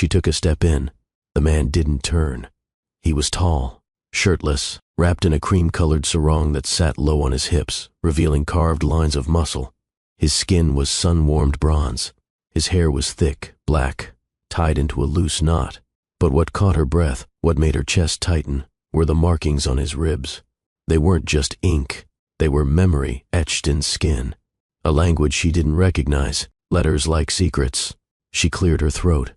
She took a step in. The man didn't turn. He was tall, shirtless, wrapped in a cream-colored sarong that sat low on his hips, revealing carved lines of muscle. His skin was sun-warmed bronze. His hair was thick, black, tied into a loose knot. But what caught her breath, what made her chest tighten, were the markings on his ribs. They weren't just ink. They were memory etched in skin. A language she didn't recognize, letters like secrets. She cleared her throat.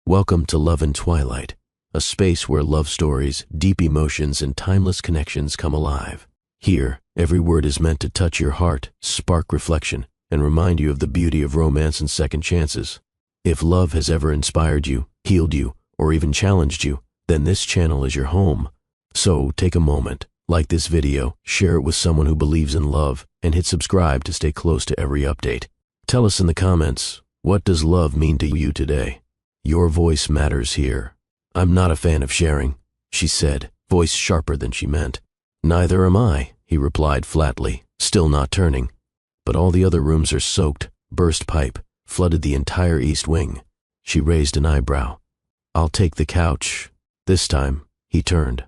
Welcome to Love and Twilight, a space where love stories, deep emotions, and timeless connections come alive. Here, every word is meant to touch your heart, spark reflection, and remind you of the beauty of romance and second chances. If love has ever inspired you, healed you, or even challenged you, then this channel is your home. So take a moment, like this video, share it with someone who believes in love, and hit subscribe to stay close to every update. Tell us in the comments, what does love mean to you today? Your voice matters here. I'm not a fan of sharing, she said, voice sharper than she meant. Neither am I, he replied flatly, still not turning. But all the other rooms are soaked. Burst pipe flooded the entire east wing. She raised an eyebrow. I'll take the couch. This time, he turned.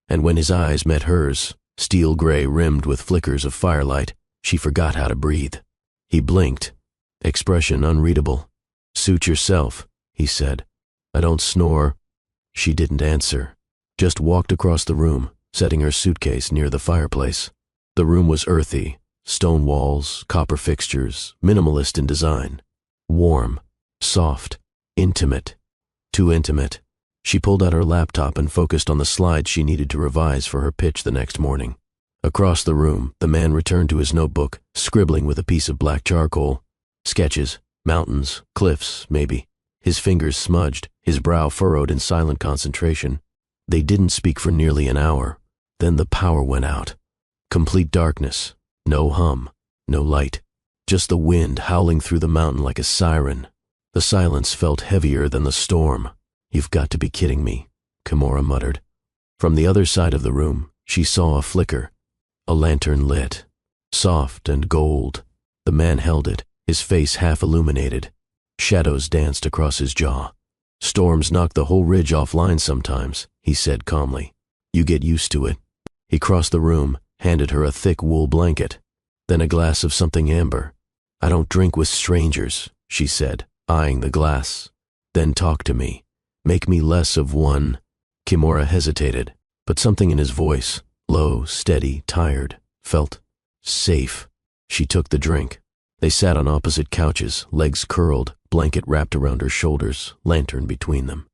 And when his eyes met hers, steel gray rimmed with flickers of firelight, she forgot how to breathe. He blinked, expression unreadable. Suit yourself, he said. I don't snore. She didn't answer, just walked across the room, setting her suitcase near the fireplace. The room was earthy, stone walls, copper fixtures, minimalist in design. Warm, soft, intimate. Too intimate. She pulled out her laptop and focused on the slides she needed to revise for her pitch the next morning. Across the room, the man returned to his notebook, scribbling with a piece of black charcoal. Sketches, mountains, cliffs, maybe. His fingers smudged, his brow furrowed in silent concentration. They didn't speak for nearly an hour. Then the power went out. Complete darkness. No hum, no light. Just the wind howling through the mountain like a siren. The silence felt heavier than the storm. You've got to be kidding me, Kimura muttered. From the other side of the room, she saw a flicker. A lantern lit. Soft and gold. The man held it, his face half illuminated. Shadows danced across his jaw. Storms knock the whole ridge offline sometimes, he said calmly. You get used to it. He crossed the room, handed her a thick wool blanket, then a glass of something amber. I don't drink with strangers, she said, eyeing the glass. Then talk to me. Make me less of one. Kimura hesitated, but something in his voice, low, steady, tired, felt safe. She took the drink. They sat on opposite couches, legs curled, blanket wrapped around her shoulders, lantern between them.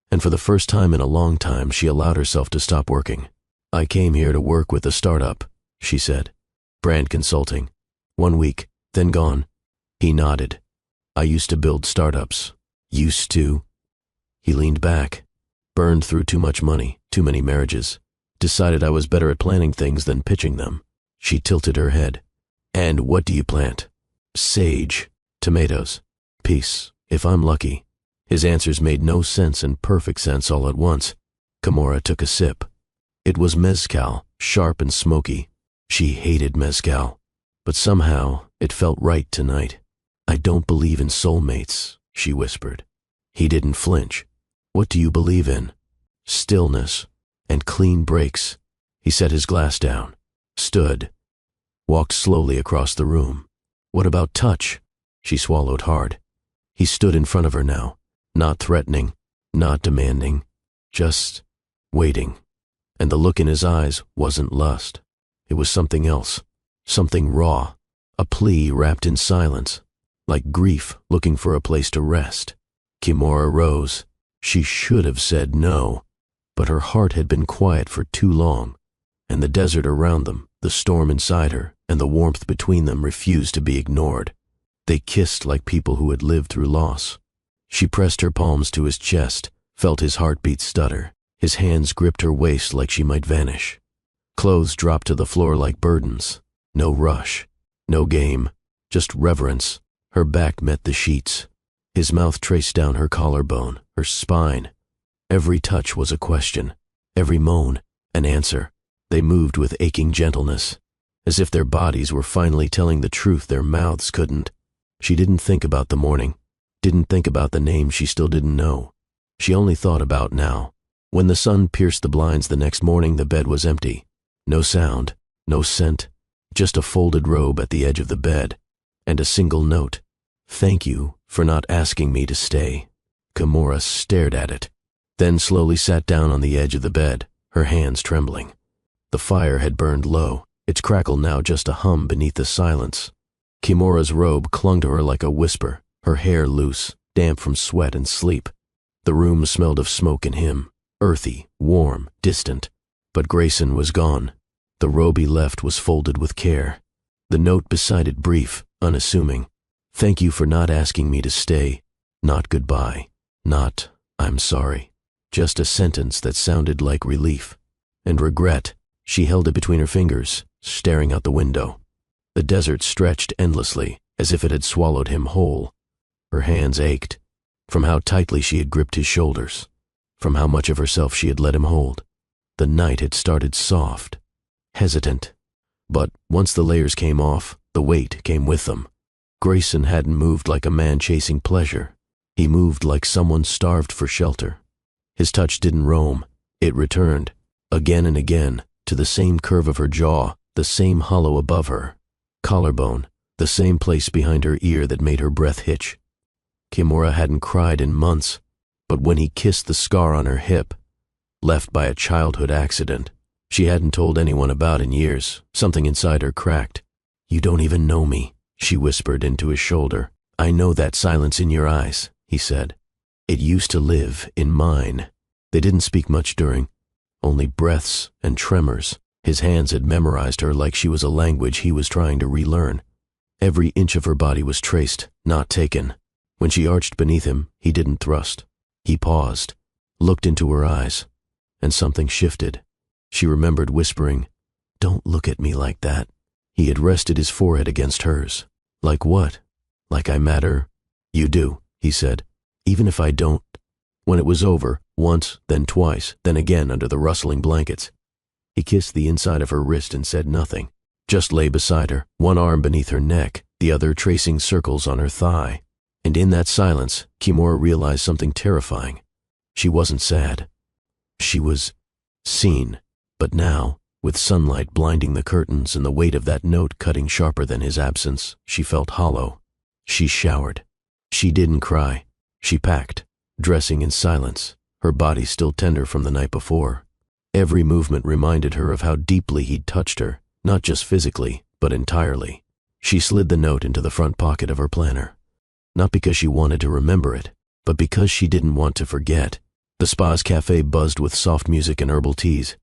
And for the first time in a long time, she allowed herself to stop working. I came here to work with a startup, she said. Brand consulting. 1 week, then gone. He nodded. I used to build startups. Used to. He leaned back. Burned through too much money, too many marriages. Decided I was better at planning things than pitching them. She tilted her head. And what do you plant? Sage. Tomatoes. Peace, if I'm lucky. His answers made no sense and perfect sense all at once. Kimura took a sip. It was mezcal, sharp and smoky. She hated mezcal. But somehow, it felt right tonight. I don't believe in soulmates, she whispered. He didn't flinch. What do you believe in? Stillness and clean breaks. He set his glass down, stood, walked slowly across the room. What about touch? She swallowed hard. He stood in front of her now, not threatening, not demanding, just waiting. And the look in his eyes wasn't lust. It was something else, something raw, a plea wrapped in silence, like grief looking for a place to rest. Kimura rose. She should have said no, but her heart had been quiet for too long, and the desert around them, the storm inside her, and the warmth between them refused to be ignored. They kissed like people who had lived through loss. She pressed her palms to his chest, felt his heartbeat stutter. His hands gripped her waist like she might vanish. Clothes dropped to the floor like burdens. No rush, no game, just reverence. Her back met the sheets. His mouth traced down her collarbone, her spine. Every touch was a question, every moan, an answer. They moved with aching gentleness, as if their bodies were finally telling the truth their mouths couldn't. She didn't think about the morning, didn't think about the name she still didn't know. she only thought about now. When the sun pierced the blinds the next morning, the bed was empty. No sound, no scent, just a folded robe at the edge of the bed, and a single note. "Thank you for not asking me to stay." Kimura stared at it, then slowly sat down on the edge of the bed, her hands trembling. The fire had burned low, its crackle now just a hum beneath the silence. Kimura's robe clung to her like a whisper, her hair loose, damp from sweat and sleep. The room smelled of smoke and him, earthy, warm, distant. But Grayson was gone. The robe he left was folded with care. The note beside it brief, unassuming. "Thank you for not asking me to stay. Not goodbye. Not, I'm sorry." Just a sentence that sounded like relief. And regret. She held it between her fingers, staring out the window. The desert stretched endlessly, as if it had swallowed him whole. Her hands ached, from how tightly she had gripped his shoulders, from how much of herself she had let him hold. The night had started soft, hesitant. But once the layers came off, the weight came with them. Grayson hadn't moved like a man chasing pleasure. He moved like someone starved for shelter. His touch didn't roam. It returned, again and again, to the same curve of her jaw, the same hollow above her collarbone, the same place behind her ear that made her breath hitch. Kimura hadn't cried in months, but when he kissed the scar on her hip, left by a childhood accident, she hadn't told anyone about in years, something inside her cracked. "You don't even know me," she whispered into his shoulder. "I know that silence in your eyes," he said. "It used to live in mine." They didn't speak much during, only breaths and tremors. His hands had memorized her like she was a language he was trying to relearn. Every inch of her body was traced, not taken. When she arched beneath him, he didn't thrust. He paused, looked into her eyes, and something shifted. She remembered whispering, "Don't look at me like that." He had rested his forehead against hers. "Like what? Like I matter?" "You do," he said, "even if I don't." When it was over, once, then twice, then again under the rustling blankets, he kissed the inside of her wrist and said nothing, just lay beside her, one arm beneath her neck, the other tracing circles on her thigh. And in that silence, Kimura realized something terrifying. She wasn't sad. She was seen. But now, with sunlight blinding the curtains and the weight of that note cutting sharper than his absence, she felt hollow. She showered. She didn't cry. She packed, dressing in silence, her body still tender from the night before. Every movement reminded her of how deeply he'd touched her, not just physically, but entirely. She slid the note into the front pocket of her planner. Not because she wanted to remember it, but because she didn't want to forget. The spa's cafe buzzed with soft music and herbal teas.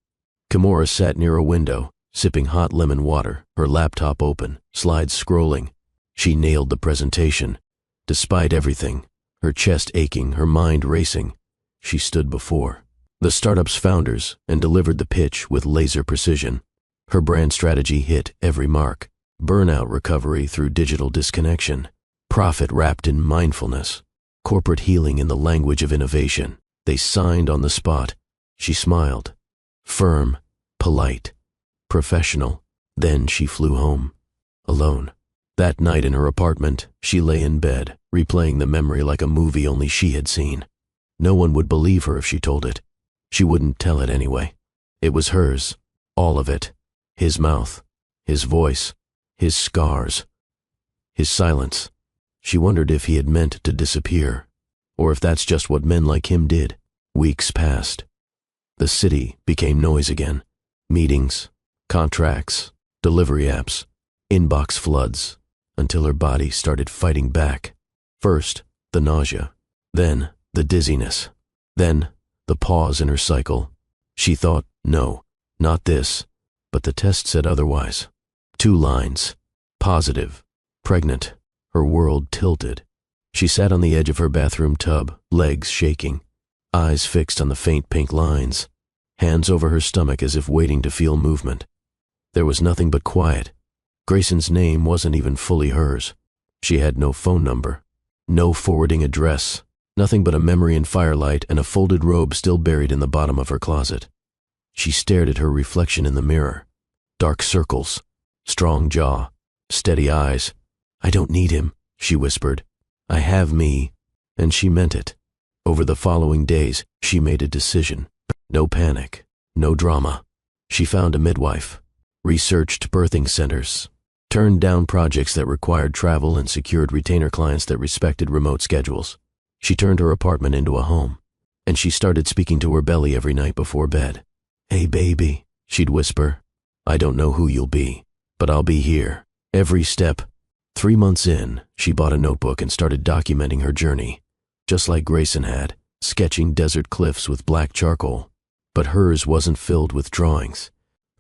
Kimura sat near a window, sipping hot lemon water, her laptop open, slides scrolling. She nailed the presentation. Despite everything, her chest aching, her mind racing, she stood before the startup's founders and delivered the pitch with laser precision. Her brand strategy hit every mark. Burnout recovery through digital disconnection. Profit wrapped in mindfulness. Corporate healing in the language of innovation. They signed on the spot. She smiled. Firm, polite, professional. Then she flew home. Alone. That night in her apartment, she lay in bed, replaying the memory like a movie only she had seen. No one would believe her if she told it. She wouldn't tell it anyway. It was hers, all of it. His mouth, his voice, his scars, his silence. She wondered if he had meant to disappear, or if that's just what men like him did. Weeks passed. The city became noise again. Meetings, contracts, delivery apps, inbox floods, until her body started fighting back. First, the nausea, then the dizziness, then the pause in her cycle. She thought, no, not this, but the test said otherwise. 2 lines, positive, pregnant. Her world tilted. She sat on the edge of her bathroom tub, legs shaking, eyes fixed on the faint pink lines, hands over her stomach as if waiting to feel movement. There was nothing but quiet. Grayson's name wasn't even fully hers. She had no phone number, no forwarding address, nothing but a memory in firelight and a folded robe still buried in the bottom of her closet. She stared at her reflection in the mirror. Dark circles, strong jaw, steady eyes. "I don't need him," she whispered. "I have me," and she meant it. Over the following days, she made a decision. No panic, no drama. She found a midwife, researched birthing centers, turned down projects that required travel and secured retainer clients that respected remote schedules. She turned her apartment into a home, and she started speaking to her belly every night before bed. "Hey, baby," she'd whisper. "I don't know who you'll be, but I'll be here, every step." 3 months in, she bought a notebook and started documenting her journey, just like Grayson had, sketching desert cliffs with black charcoal. But hers wasn't filled with drawings.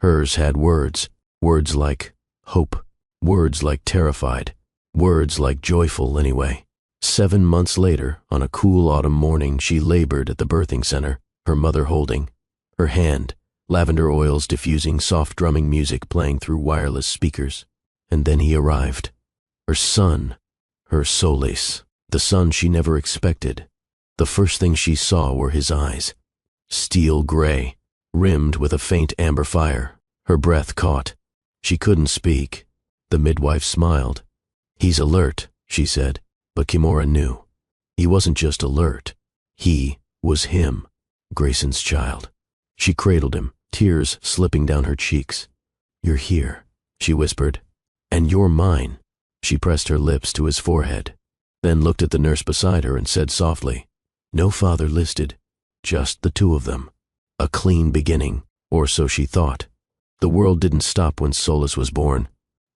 Hers had words, words like hope, words like terrified, words like joyful anyway. 7 months later, on a cool autumn morning, she labored at the birthing center, her mother holding, her hand, lavender oils diffusing soft drumming music playing through wireless speakers. And then he arrived. Her son, her Solis, the son she never expected. The first thing she saw were his eyes, steel gray, rimmed with a faint amber fire. Her breath caught. She couldn't speak. The midwife smiled. "He's alert," she said, but Kimura knew. He wasn't just alert. He was him, Grayson's child. She cradled him, tears slipping down her cheeks. "You're here," she whispered. "And you're mine." She pressed her lips to his forehead, then looked at the nurse beside her and said softly, "No father listed, just the two of them." A clean beginning, or so she thought. The world didn't stop when Solis was born.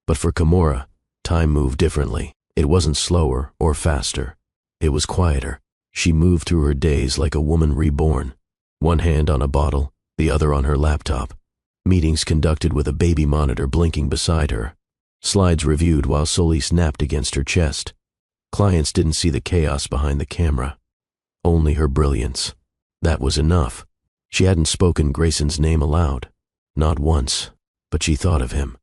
But for Kimura, time moved differently. It wasn't slower or faster. It was quieter. She moved through her days like a woman reborn, one hand on a bottle, the other on her laptop. Meetings conducted with a baby monitor blinking beside her. Slides reviewed while Solis napped against her chest. Clients didn't see the chaos behind the camera, only her brilliance. That was enough. She hadn't spoken Grayson's name aloud, not once, but she thought of him.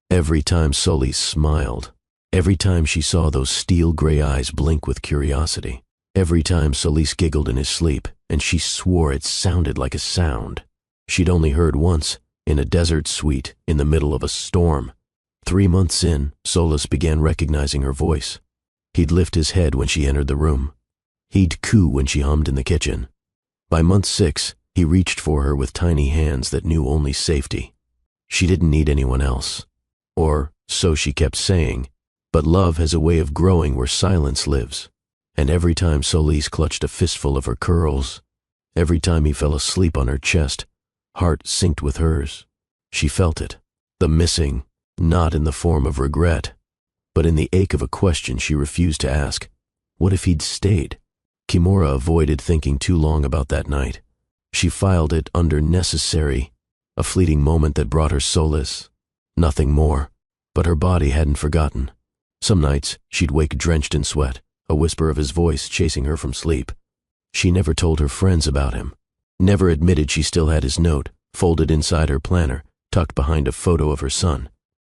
Every time Solis smiled, every time she saw those steel gray eyes blink with curiosity, every time Solis giggled in his sleep, and she swore it sounded like a sound she'd only heard once, in a desert suite in the middle of a storm. 3 months in, Solis began recognizing her voice. He'd lift his head when she entered the room. He'd coo when she hummed in the kitchen. By month 6, he reached for her with tiny hands that knew only safety. She didn't need anyone else. Or, so she kept saying, but love has a way of growing where silence lives. And every time Solis clutched a fistful of her curls, every time he fell asleep on her chest, heart synced with hers. She felt it, the missing, not in the form of regret, but in the ache of a question she refused to ask. What if he'd stayed? Kimura avoided thinking too long about that night. She filed it under necessary, a fleeting moment that brought her solace. Nothing more, but her body hadn't forgotten. Some nights, she'd wake drenched in sweat, a whisper of his voice chasing her from sleep. She never told her friends about him, never admitted she still had his note, folded inside her planner, tucked behind a photo of her son.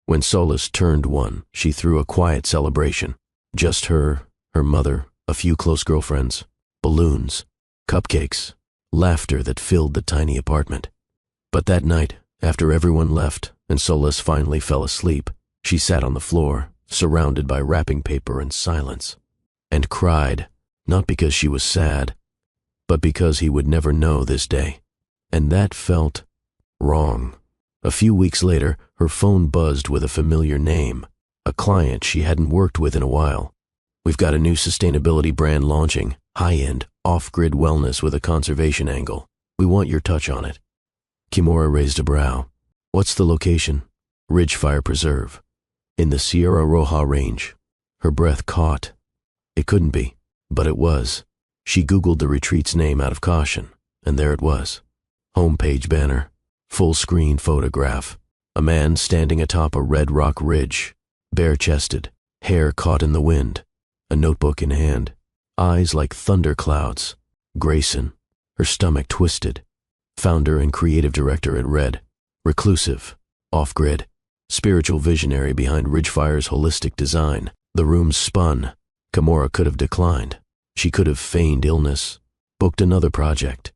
When Solis turned 1, she threw a quiet celebration. Just her mother, a few close girlfriends, balloons, cupcakes, laughter that filled the tiny apartment. But that night, after everyone left and Solis finally fell asleep, she sat on the floor, surrounded by wrapping paper and silence, and cried, not because she was sad, but because he would never know this day. And that felt wrong. A few weeks later, her phone buzzed with a familiar name, a client she hadn't worked with in a while. "We've got a new sustainability brand launching, high-end, off-grid wellness with a conservation angle. We want your touch on it." Kimura raised a brow. "What's the location?" "Ridgefire Preserve, in the Sierra Roja range." Her breath caught. It couldn't be, but it was. She Googled the retreat's name out of caution, and there it was. Homepage banner, full-screen photograph, a man standing atop a red rock ridge, bare-chested, hair caught in the wind, a notebook in hand, eyes like thunderclouds. Grayson, her stomach twisted. Founder and creative director at Red, reclusive, off-grid, spiritual visionary behind Ridgefire's holistic design. The room spun. Kimura could have declined. She could have feigned illness, booked another project,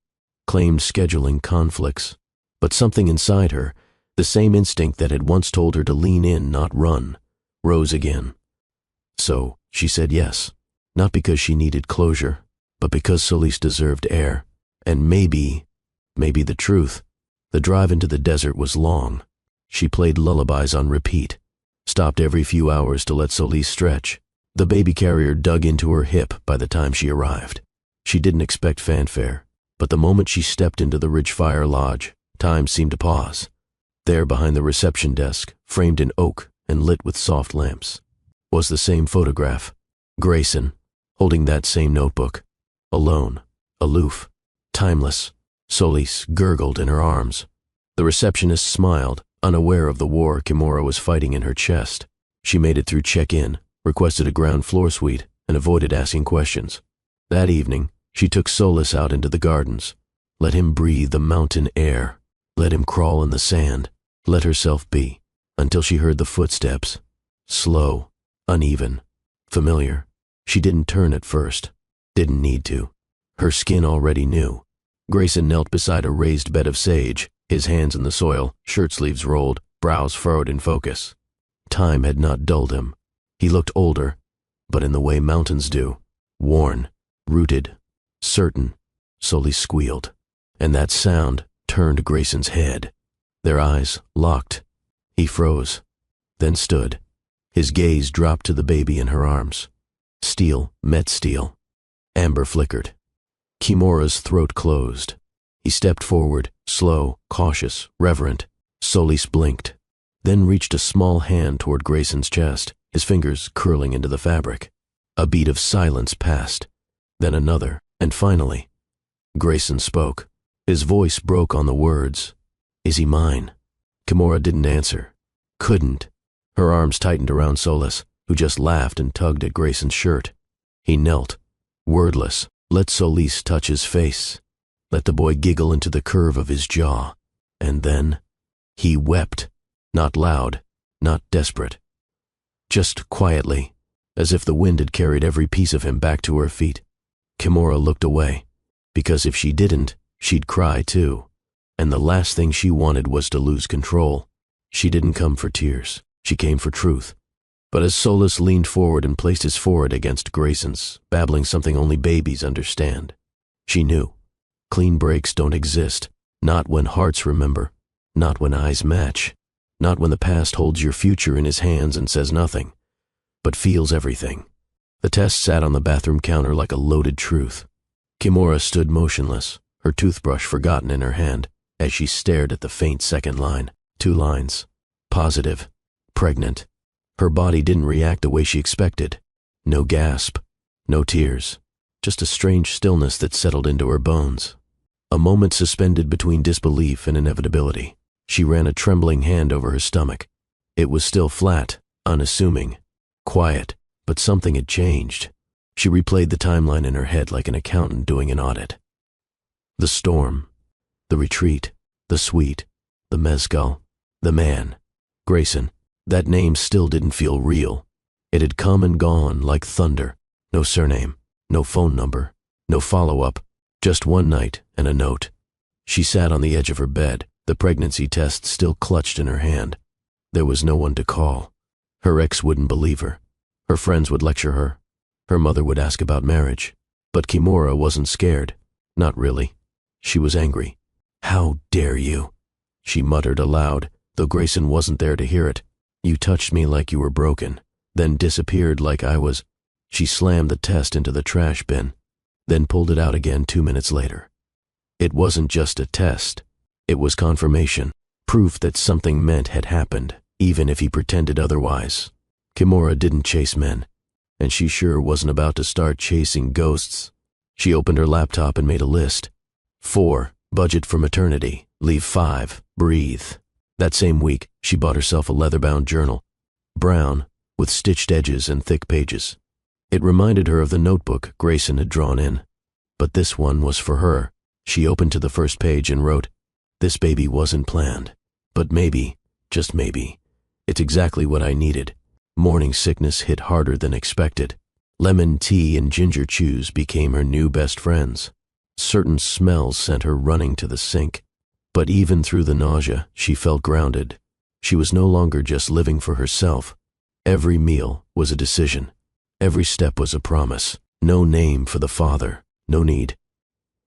claimed scheduling conflicts. But something inside her, the same instinct that had once told her to lean in, not run, rose again. So she said yes, not because she needed closure, but because Solis deserved air, and maybe the truth. The drive into the desert was long. She played lullabies on repeat, stopped every few hours to let Solis stretch. The baby carrier dug into her hip by the time she arrived. She didn't expect fanfare, but the moment she stepped into the Ridgefire Lodge, time seemed to pause. There behind the reception desk, framed in oak and lit with soft lamps, was the same photograph. Grayson, holding that same notebook. Alone, aloof, timeless. Solis gurgled in her arms. The receptionist smiled, unaware of the war Kimura was fighting in her chest. She made it through check-in, requested a ground floor suite, and avoided asking questions. That evening, she took Solis out into the gardens. Let him breathe the mountain air. Let him crawl in the sand. Let herself be, until she heard the footsteps. Slow, uneven, familiar. She didn't turn at first. Didn't need to. Her skin already knew. Grayson knelt beside a raised bed of sage, his hands in the soil, shirt sleeves rolled, brows furrowed in focus. Time had not dulled him. He looked older, but in the way mountains do. Worn, rooted, certain. Solis squealed, and that sound turned Grayson's head. Their eyes locked. He froze, then stood. His gaze dropped to the baby in her arms. Steel met steel. Amber flickered. Kimura's throat closed. He stepped forward, slow, cautious, reverent. Solis blinked, then reached a small hand toward Grayson's chest, his fingers curling into the fabric. A beat of silence passed, then another, and finally, Grayson spoke. His voice broke on the words, "Is he mine?" Kimura didn't answer. Couldn't. Her arms tightened around Solis, who just laughed and tugged at Grayson's shirt. He knelt, wordless, let Solis touch his face, let the boy giggle into the curve of his jaw, and then he wept, not loud, not desperate. Just quietly, as if the wind had carried every piece of him back to her feet. Kimura looked away, because if she didn't, she'd cry too, and the last thing she wanted was to lose control. She didn't come for tears, she came for truth. But as Solis leaned forward and placed his forehead against Grayson's, babbling something only babies understand, she knew. Clean breaks don't exist, not when hearts remember, not when eyes match, not when the past holds your future in his hands and says nothing, but feels everything. The test sat on the bathroom counter like a loaded truth. Kimura stood motionless, her toothbrush forgotten in her hand, as she stared at the faint second line. 2 lines. Positive. Pregnant. Her body didn't react the way she expected. No gasp. No tears. Just a strange stillness that settled into her bones. A moment suspended between disbelief and inevitability. She ran a trembling hand over her stomach. It was still flat, unassuming, quiet, but something had changed. She replayed the timeline in her head like an accountant doing an audit. The storm, the retreat, the suite, the mezcal, the man. Grayson. That name still didn't feel real. It had come and gone like thunder. No surname, no phone number, no follow-up, just one night and a note. She sat on the edge of her bed, the pregnancy test still clutched in her hand. There was no one to call. Her ex wouldn't believe her. Her friends would lecture her. Her mother would ask about marriage. But Kimura wasn't scared. Not really. She was angry. "How dare you?" she muttered aloud, though Grayson wasn't there to hear it. "You touched me like you were broken, then disappeared like I was." She slammed the test into the trash bin, then pulled it out again 2 minutes later. It wasn't just a test. It was confirmation, proof that something meant had happened, even if he pretended otherwise. Kimura didn't chase men, and she sure wasn't about to start chasing ghosts. She opened her laptop and made a list. 4, budget for maternity, leave 5, breathe. That same week, she bought herself a leather-bound journal, brown, with stitched edges and thick pages. It reminded her of the notebook Grayson had drawn in. But this one was for her. She opened to the first page and wrote, "This baby wasn't planned, but maybe, just maybe, it's exactly what I needed." Morning sickness hit harder than expected. Lemon tea and ginger chews became her new best friends. Certain smells sent her running to the sink. But even through the nausea, she felt grounded. She was no longer just living for herself. Every meal was a decision. Every step was a promise. No name for the father. No need.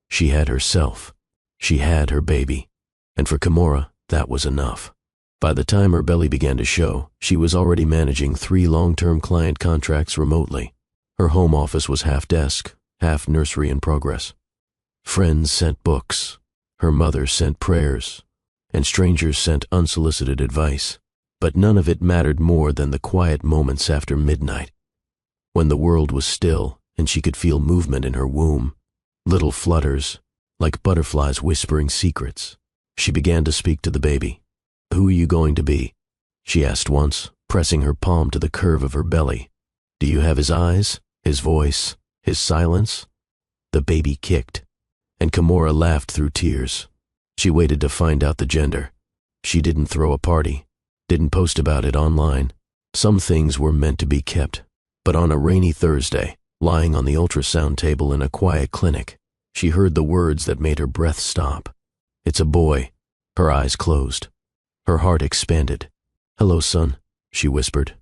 She had herself. She had her baby. And for Kimura, that was enough. By the time her belly began to show, she was already managing 3 long-term client contracts remotely. Her home office was half desk, half nursery in progress. Friends sent books. Her mother sent prayers. And strangers sent unsolicited advice. But none of it mattered more than the quiet moments after midnight, when the world was still and she could feel movement in her womb, little flutters, like butterflies whispering secrets. She began to speak to the baby. "Who are you going to be?" she asked once, pressing her palm to the curve of her belly. "Do you have his eyes, his voice, his silence?" The baby kicked, and Kimura laughed through tears. She waited to find out the gender. She didn't throw a party, didn't post about it online. Some things were meant to be kept. But on a rainy Thursday, lying on the ultrasound table in a quiet clinic, she heard the words that made her breath stop. "It's a boy." Her eyes closed. Her heart expanded. "Hello, son," she whispered.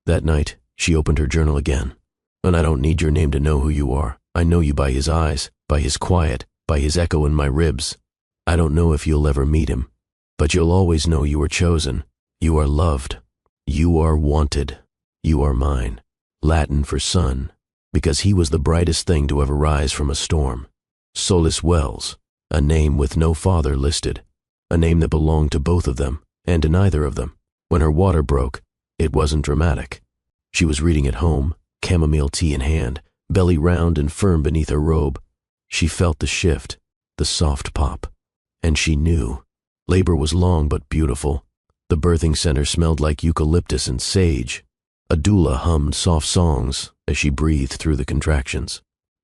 That night, she opened her journal again. "And I don't need your name to know who you are. I know you by his eyes, by his quiet, by his echo in my ribs. I don't know if you'll ever meet him, but you'll always know you are chosen. You are loved. You are wanted. You are mine." Latin for son, because he was the brightest thing to ever rise from a storm. Solis Wells, a name with no father listed, a name that belonged to both of them, and to neither of them. When her water broke, it wasn't dramatic. She was reading at home, chamomile tea in hand, belly round and firm beneath her robe. She felt the shift, the soft pop, and she knew. Labor was long but beautiful. The birthing center smelled like eucalyptus and sage. A doula hummed soft songs as she breathed through the contractions.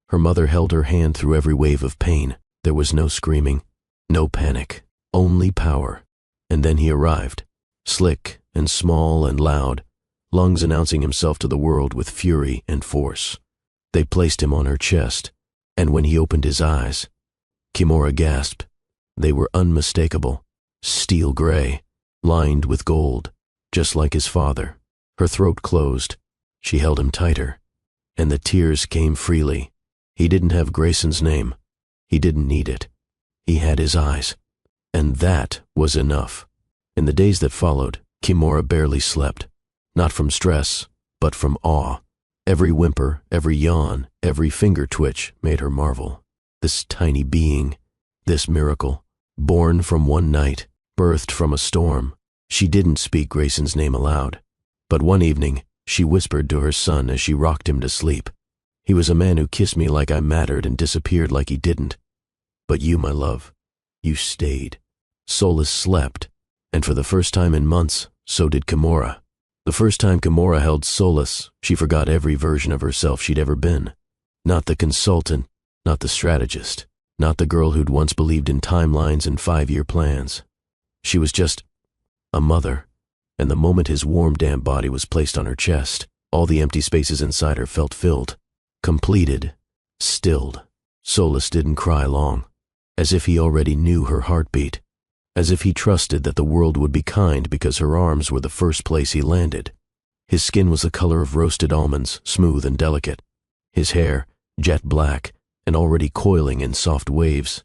Her mother held her hand through every wave of pain. There was no screaming, no panic, only power. And then he arrived, slick and small and loud, lungs announcing himself to the world with fury and force. They placed him on her chest, and when he opened his eyes, Kimura gasped. They were unmistakable, steel gray, lined with gold, just like his father. Her throat closed. She held him tighter, and the tears came freely. He didn't have Grayson's name. He didn't need it. He had his eyes, and that was enough. In the days that followed, Kimura barely slept, not from stress, but from awe. Every whimper, every yawn, every finger twitch made her marvel. This tiny being, this miracle, born from one night, birthed from a storm. She didn't speak Grayson's name aloud. But one evening, she whispered to her son as she rocked him to sleep. "He was a man who kissed me like I mattered and disappeared like he didn't. But you, my love, you stayed." Solis slept, and for the first time in months, so did Kimura. The first time Kimura held Solis, she forgot every version of herself she'd ever been. Not the consultant, not the strategist, not the girl who'd once believed in timelines and 5-year plans. She was just a mother. And the moment his warm, damp body was placed on her chest, all the empty spaces inside her felt filled, completed, stilled. Solis didn't cry long, as if he already knew her heartbeat, as if he trusted that the world would be kind because her arms were the first place he landed. His skin was the color of roasted almonds, smooth and delicate. His hair, jet black, and already coiling in soft waves.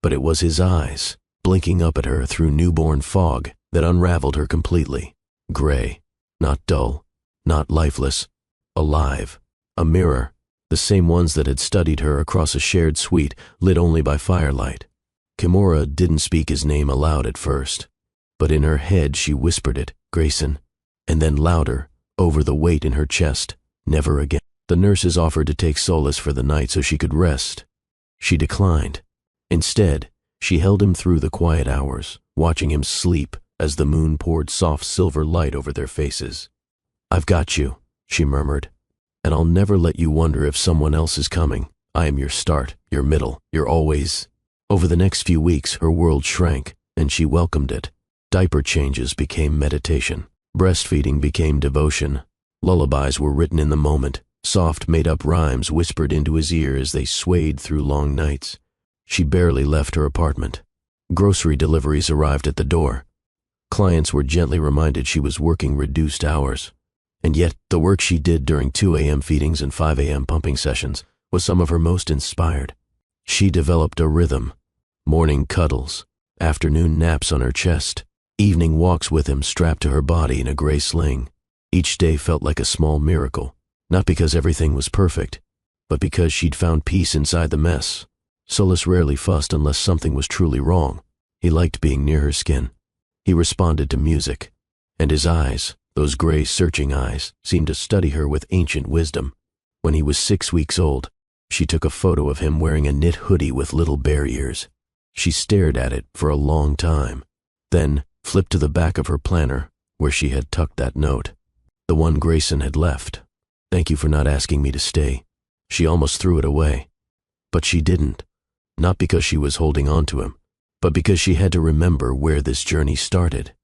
But it was his eyes, blinking up at her through newborn fog, that unraveled her completely. Gray, not dull, not lifeless, alive. A mirror, the same ones that had studied her across a shared suite lit only by firelight. Kimura didn't speak his name aloud at first, but in her head she whispered it, "Grayson," and then louder, over the weight in her chest, "Never again." The nurses offered to take Solis for the night so she could rest. She declined. Instead, she held him through the quiet hours, watching him sleep as the moon poured soft silver light over their faces. "I've got you," she murmured, "and I'll never let you wonder if someone else is coming. I am your start, your middle, your always." Over the next few weeks, her world shrank, and she welcomed it. Diaper changes became meditation. Breastfeeding became devotion. Lullabies were written in the moment. Soft, made-up rhymes whispered into his ear as they swayed through long nights. She barely left her apartment. Grocery deliveries arrived at the door. Clients were gently reminded she was working reduced hours. And yet, the work she did during 2 a.m. feedings and 5 a.m. pumping sessions was some of her most inspired. She developed a rhythm. Morning cuddles, afternoon naps on her chest, evening walks with him strapped to her body in a gray sling. Each day felt like a small miracle, not because everything was perfect, but because she'd found peace inside the mess. Solis rarely fussed unless something was truly wrong. He liked being near her skin. He responded to music, and his eyes, those gray searching eyes, seemed to study her with ancient wisdom. When he was 6 weeks old, she took a photo of him wearing a knit hoodie with little bear ears. She stared at it for a long time, then flipped to the back of her planner where she had tucked that note. The one Grayson had left. "Thank you for not asking me to stay." She almost threw it away. But she didn't. Not because she was holding on to him, but because she had to remember where this journey started.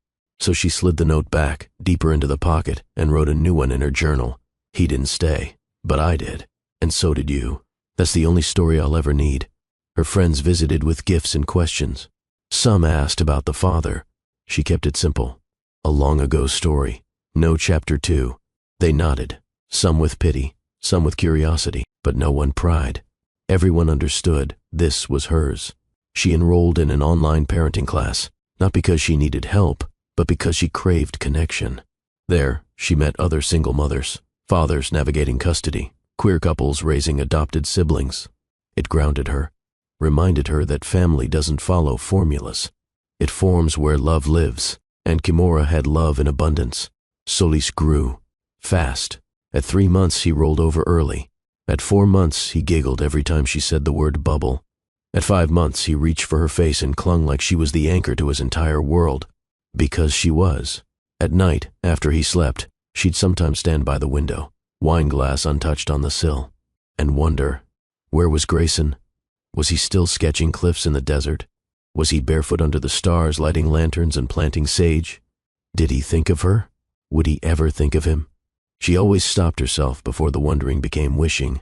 So she slid the note back, deeper into the pocket, and wrote a new one in her journal. "He didn't stay, but I did, and so did you. That's the only story I'll ever need." Her friends visited with gifts and questions. Some asked about the father. She kept it simple. A long ago story. No chapter 2. They nodded, some with pity, some with curiosity, but no one pried. Everyone understood this was hers. She enrolled in an online parenting class, not because she needed help, but because she craved connection. There, she met other single mothers, fathers navigating custody, queer couples raising adopted siblings. It grounded her, reminded her that family doesn't follow formulas. It forms where love lives, and Kimura had love in abundance. Solis grew, fast. At 3 months, he rolled over early. At 4 months, he giggled every time she said the word bubble. At 5 months, he reached for her face and clung like she was the anchor to his entire world. Because she was. At night, after he slept, she'd sometimes stand by the window, wine glass untouched on the sill, and wonder, where was Grayson? Was he still sketching cliffs in the desert? Was he barefoot under the stars, lighting lanterns and planting sage? Did he think of her? Would he ever think of him? She always stopped herself before the wondering became wishing,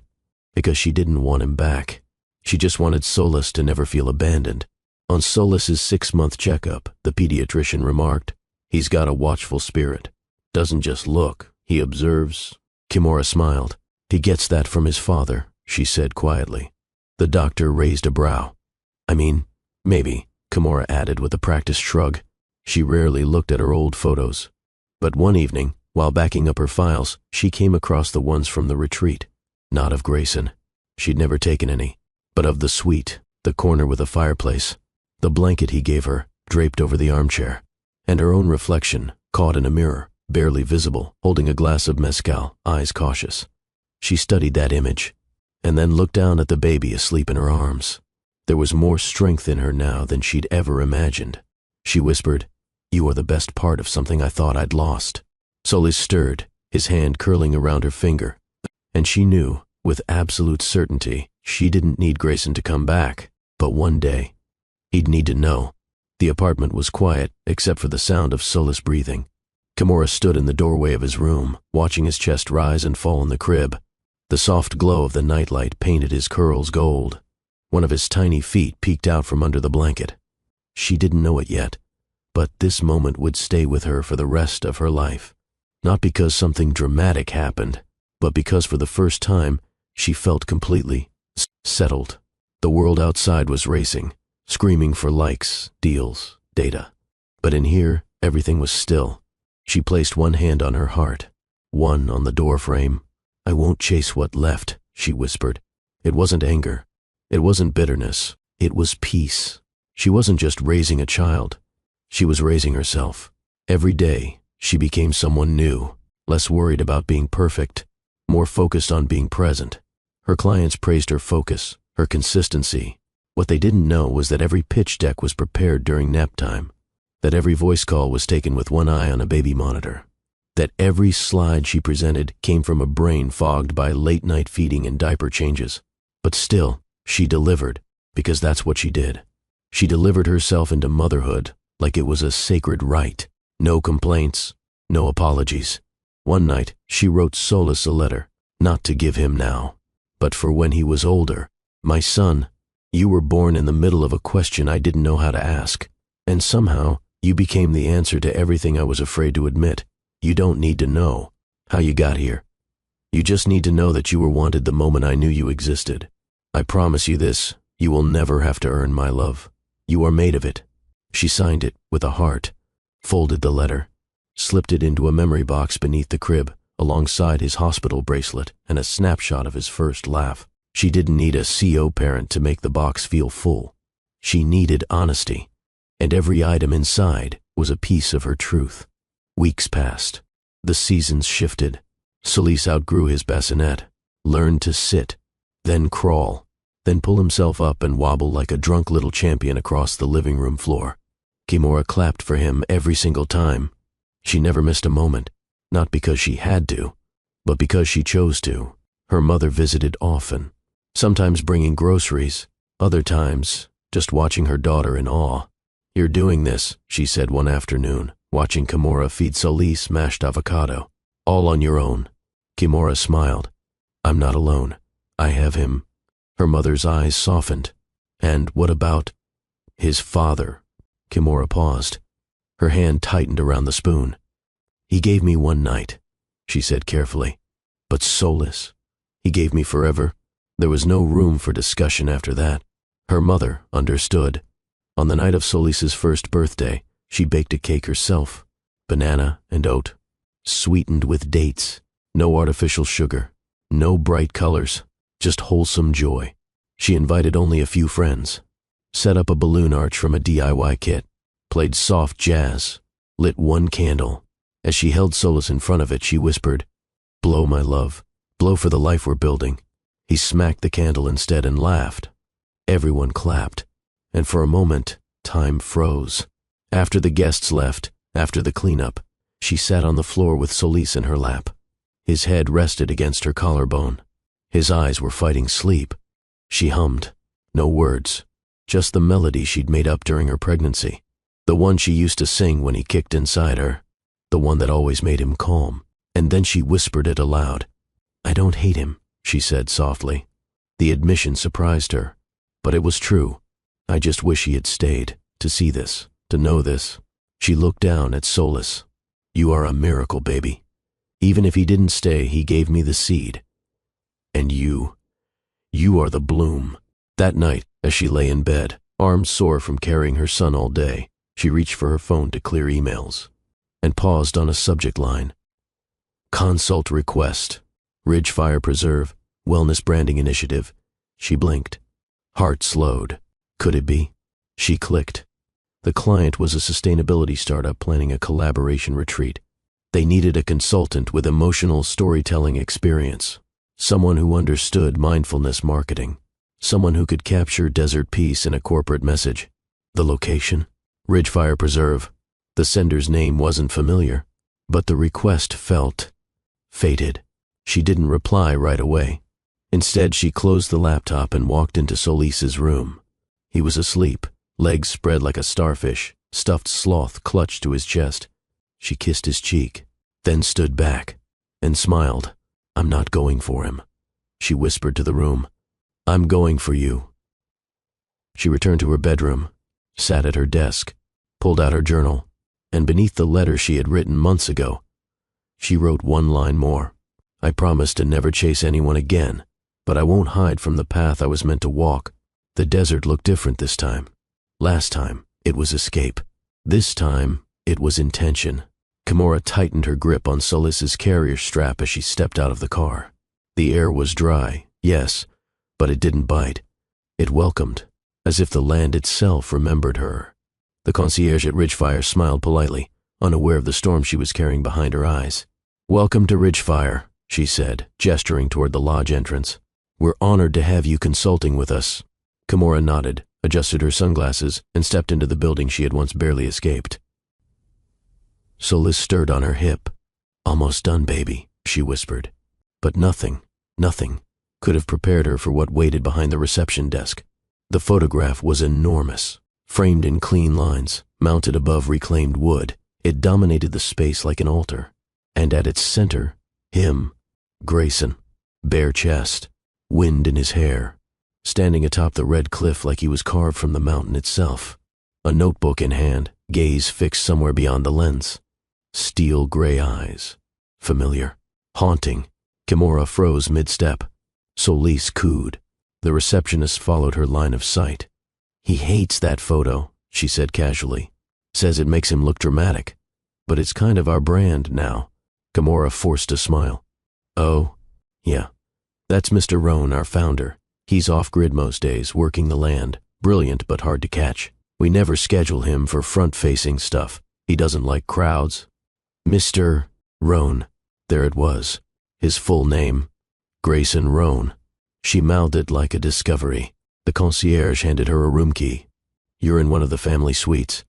because she didn't want him back. She just wanted Solis to never feel abandoned. On Solis's 6-month checkup, the pediatrician remarked, "He's got a watchful spirit. Doesn't just look, he observes." Kimura smiled. "He gets that from his father," she said quietly. The doctor raised a brow. "I mean, maybe," Kimura added with a practiced shrug. She rarely looked at her old photos. But one evening, while backing up her files, she came across the ones from the retreat. Not of Grayson. She'd never taken any. But of the suite, the corner with a fireplace, the blanket he gave her, draped over the armchair, and her own reflection, caught in a mirror, barely visible, holding a glass of mezcal, eyes cautious. She studied that image, and then looked down at the baby asleep in her arms. There was more strength in her now than she'd ever imagined. She whispered, "You are the best part of something I thought I'd lost." Solis stirred, his hand curling around her finger, and she knew, with absolute certainty, she didn't need Grayson to come back, but one day, he'd need to know. The apartment was quiet, except for the sound of Solis breathing. Kimura stood in the doorway of his room, watching his chest rise and fall in the crib. The soft glow of the nightlight painted his curls gold. One of his tiny feet peeked out from under the blanket. She didn't know it yet, but this moment would stay with her for the rest of her life. Not because something dramatic happened, but because for the first time, she felt completely settled. The world outside was racing, screaming for likes, deals, data. But in here, everything was still. She placed one hand on her heart, one on the doorframe. "I won't chase what left," she whispered. It wasn't anger. It wasn't bitterness. It was peace. She wasn't just raising a child. She was raising herself. Every day, she became someone new, less worried about being perfect, more focused on being present. Her clients praised her focus, her consistency. What they didn't know was that every pitch deck was prepared during nap time, that every voice call was taken with one eye on a baby monitor, that every slide she presented came from a brain fogged by late-night feeding and diaper changes. But still, she delivered, because that's what she did. She delivered herself into motherhood like it was a sacred rite. No complaints, no apologies. One night, she wrote Solis a letter, not to give him now, but for when he was older. "My son, you were born in the middle of a question I didn't know how to ask, and somehow you became the answer to everything I was afraid to admit. You don't need to know how you got here. You just need to know that you were wanted the moment I knew you existed. I promise you this, You will never have to earn my love. You are made of it. She signed it with a heart, folded the letter, slipped it into a memory box beneath the crib, alongside his hospital bracelet and a snapshot of his first laugh. She didn't need a CO parent to make the box feel full. She needed honesty, and every item inside was a piece of her truth. Weeks passed. The seasons shifted. Solis outgrew his bassinet, learned to sit, then crawl, then pull himself up and wobble like a drunk little champion across the living room floor. Kimura clapped for him every single time. She never missed a moment, not because she had to, but because she chose to. Her mother visited often, sometimes bringing groceries, other times just watching her daughter in awe. "You're doing this," she said one afternoon, watching Kimura feed Solis mashed avocado. "All on your own." Kimura smiled. "I'm not alone. I have him." Her mother's eyes softened. "And what about his father?" Kimura paused. Her hand tightened around the spoon. "He gave me one night," she said carefully. "But Solis, he gave me forever." There was no room for discussion after that. Her mother understood. On the night of Solis's first birthday, she baked a cake herself, banana and oat, sweetened with dates, no artificial sugar, no bright colors, just wholesome joy. She invited only a few friends, set up a balloon arch from a DIY kit, played soft jazz, lit one candle. As she held Solis in front of it, she whispered, "Blow, my love, blow for the life we're building." He smacked the candle instead and laughed. Everyone clapped, and for a moment, time froze. After the guests left, after the cleanup, she sat on the floor with Solis in her lap. His head rested against her collarbone. His eyes were fighting sleep. She hummed, no words, just the melody she'd made up during her pregnancy, the one she used to sing when he kicked inside her, the one that always made him calm. And then she whispered it aloud. "I don't hate him," she said softly. The admission surprised her, but it was true. "I just wish he had stayed, to see this, to know this." She looked down at Solis. "You are a miracle, baby. Even if he didn't stay, he gave me the seed. And you are the bloom." That night, as she lay in bed, arms sore from carrying her son all day, she reached for her phone to clear emails, and paused on a subject line. "Consult request. Ridge Fire Preserve, Wellness Branding Initiative." She blinked. Heart slowed. Could it be? She clicked. The client was a sustainability startup planning a collaboration retreat. They needed a consultant with emotional storytelling experience, someone who understood mindfulness marketing, someone who could capture desert peace in a corporate message. The location? Ridge Fire Preserve. The sender's name wasn't familiar, but the request felt fated. She didn't reply right away. Instead, she closed the laptop and walked into Solis's room. He was asleep, legs spread like a starfish, stuffed sloth clutched to his chest. She kissed his cheek, then stood back and smiled. "I'm not going for him," she whispered to the room. "I'm going for you." She returned to her bedroom, sat at her desk, pulled out her journal, and beneath the letter she had written months ago, she wrote one line more. "I promise to never chase anyone again, but I won't hide from the path I was meant to walk." The desert looked different this time. Last time, it was escape. This time, it was intention. Kimura tightened her grip on Solis's carrier strap as she stepped out of the car. The air was dry, yes, but it didn't bite. It welcomed, as if the land itself remembered her. The concierge at Ridgefire smiled politely, unaware of the storm she was carrying behind her eyes. "Welcome to Ridgefire," she said, gesturing toward the lodge entrance. "We're honored to have you consulting with us." Kimura nodded, adjusted her sunglasses, and stepped into the building she had once barely escaped. Solis stirred on her hip. "Almost done, baby," she whispered. But nothing could have prepared her for what waited behind the reception desk. The photograph was enormous, framed in clean lines, mounted above reclaimed wood. It dominated the space like an altar. And at its center, him, Grayson, bare chest, wind in his hair, standing atop the red cliff like he was carved from the mountain itself. A notebook in hand, gaze fixed somewhere beyond the lens. Steel gray eyes. Familiar. Haunting. Kimura froze mid-step. Solis cooed. The receptionist followed her line of sight. "He hates that photo," she said casually. "Says it makes him look dramatic. But it's kind of our brand now." Kimura forced a smile. "Oh, yeah. That's Mr. Rohn, our founder. He's off-grid most days, working the land. Brilliant, but hard to catch. We never schedule him for front-facing stuff. He doesn't like crowds." Mr. Rohn. There it was. His full name. Grayson Rohn. She mouthed it like a discovery. The concierge handed her a room key. "You're in one of the family suites.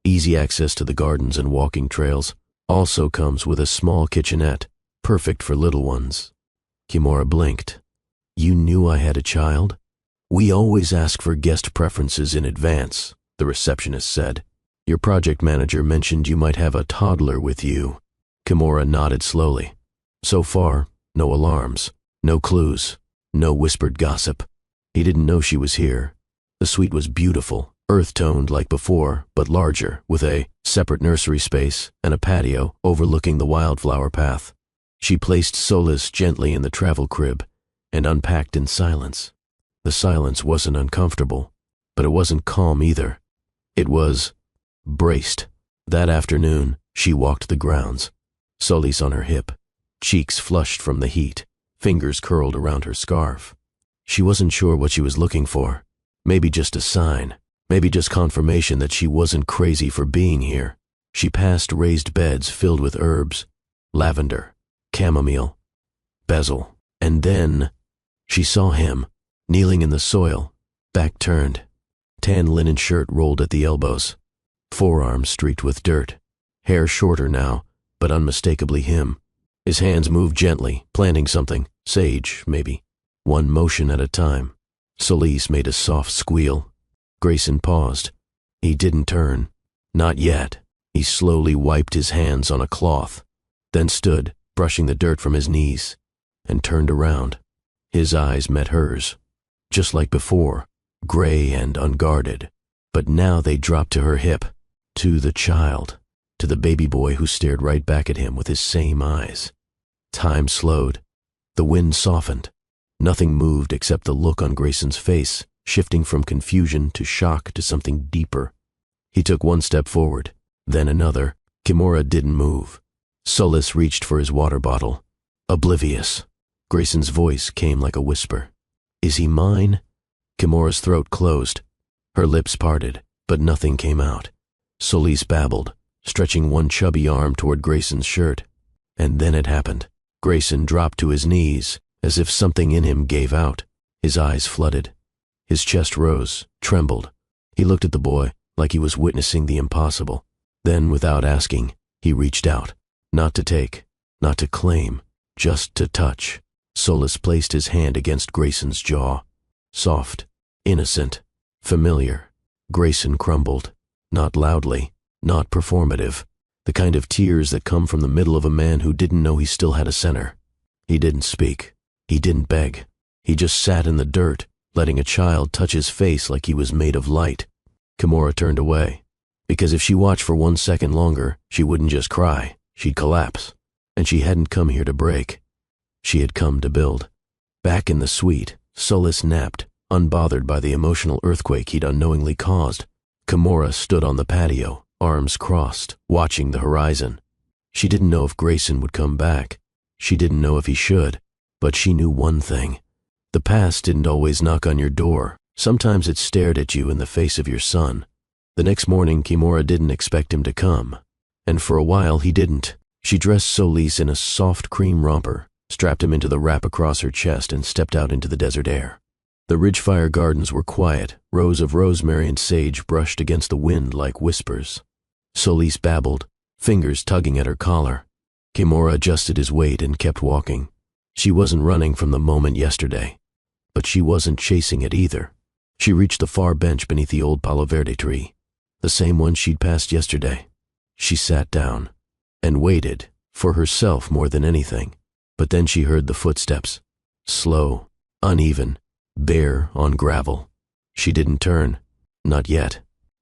Easy access to the gardens and walking trails. Also comes with a small kitchenette, perfect for little ones." Kimura blinked. "You knew I had a child?" "We always ask for guest preferences in advance," the receptionist said. "Your project manager mentioned you might have a toddler with you." Kimura nodded slowly. So far, no alarms, no clues, no whispered gossip. He didn't know she was here. The suite was beautiful, earth-toned like before, but larger, with a separate nursery space and a patio overlooking the wildflower path. She placed Solis gently in the travel crib and unpacked in silence. The silence wasn't uncomfortable, but it wasn't calm either. It was braced. That afternoon, she walked the grounds, Solis on her hip, cheeks flushed from the heat, fingers curled around her scarf. She wasn't sure what she was looking for. Maybe just a sign. Maybe just confirmation that she wasn't crazy for being here. She passed raised beds filled with herbs, lavender, chamomile, basil, and then she saw him, kneeling in the soil, back turned, tan linen shirt rolled at the elbows, forearms streaked with dirt, hair shorter now, but unmistakably him. His hands moved gently, planting something, sage, maybe, one motion at a time. Solis made a soft squeal. Grayson paused. He didn't turn. Not yet. He slowly wiped his hands on a cloth, then stood, brushing the dirt from his knees, and turned around. His eyes met hers. Just like before, gray and unguarded. But now they dropped to her hip, to the child, to the baby boy who stared right back at him with his same eyes. Time slowed. The wind softened. Nothing moved except the look on Grayson's face, shifting from confusion to shock to something deeper. He took one step forward, then another. Kimura didn't move. Solis reached for his water bottle. Oblivious. Grayson's voice came like a whisper. "Is he mine?" Kimura's throat closed. Her lips parted, but nothing came out. Solis babbled, stretching one chubby arm toward Grayson's shirt. And then it happened. Grayson dropped to his knees, as if something in him gave out. His eyes flooded. His chest rose, trembled. He looked at the boy like he was witnessing the impossible. Then, without asking, he reached out. Not to take, not to claim, just to touch. Solis placed his hand against Grayson's jaw. Soft, innocent, familiar. Grayson crumbled. Not loudly, not performative. The kind of tears that come from the middle of a man who didn't know he still had a center. He didn't speak. He didn't beg. He just sat in the dirt, letting a child touch his face like he was made of light. Kimura turned away, because if she watched for 1 second longer, she wouldn't just cry, she'd collapse. And she hadn't come here to break. She had come to build. Back in the suite, Solis napped, unbothered by the emotional earthquake he'd unknowingly caused. Kimura stood on the patio, arms crossed, watching the horizon. She didn't know if Grayson would come back. She didn't know if he should, but she knew one thing. The past didn't always knock on your door. Sometimes it stared at you in the face of your son. The next morning, Kimura didn't expect him to come. And for a while, he didn't. She dressed Solis in a soft cream romper, strapped him into the wrap across her chest, and stepped out into the desert air. The Ridgefire Gardens were quiet. Rows of rosemary and sage brushed against the wind like whispers. Solis babbled, fingers tugging at her collar. Kimura adjusted his weight and kept walking. She wasn't running from the moment yesterday, but she wasn't chasing it either. She reached the far bench beneath the old Palo Verde tree, the same one she'd passed yesterday. She sat down and waited, for herself more than anything. But then she heard the footsteps, slow, uneven, bare on gravel. She didn't turn, not yet.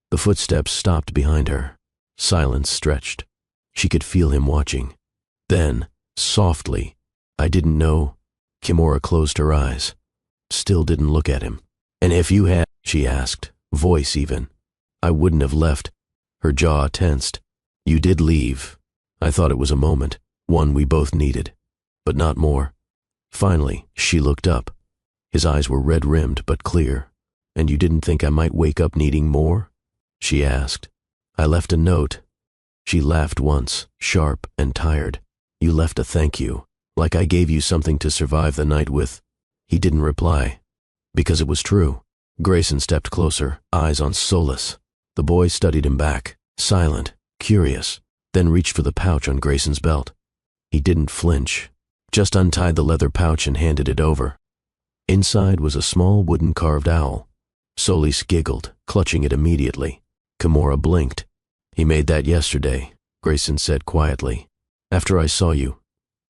The footsteps stopped behind her. Silence stretched. She could feel him watching. Then, softly, "I didn't know." Kimura closed her eyes. still didn't look at him. "And if you had," she asked, voice even, "I wouldn't have left." Her jaw tensed. "You did leave." I thought it was a moment, one we both needed, but not more. Finally, she looked up. His eyes were red-rimmed but clear. "And you didn't think I might wake up needing more?" she asked. "I left a note." She laughed once, sharp and tired. "You left a thank you, like I gave you something to survive the night with." He didn't reply, because it was true. Grayson stepped closer, eyes on Solis. The boy studied him back, silent, curious, then reached for the pouch on Grayson's belt. He didn't flinch, just untied the leather pouch and handed it over. Inside was a small wooden carved owl. Solis giggled, clutching it immediately. Kimura blinked. "He made that yesterday," Grayson said quietly. "After I saw you.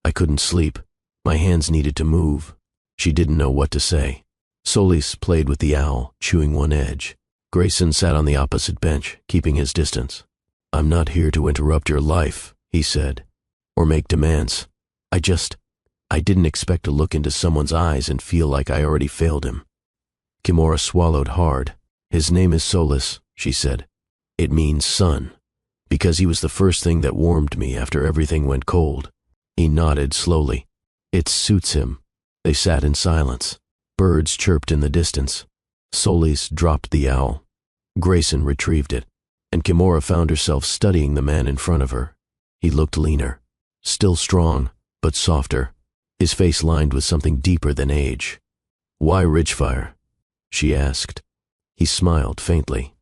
I couldn't sleep. My hands needed to move." She didn't know what to say. Solis played with the owl, chewing one edge. Grayson sat on the opposite bench, keeping his distance. "I'm not here to interrupt your life," he said, "or make demands. I didn't expect to look into someone's eyes and feel like I already failed him." Kimura swallowed hard. "His name is Solis," she said. "It means sun, because he was the first thing that warmed me after everything went cold." He nodded slowly. "It suits him." They sat in silence. Birds chirped in the distance. Solis dropped the owl. Grayson retrieved it, and Kimura found herself studying the man in front of her. He looked leaner, still strong, but softer, his face lined with something deeper than age. "Why Ridgefire?" she asked. He smiled faintly.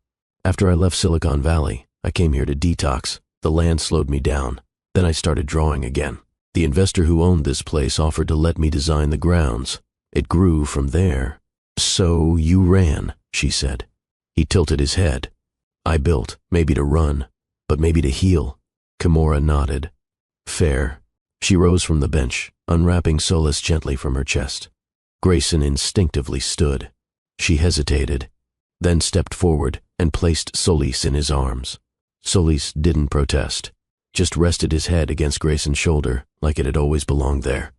"After I left Silicon Valley, I came here to detox. The land slowed me down. Then I started drawing again. The investor who owned this place offered to let me design the grounds. It grew from there." "So you ran," she said. He tilted his head. "I built, maybe to run, but maybe to heal." Kimura nodded. "Fair." She rose from the bench, unwrapping Solis gently from her chest. Grayson instinctively stood. She hesitated, then stepped forward and placed Solis in his arms. Solis didn't protest, just rested his head against Grayson's shoulder like it had always belonged there.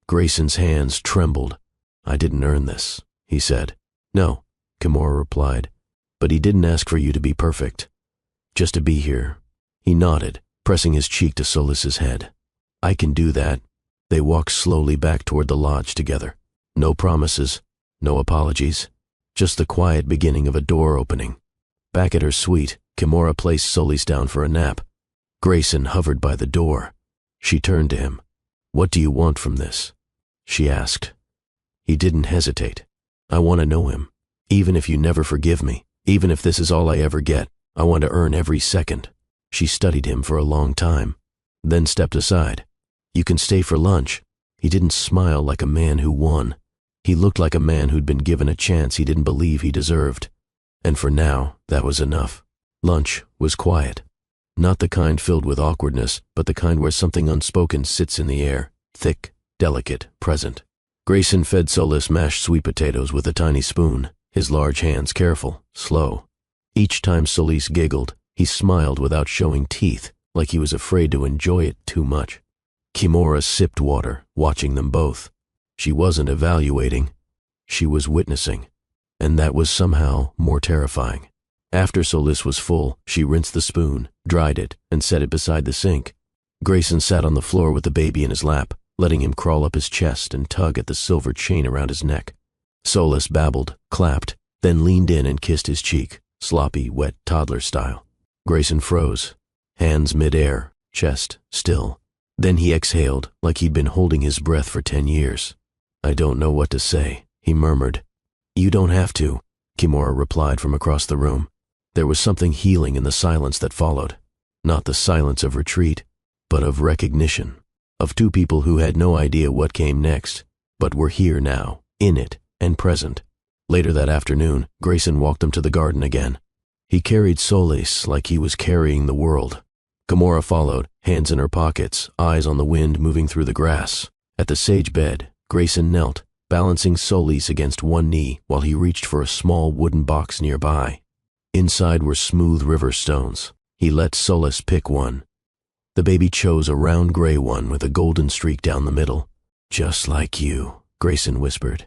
Grayson's hands trembled. "I didn't earn this," he said. "No," Kimura replied, "but he didn't ask for you to be perfect. Just to be here." He nodded, pressing his cheek to Solis's head. "I can do that." They walked slowly back toward the lodge together. No promises, no apologies, just the quiet beginning of a door opening. Back at her suite, Kimura placed Solis down for a nap. Grayson hovered by the door. She turned to him. "What do you want from this?" she asked. He didn't hesitate. "I want to know him. Even if you never forgive me, even if this is all I ever get, I want to earn every second." She studied him for a long time, then stepped aside. "You can stay for lunch." He didn't smile like a man who won. He looked like a man who'd been given a chance he didn't believe he deserved. And for now, that was enough. Lunch was quiet. Not the kind filled with awkwardness, but the kind where something unspoken sits in the air, thick, delicate, present. Grayson fed Solis mashed sweet potatoes with a tiny spoon, his large hands careful, slow. Each time Solis giggled, he smiled without showing teeth, like he was afraid to enjoy it too much. Kimura sipped water, watching them both. She wasn't evaluating. She was witnessing. And that was somehow more terrifying. After Solis was full, she rinsed the spoon, dried it, and set it beside the sink. Grayson sat on the floor with the baby in his lap, letting him crawl up his chest and tug at the silver chain around his neck. Solis babbled, clapped, then leaned in and kissed his cheek, sloppy, wet toddler style. Grayson froze, hands mid-air, chest still. Then he exhaled like he'd been holding his breath for 10 years. "I don't know what to say," he murmured. "You don't have to," Kimura replied from across the room. There was something healing in the silence that followed. Not the silence of retreat, but of recognition. Of two people who had no idea what came next, but were here now, in it, and present. Later that afternoon, Grayson walked them to the garden again. He carried Solis like he was carrying the world. Kimura followed, hands in her pockets, eyes on the wind moving through the grass. At the sage bed, Grayson knelt, balancing Solis against one knee while he reached for a small wooden box nearby. Inside were smooth river stones. He let Solis pick one. The baby chose a round gray one with a golden streak down the middle. "Just like you," Grayson whispered.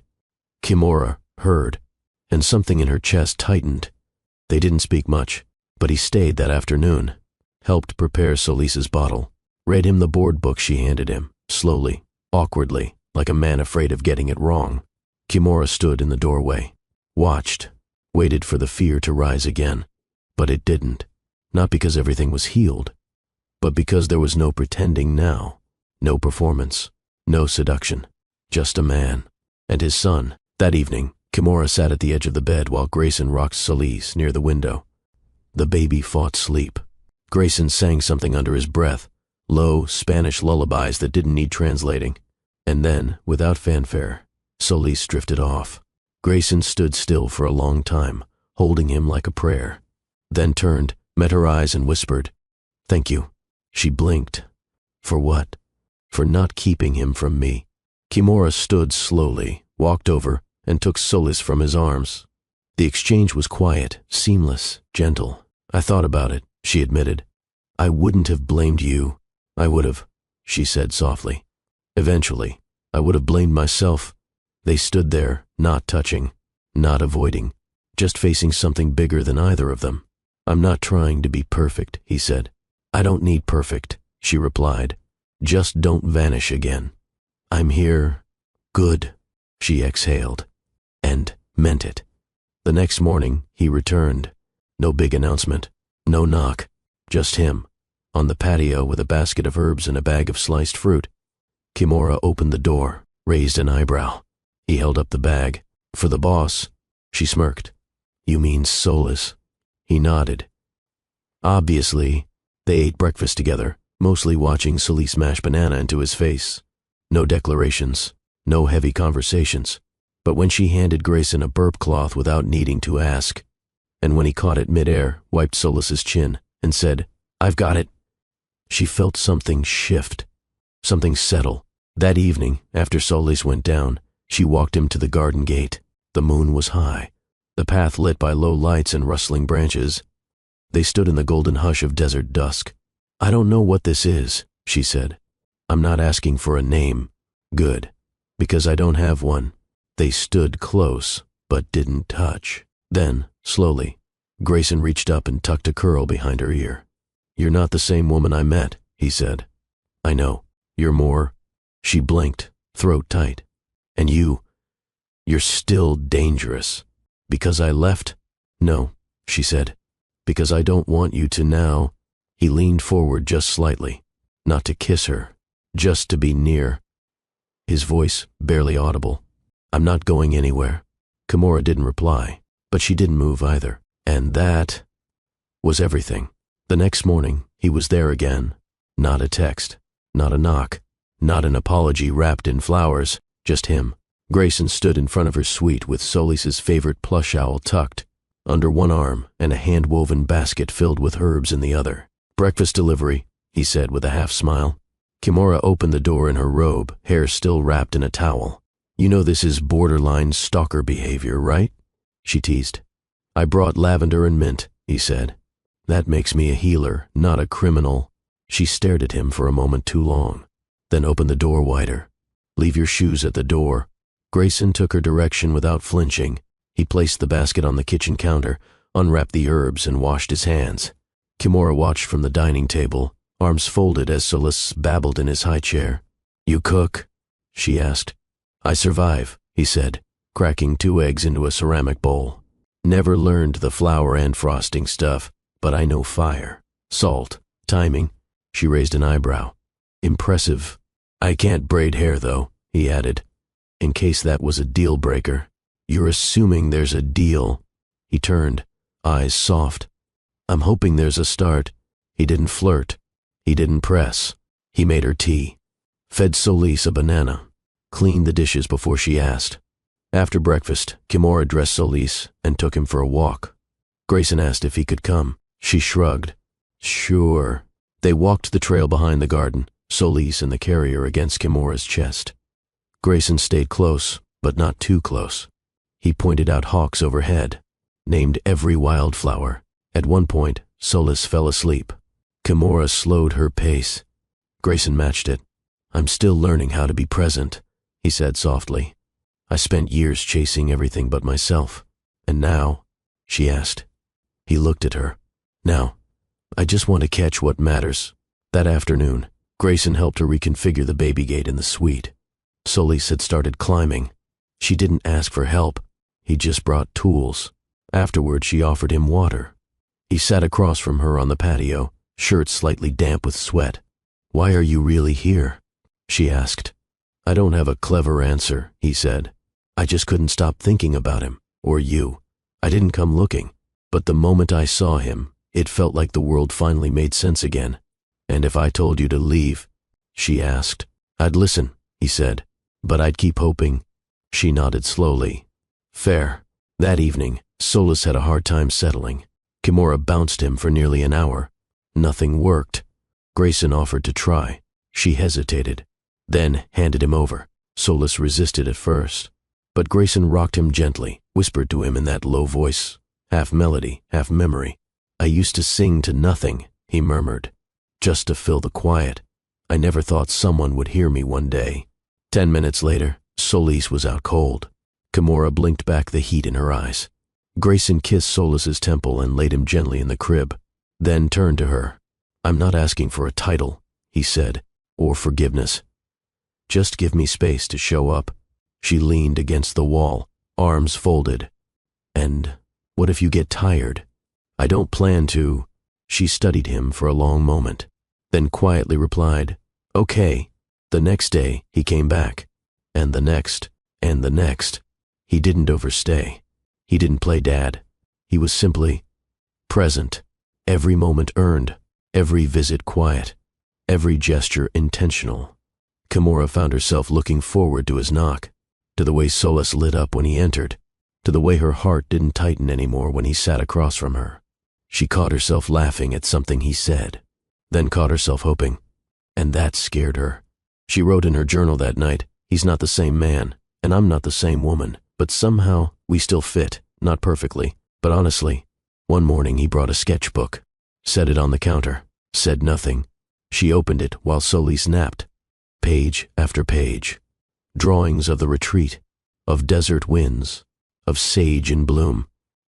Kimura heard, and something in her chest tightened. They didn't speak much, but he stayed that afternoon, helped prepare Solis's bottle, read him the board book she handed him, slowly, awkwardly, like a man afraid of getting it wrong. Kimura stood in the doorway, watched, waited for the fear to rise again. But it didn't. Not because everything was healed, but because there was no pretending now, no performance, no seduction, just a man and his son. That evening, Kimura sat at the edge of the bed while Grayson rocked Solis near the window. The baby fought sleep. Grayson sang something under his breath, low Spanish lullabies that didn't need translating. And then, without fanfare, Solis drifted off. Grayson stood still for a long time, holding him like a prayer. Then turned, met her eyes and whispered, "Thank you." She blinked. For what? For not keeping him from me. Kimura stood slowly, walked over, and took Solis from his arms. The exchange was quiet, seamless, gentle. "I thought about it," she admitted. "I wouldn't have blamed you. I would have," she said softly. "Eventually, I would have blamed myself." They stood there, not touching, not avoiding, just facing something bigger than either of them. "I'm not trying to be perfect," he said. "I don't need perfect," she replied. "Just don't vanish again." "I'm here." "Good," she exhaled, and meant it. The next morning, he returned. No big announcement, no knock, just him, on the patio with a basket of herbs and a bag of sliced fruit. Kimura opened the door, raised an eyebrow. He held up the bag. "For the boss." She smirked. "You mean Solis?" He nodded. Obviously, they ate breakfast together, mostly watching Solis mash banana into his face. No declarations, no heavy conversations. But when she handed Grayson a burp cloth without needing to ask, and when he caught it midair, wiped Solis's chin, and said, "I've got it," she felt something shift, something settle. That evening, after Solis went down, she walked him to the garden gate. The moon was high, the path lit by low lights and rustling branches. They stood in the golden hush of desert dusk. "I don't know what this is," she said. "I'm not asking for a name." "Good, because I don't have one." They stood close, but didn't touch. Then, slowly, Grayson reached up and tucked a curl behind her ear. "You're not the same woman I met," he said. "I know. You're more." She blinked, throat tight. "And you're still dangerous." "Because I left?" "No," she said. "Because I don't want you to now." He leaned forward just slightly, not to kiss her, just to be near. His voice barely audible. "I'm not going anywhere." Kimura didn't reply, but she didn't move either. And that was everything. The next morning, he was there again. Not a text, not a knock, not an apology wrapped in flowers, just him. Grayson stood in front of her suite with Solis's favorite plush owl tucked under one arm and a hand-woven basket filled with herbs in the other. "Breakfast delivery," he said with a half-smile. Kimura opened the door in her robe, hair still wrapped in a towel. "You know this is borderline stalker behavior, right?" she teased. "I brought lavender and mint," he said. "That makes me a healer, not a criminal." She stared at him for a moment too long, then opened the door wider. "Leave your shoes at the door." Grayson took her direction without flinching. He placed the basket on the kitchen counter, unwrapped the herbs, and washed his hands. Kimura watched from the dining table, arms folded as Solis babbled in his high chair. "You cook?" she asked. "I survive," he said, cracking 2 eggs into a ceramic bowl. "Never learned the flour and frosting stuff, but I know fire, salt, timing." She raised an eyebrow. "Impressive. I can't braid hair, though," he added, in case that was a deal breaker. "You're assuming there's a deal." He turned, eyes soft. "I'm hoping there's a start." He didn't flirt. He didn't press. He made her tea, fed Solis a banana, cleaned the dishes before she asked. After breakfast, Kimura dressed Solis and took him for a walk. Grayson asked if he could come. She shrugged. "Sure." They walked the trail behind the garden, Solis and the carrier against Kimura's chest. Grayson stayed close, but not too close. He pointed out hawks overhead, named every wildflower. At one point, Solis fell asleep. Kimura slowed her pace. Grayson matched it. "I'm still learning how to be present," he said softly. I spent years chasing everything but myself. And now? She asked. He looked at her. Now, I just want to catch what matters. That afternoon, Grayson helped her reconfigure the baby gate in the suite. Solis had started climbing. She didn't ask for help. He just brought tools. Afterward, she offered him water. He sat across from her on the patio, shirt slightly damp with sweat. Why are you really here? She asked. I don't have a clever answer, he said. I just couldn't stop thinking about him, or you. I didn't come looking, but the moment I saw him, it felt like the world finally made sense again. And if I told you to leave, she asked, I'd listen, he said, but I'd keep hoping. She nodded slowly. Fair. That evening, Solis had a hard time settling. Kimura bounced him for nearly an hour. Nothing worked. Grayson offered to try. She hesitated, then handed him over. Solis resisted at first, but Grayson rocked him gently, whispered to him in that low voice, half melody, half memory. I used to sing to nothing, he murmured, just to fill the quiet. I never thought someone would hear me one day. 10 minutes later, Solis was out cold. Kimura blinked back the heat in her eyes. Grayson kissed Solis's temple and laid him gently in the crib, then turned to her. I'm not asking for a title, he said, or forgiveness. Just give me space to show up. She leaned against the wall, arms folded. And what if you get tired? I don't plan to. She studied him for a long moment, then quietly replied, Okay. The next day, he came back. And the next, and the next. He didn't overstay. He didn't play dad. He was simply present. Every moment earned, every visit quiet, every gesture intentional. Kimura found herself looking forward to his knock, to the way Solis lit up when he entered, to the way her heart didn't tighten anymore when he sat across from her. She caught herself laughing at something he said, then caught herself hoping, and that scared her. She wrote in her journal that night, he's not the same man, and I'm not the same woman, but somehow we still fit, not perfectly, but honestly. One morning he brought a sketchbook, set it on the counter, said nothing. She opened it while Solis napped. Page after page. Drawings of the retreat, of desert winds, of sage in bloom,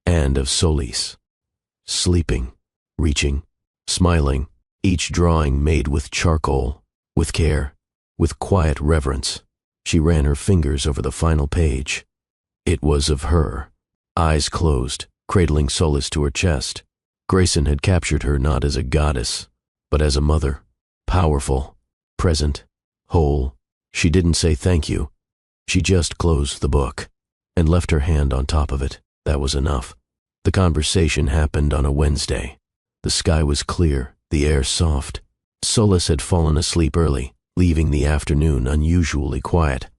and of Solis. Sleeping, reaching, smiling, each drawing made with charcoal, with care, with quiet reverence. She ran her fingers over the final page. It was of her, eyes closed, cradling Solis to her chest. Grayson had captured her not as a goddess, but as a mother, powerful, present, whole. She didn't say thank you. She just closed the book and left her hand on top of it. That was enough. The conversation happened on a Wednesday. The sky was clear, the air soft. Solis had fallen asleep early, leaving the afternoon unusually quiet.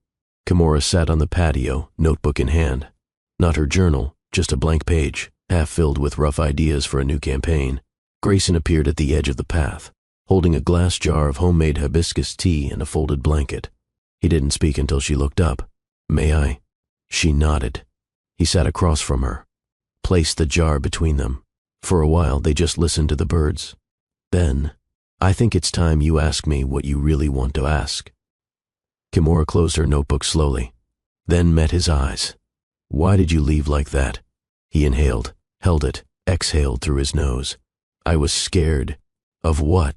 Kimura sat on the patio, notebook in hand. Not her journal, just a blank page, half filled with rough ideas for a new campaign. Grayson appeared at the edge of the path, holding a glass jar of homemade hibiscus tea and a folded blanket. He didn't speak until she looked up. May I? She nodded. He sat across from her, placed the jar between them. For a while they just listened to the birds. Then, I think it's time you ask me what you really want to ask. Kimura closed her notebook slowly, then met his eyes. Why did you leave like that? He inhaled, held it, exhaled through his nose. I was scared. Of what?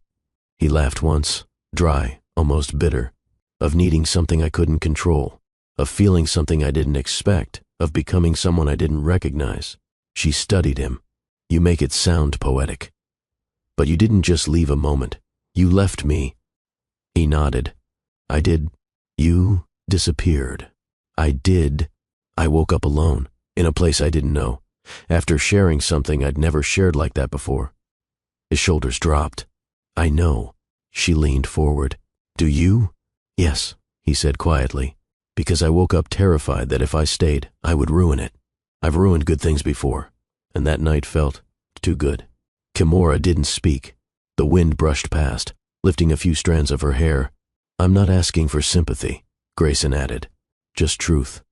He laughed once, dry, almost bitter. Of needing something I couldn't control, of feeling something I didn't expect, of becoming someone I didn't recognize. She studied him. You make it sound poetic. But you didn't just leave a moment. You left me. He nodded. I did. You disappeared. I did. I woke up alone, in a place I didn't know, after sharing something I'd never shared like that before. His shoulders dropped. I know. She leaned forward. Do you? Yes, he said quietly, because I woke up terrified that if I stayed, I would ruin it. I've ruined good things before, and that night felt too good. Kimura didn't speak. The wind brushed past, lifting a few strands of her hair. I'm not asking for sympathy, Grayson added. Just truth.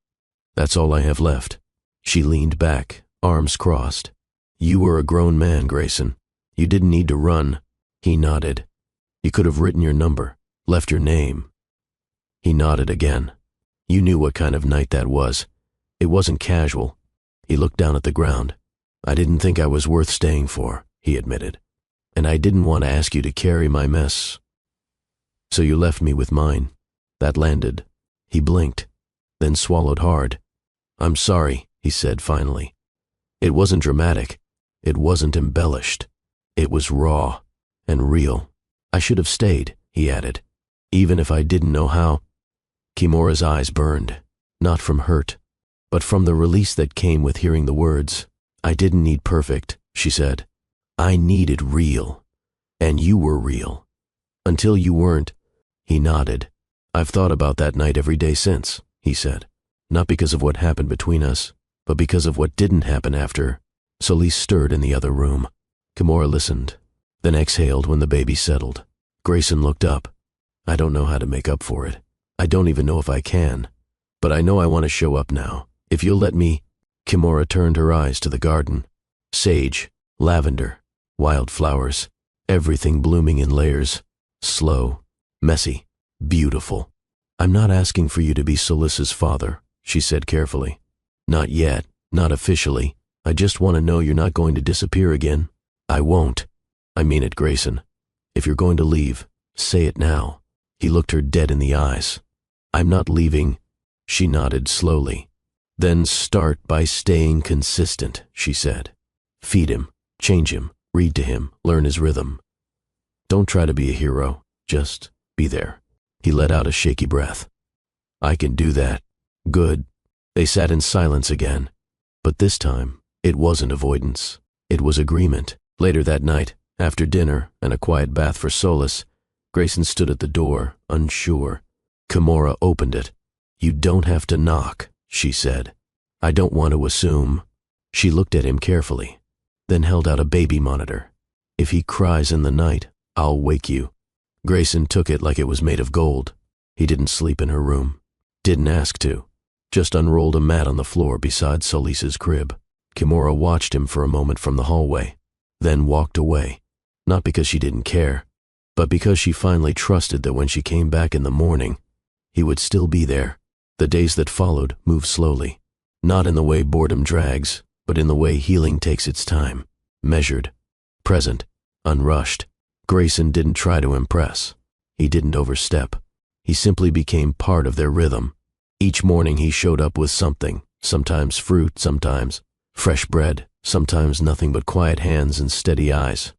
That's all I have left. She leaned back, arms crossed. You were a grown man, Grayson. You didn't need to run. He nodded. You could have written your number, left your name. He nodded again. You knew what kind of night that was. It wasn't casual. He looked down at the ground. I didn't think I was worth staying for, he admitted. And I didn't want to ask you to carry my mess. So you left me with mine. That landed. He blinked, then swallowed hard. I'm sorry, he said finally. It wasn't dramatic. It wasn't embellished. It was raw and real. I should have stayed, he added, even if I didn't know how. Kimura's eyes burned, not from hurt, but from the release that came with hearing the words. I didn't need perfect, she said. I needed real. And you were real. Until you weren't. He nodded. I've thought about that night every day since, he said. Not because of what happened between us, but because of what didn't happen after. Solis stirred in the other room. Kimura listened, then exhaled when the baby settled. Grayson looked up. I don't know how to make up for it. I don't even know if I can. But I know I want to show up now. If you'll let me. Kimura turned her eyes to the garden. Sage, lavender, wildflowers, everything blooming in layers. Slow, messy, beautiful. I'm not asking for you to be Solis's father, she said carefully. Not yet, not officially. I just want to know you're not going to disappear again. I won't. I mean it, Grayson. If you're going to leave, say it now. He looked her dead in the eyes. I'm not leaving. She nodded slowly. Then start by staying consistent, she said. Feed him, change him, read to him, learn his rhythm. Don't try to be a hero, just be there. He let out a shaky breath. I can do that. Good. They sat in silence again. But this time, it wasn't avoidance. It was agreement. Later that night, after dinner and a quiet bath for Solis, Grayson stood at the door, unsure. Kimura opened it. You don't have to knock, she said. I don't want to assume. She looked at him carefully, then held out a baby monitor. If he cries in the night, I'll wake you. Grayson took it like it was made of gold. He didn't sleep in her room. Didn't ask to. Just unrolled a mat on the floor beside Solis's crib. Kimura watched him for a moment from the hallway, then walked away. Not because she didn't care, but because she finally trusted that when she came back in the morning, he would still be there. The days that followed moved slowly, not in the way boredom drags, but in the way healing takes its time, measured, present, unrushed. Grayson didn't try to impress. He didn't overstep. He simply became part of their rhythm. Each morning he showed up with something, sometimes fruit, sometimes fresh bread, sometimes nothing but quiet hands and steady eyes.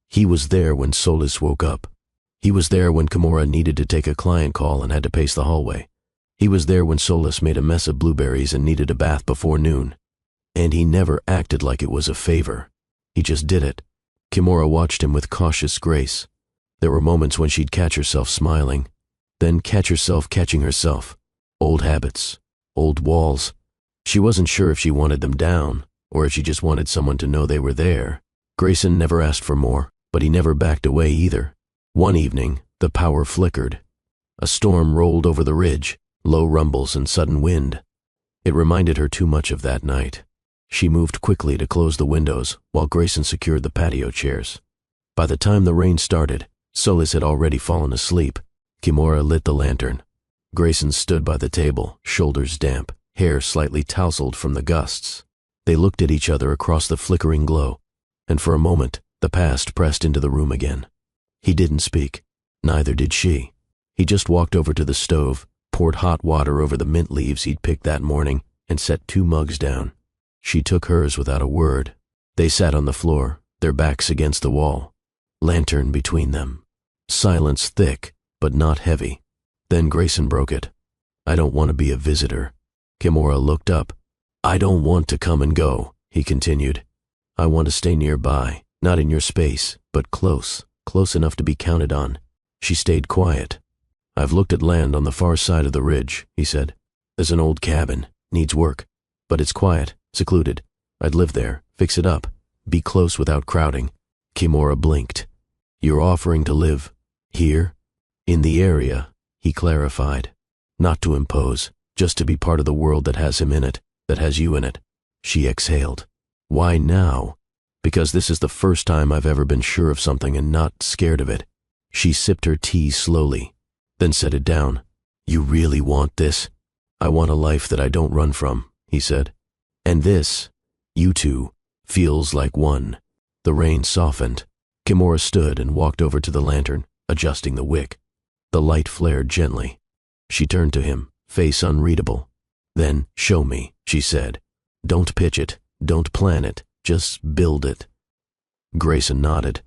He was there when Solis woke up. He was there when Kimura needed to take a client call and had to pace the hallway. He was there when Solis made a mess of blueberries and needed a bath before noon. And he never acted like it was a favor. He just did it. Kimura watched him with cautious grace. There were moments when she'd catch herself smiling, then catch herself catching herself. Old habits, old walls. She wasn't sure if she wanted them down, or if she just wanted someone to know they were there. Grayson never asked for more, but he never backed away either. One evening, the power flickered. A storm rolled over the ridge, low rumbles and sudden wind. It reminded her too much of that night. She moved quickly to close the windows while Grayson secured the patio chairs. By the time the rain started, Solis had already fallen asleep. Kimura lit the lantern. Grayson stood by the table, shoulders damp, hair slightly tousled from the gusts. They looked at each other across the flickering glow, and for a moment, the past pressed into the room again. He didn't speak. Neither did she. He just walked over to the stove, poured hot water over the mint leaves he'd picked that morning, and set 2 mugs down. She took hers without a word. They sat on the floor, their backs against the wall. Lantern between them. Silence thick, but not heavy. Then Grayson broke it. I don't want to be a visitor. Kimura looked up. I don't want to come and go, he continued. I want to stay nearby, not in your space, but close enough to be counted on. She stayed quiet. I've looked at land on the far side of the ridge, he said. There's an old cabin, needs work, but it's quiet, secluded. I'd live there, fix it up, be close without crowding. Kimura blinked. You're offering to live here? In the area, he clarified. Not to impose, just to be part of the world that has him in it, that has you in it. She exhaled. Why now? Because this is the first time I've ever been sure of something and not scared of it. She sipped her tea slowly, then set it down. You really want this? I want a life that I don't run from, he said. And this, you two, feels like one. The rain softened. Kimura stood and walked over to the lantern, adjusting the wick. The light flared gently. She turned to him, face unreadable. Then, show me, she said. Don't pitch it, don't plan it, just build it. Grayson nodded.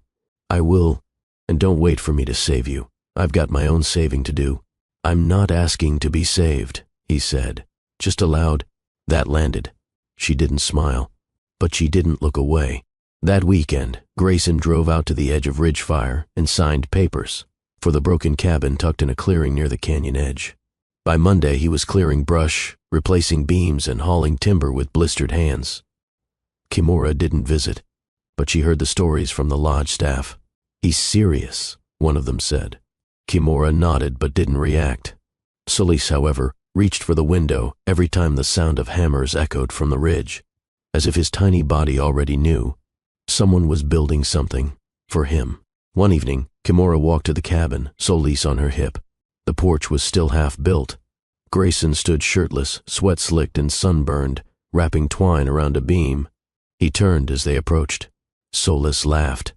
I will, and don't wait for me to save you. I've got my own saving to do. I'm not asking to be saved, he said. Just aloud. That landed. She didn't smile, but she didn't look away. That weekend, Grayson drove out to the edge of Ridgefire and signed papers for the broken cabin tucked in a clearing near the canyon edge. By Monday, he was clearing brush, replacing beams, and hauling timber with blistered hands. Kimura didn't visit, but she heard the stories from the lodge staff. He's serious, one of them said. Kimura nodded but didn't react. Solis, however, reached for the window every time the sound of hammers echoed from the ridge, as if his tiny body already knew. Someone was building something for him. One evening, Kimura walked to the cabin, Solis on her hip. The porch was still half built. Grayson stood shirtless, sweat-slicked and sunburned, wrapping twine around a beam. He turned as they approached. Solis laughed.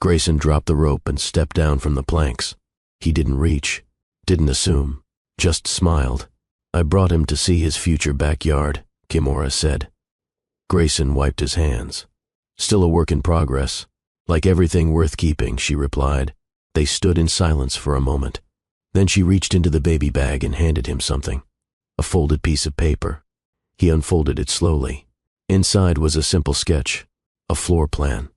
Grayson dropped the rope and stepped down from the planks. He didn't reach, didn't assume, just smiled. I brought him to see his future backyard, Kimura said. Grayson wiped his hands. Still a work in progress. Like everything worth keeping, she replied. They stood in silence for a moment. Then she reached into the baby bag and handed him something. A folded piece of paper. He unfolded it slowly. Inside was a simple sketch, a floor plan,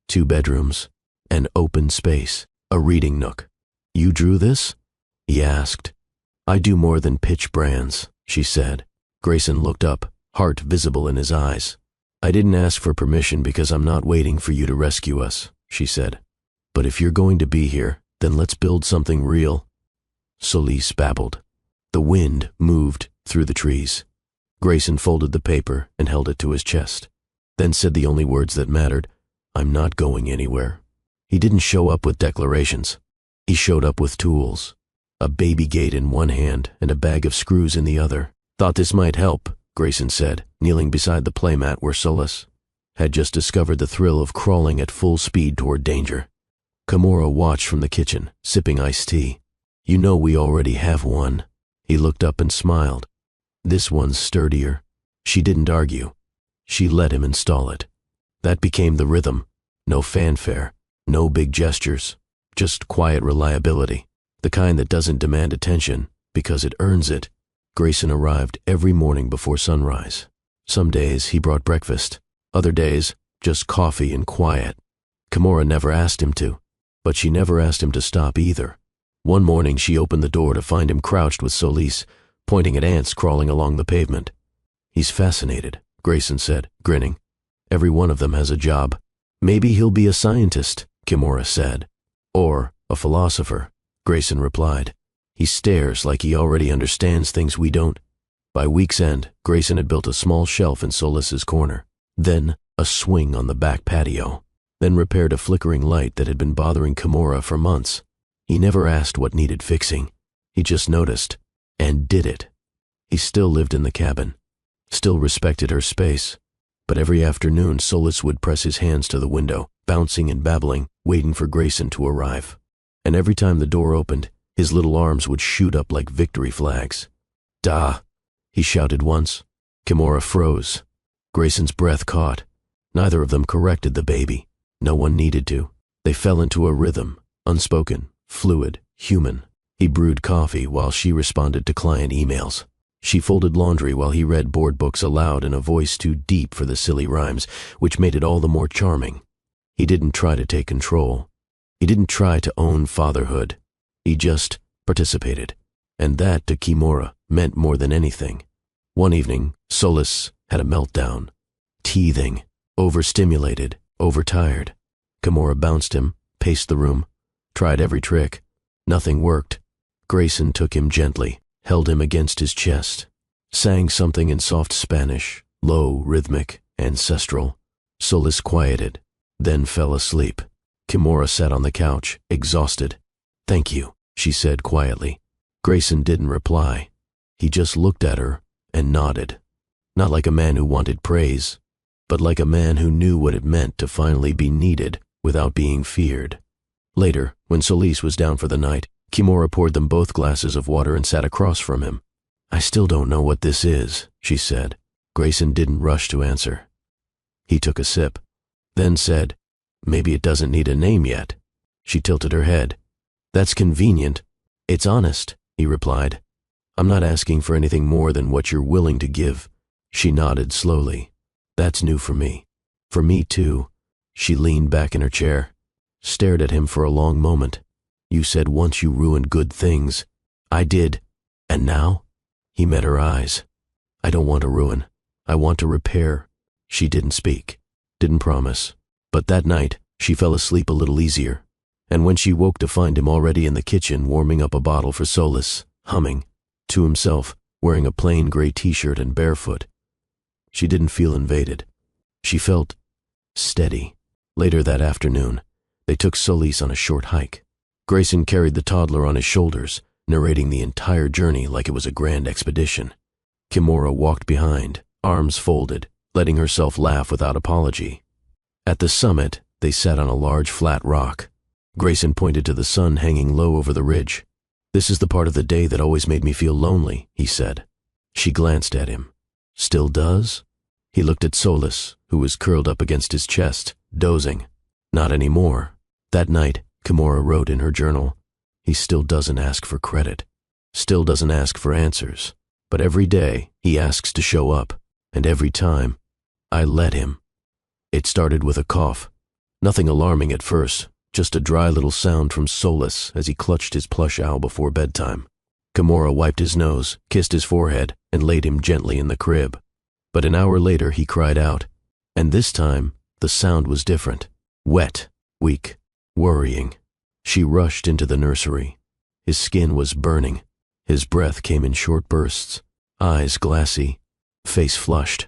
2 bedrooms, an open space, a reading nook. You drew this? He asked. I do more than pitch brands, she said. Grayson looked up, heart visible in his eyes. I didn't ask for permission because I'm not waiting for you to rescue us, she said. But if you're going to be here, then let's build something real. Solis babbled. The wind moved through the trees. Grayson folded the paper and held it to his chest, then said the only words that mattered, I'm not going anywhere. He didn't show up with declarations. He showed up with tools, a baby gate in one hand and a bag of screws in the other. Thought this might help, Grayson said, kneeling beside the playmat where Solis had just discovered the thrill of crawling at full speed toward danger. Kimura watched from the kitchen, sipping iced tea. You know we already have one. He looked up and smiled. This one's sturdier. She didn't argue. She let him install it. That became the rhythm. No fanfare, no big gestures, just quiet reliability, the kind that doesn't demand attention because it earns it. Grayson arrived every morning before sunrise. Some days he brought breakfast, other days just coffee and quiet. Kimura never asked him to, but she never asked him to stop either. One morning she opened the door to find him crouched with Solis, pointing at ants crawling along the pavement. He's fascinated, Grayson said, grinning. Every one of them has a job. Maybe he'll be a scientist, Kimura said. Or a philosopher, Grayson replied. He stares like he already understands things we don't. By week's end, Grayson had built a small shelf in Solis's corner, then a swing on the back patio, then repaired a flickering light that had been bothering Kimura for months. He never asked what needed fixing. He just noticed, and did it. He still lived in the cabin, still respected her space, but every afternoon Solis would press his hands to the window, bouncing and babbling, waiting for Grayson to arrive. And every time the door opened, his little arms would shoot up like victory flags. "Da!" he shouted once. Kimura froze. Grayson's breath caught. Neither of them corrected the baby. No one needed to. They fell into a rhythm, unspoken, fluid, human. He brewed coffee while she responded to client emails. She folded laundry while he read board books aloud in a voice too deep for the silly rhymes, which made it all the more charming. He didn't try to take control. He didn't try to own fatherhood. He just participated. And that, to Kimura, meant more than anything. One evening, Solis had a meltdown. Teething, overstimulated, overtired. Kimura bounced him, paced the room, tried every trick. Nothing worked. Grayson took him gently, held him against his chest, sang something in soft Spanish, low, rhythmic, ancestral. Solis quieted, then fell asleep. Kimura sat on the couch, exhausted. "Thank you," she said quietly. Grayson didn't reply. He just looked at her and nodded. Not like a man who wanted praise, but like a man who knew what it meant to finally be needed without being feared. Later, when Solis was down for the night, Kimura poured them both glasses of water and sat across from him. "I still don't know what this is," she said. Grayson didn't rush to answer. He took a sip, then said, "Maybe it doesn't need a name yet." She tilted her head. "That's convenient. It's honest," he replied. "I'm not asking for anything more than what you're willing to give." She nodded slowly. "That's new for me." "For me, too." She leaned back in her chair, stared at him for a long moment. "You said once you ruined good things." "I did. And now?" He met her eyes. "I don't want to ruin. I want to repair." She didn't speak, didn't promise. But that night, she fell asleep a little easier. And when she woke to find him already in the kitchen warming up a bottle for Solis, humming, to himself, wearing a plain gray t-shirt and barefoot, she didn't feel invaded. She felt steady. Later that afternoon, they took Solis on a short hike. Grayson carried the toddler on his shoulders, narrating the entire journey like it was a grand expedition. Kimura walked behind, arms folded, letting herself laugh without apology. At the summit, they sat on a large flat rock. Grayson pointed to the sun hanging low over the ridge. "This is the part of the day that always made me feel lonely," he said. She glanced at him. "Still does?" He looked at Solis, who was curled up against his chest, dozing. "Not anymore." That night, Kimura wrote in her journal, "He still doesn't ask for credit, still doesn't ask for answers, but every day he asks to show up, and every time, I let him." It started with a cough. Nothing alarming at first, just a dry little sound from Solis as he clutched his plush owl before bedtime. Kimura wiped his nose, kissed his forehead, and laid him gently in the crib. But an hour later he cried out, and this time the sound was different. Wet, weak, worrying. She rushed into the nursery. His skin was burning. His breath came in short bursts, eyes glassy, face flushed.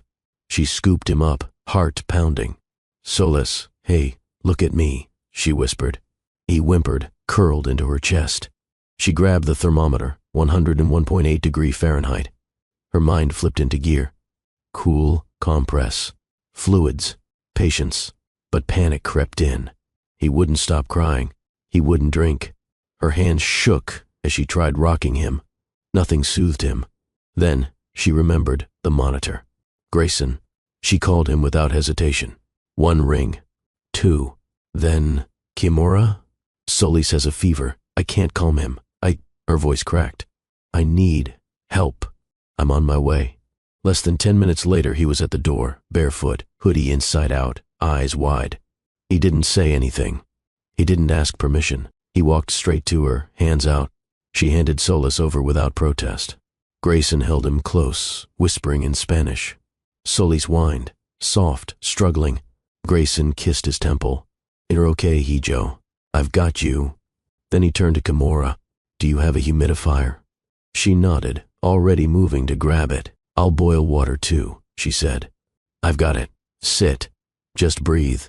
She scooped him up, heart pounding. "Solis, hey, look at me," she whispered. He whimpered, curled into her chest. She grabbed the thermometer, 101.8 degrees Fahrenheit. Her mind flipped into gear. Cool, compress, fluids, patience. But panic crept in. He wouldn't stop crying. He wouldn't drink. Her hands shook as she tried rocking him. Nothing soothed him. Then she remembered the monitor. Grayson. She called him without hesitation. 1 ring. 2. Then, "Kimura? Solis has a fever. I can't calm him. Her voice cracked. "I need help. I'm on my way." Less than 10 minutes later, he was at the door, barefoot, hoodie inside out, eyes wide. He didn't say anything. He didn't ask permission. He walked straight to her, hands out. She handed Solis over without protest. Grayson held him close, whispering in Spanish. Solis whined, soft, struggling. Grayson kissed his temple. "You're okay, Hijo. I've got you." Then he turned to Kimura. "Do you have a humidifier?" She nodded, already moving to grab it. "I'll boil water too," she said. "I've got it. Sit. Just breathe."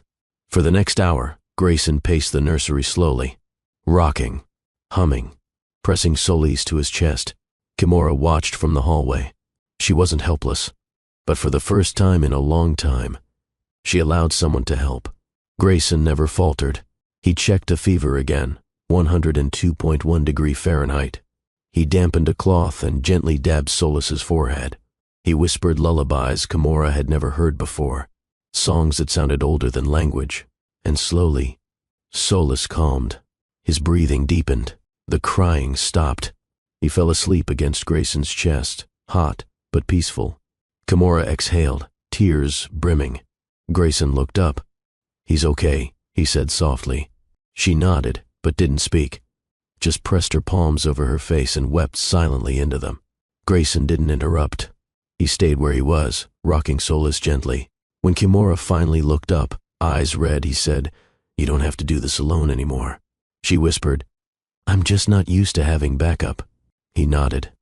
For the next hour, Grayson paced the nursery slowly, rocking, humming, pressing Solis to his chest. Kimura watched from the hallway. She wasn't helpless, but for the first time in a long time, she allowed someone to help. Grayson never faltered. He checked a fever again, 102.1 degrees Fahrenheit. He dampened a cloth and gently dabbed Solis's forehead. He whispered lullabies Kimura had never heard before, songs that sounded older than language. And slowly, Solis calmed. His breathing deepened. The crying stopped. He fell asleep against Grayson's chest, hot but peaceful. Kimura exhaled, tears brimming. Grayson looked up. "He's okay," he said softly. She nodded, but didn't speak, just pressed her palms over her face and wept silently into them. Grayson didn't interrupt. He stayed where he was, rocking Solis gently. When Kimura finally looked up, eyes red, he said, "You don't have to do this alone anymore." She whispered, "I'm just not used to having backup." He nodded.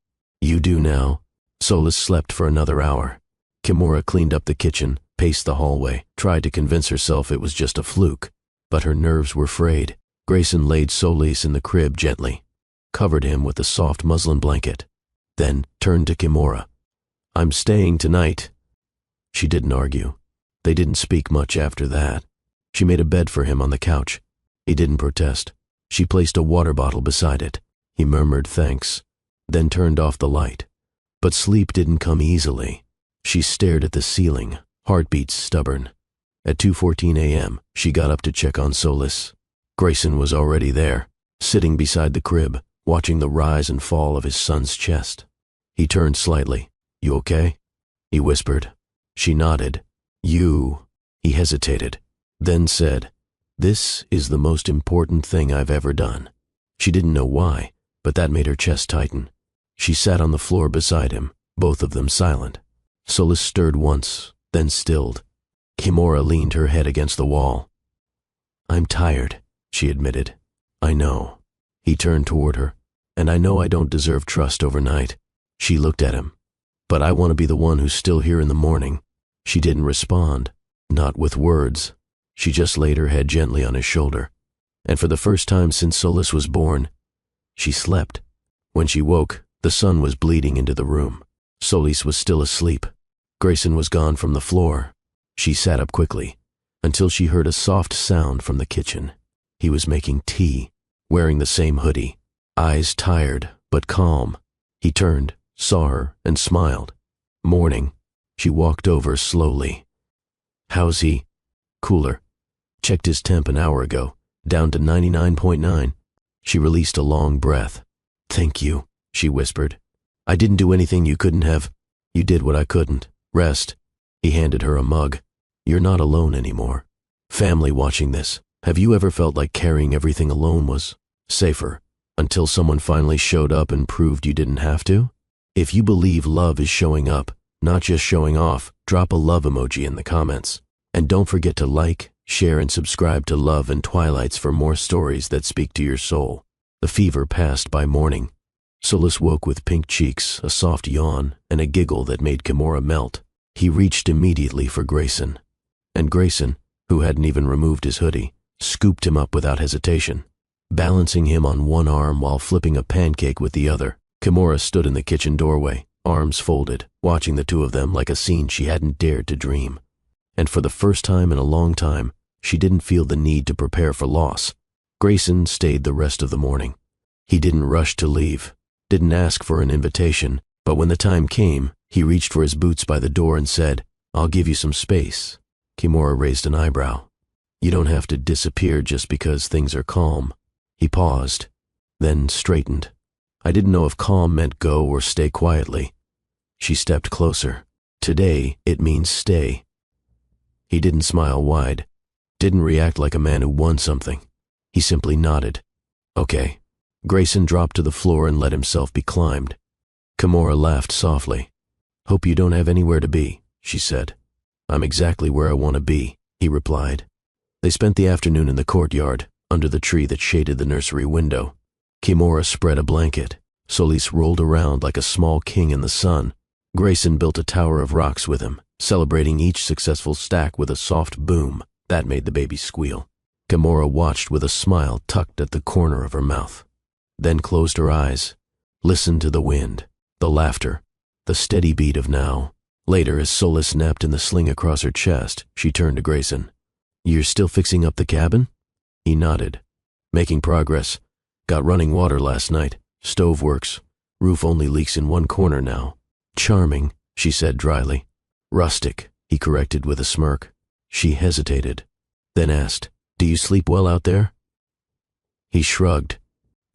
"You do now." Solis slept for another hour. Kimura cleaned up the kitchen, paced the hallway, tried to convince herself it was just a fluke. But her nerves were frayed. Grayson laid Solis in the crib gently, covered him with a soft muslin blanket, then turned to Kimura. I'm staying tonight. She didn't argue. They didn't speak much after that. She made a bed for him on the couch. He didn't protest. She placed a water bottle beside it. He murmured thanks, then turned off the light. But sleep didn't come easily. She stared at the ceiling, heartbeats stubborn. At 2:14 a.m., she got up to check on Solis. Grayson was already there, sitting beside the crib, watching the rise and fall of his son's chest. He turned slightly. "You okay?" he whispered. She nodded. "You..." He hesitated, then said, "This is the most important thing I've ever done." She didn't know why, but that made her chest tighten. She sat on the floor beside him, both of them silent. Solis stirred once, then stilled. Kimura leaned her head against the wall. "I'm tired," she admitted. "I know." He turned toward her. "And I know I don't deserve trust overnight." She looked at him. "But I want to be the one who's still here in the morning." She didn't respond, not with words. She just laid her head gently on his shoulder. And for the first time since Solis was born, she slept. When she woke, the sun was bleeding into the room. Solis was still asleep. Grayson was gone from the floor. She sat up quickly, until she heard a soft sound from the kitchen. He was making tea, wearing the same hoodie, eyes tired but calm. He turned, saw her, and smiled. "Morning." She walked over slowly. "How's he?" "Cooler. Checked his temp an hour ago, down to 99.9. She released a long breath. "Thank you," she whispered. "I didn't do anything you couldn't have." "You did what I couldn't. Rest." He handed her a mug. "You're not alone anymore. Family watching this. Have you ever felt like carrying everything alone was safer, until someone finally showed up and proved you didn't have to? If you believe love is showing up, not just showing off, drop a love emoji in the comments. And don't forget to like, share, and subscribe to Love and Twilights for more stories that speak to your soul." The fever passed by morning. Solis woke with pink cheeks, a soft yawn, and a giggle that made Kimura melt. He reached immediately for Grayson. And Grayson, who hadn't even removed his hoodie, scooped him up without hesitation. Balancing him on one arm while flipping a pancake with the other, Kimura stood in the kitchen doorway, arms folded, watching the two of them like a scene she hadn't dared to dream. And for the first time in a long time, she didn't feel the need to prepare for loss. Grayson stayed the rest of the morning. He didn't rush to leave, didn't ask for an invitation, but when the time came, he reached for his boots by the door and said, "I'll give you some space." Kimura raised an eyebrow. "You don't have to disappear just because things are calm." He paused, then straightened. "I didn't know if calm meant go or stay quietly." She stepped closer. "Today, it means stay." He didn't smile wide, didn't react like a man who won something. He simply nodded. "Okay." Grayson dropped to the floor and let himself be climbed. Kimura laughed softly. "Hope you don't have anywhere to be," she said. "I'm exactly where I want to be," he replied. They spent the afternoon in the courtyard, under the tree that shaded the nursery window. Kimura spread a blanket. Solis rolled around like a small king in the sun. Grayson built a tower of rocks with him, celebrating each successful stack with a soft boom that made the baby squeal. Kimura watched with a smile tucked at the corner of her mouth, then closed her eyes, listened to the wind, the laughter, the steady beat of now. Later, as Solis napped in the sling across her chest, she turned to Grayson. "You're still fixing up the cabin?" He nodded. "Making progress. Got running water last night. Stove works. Roof only leaks in one corner now." "Charming," she said dryly. "Rustic," he corrected with a smirk. She hesitated, then asked, "Do you sleep well out there?" He shrugged.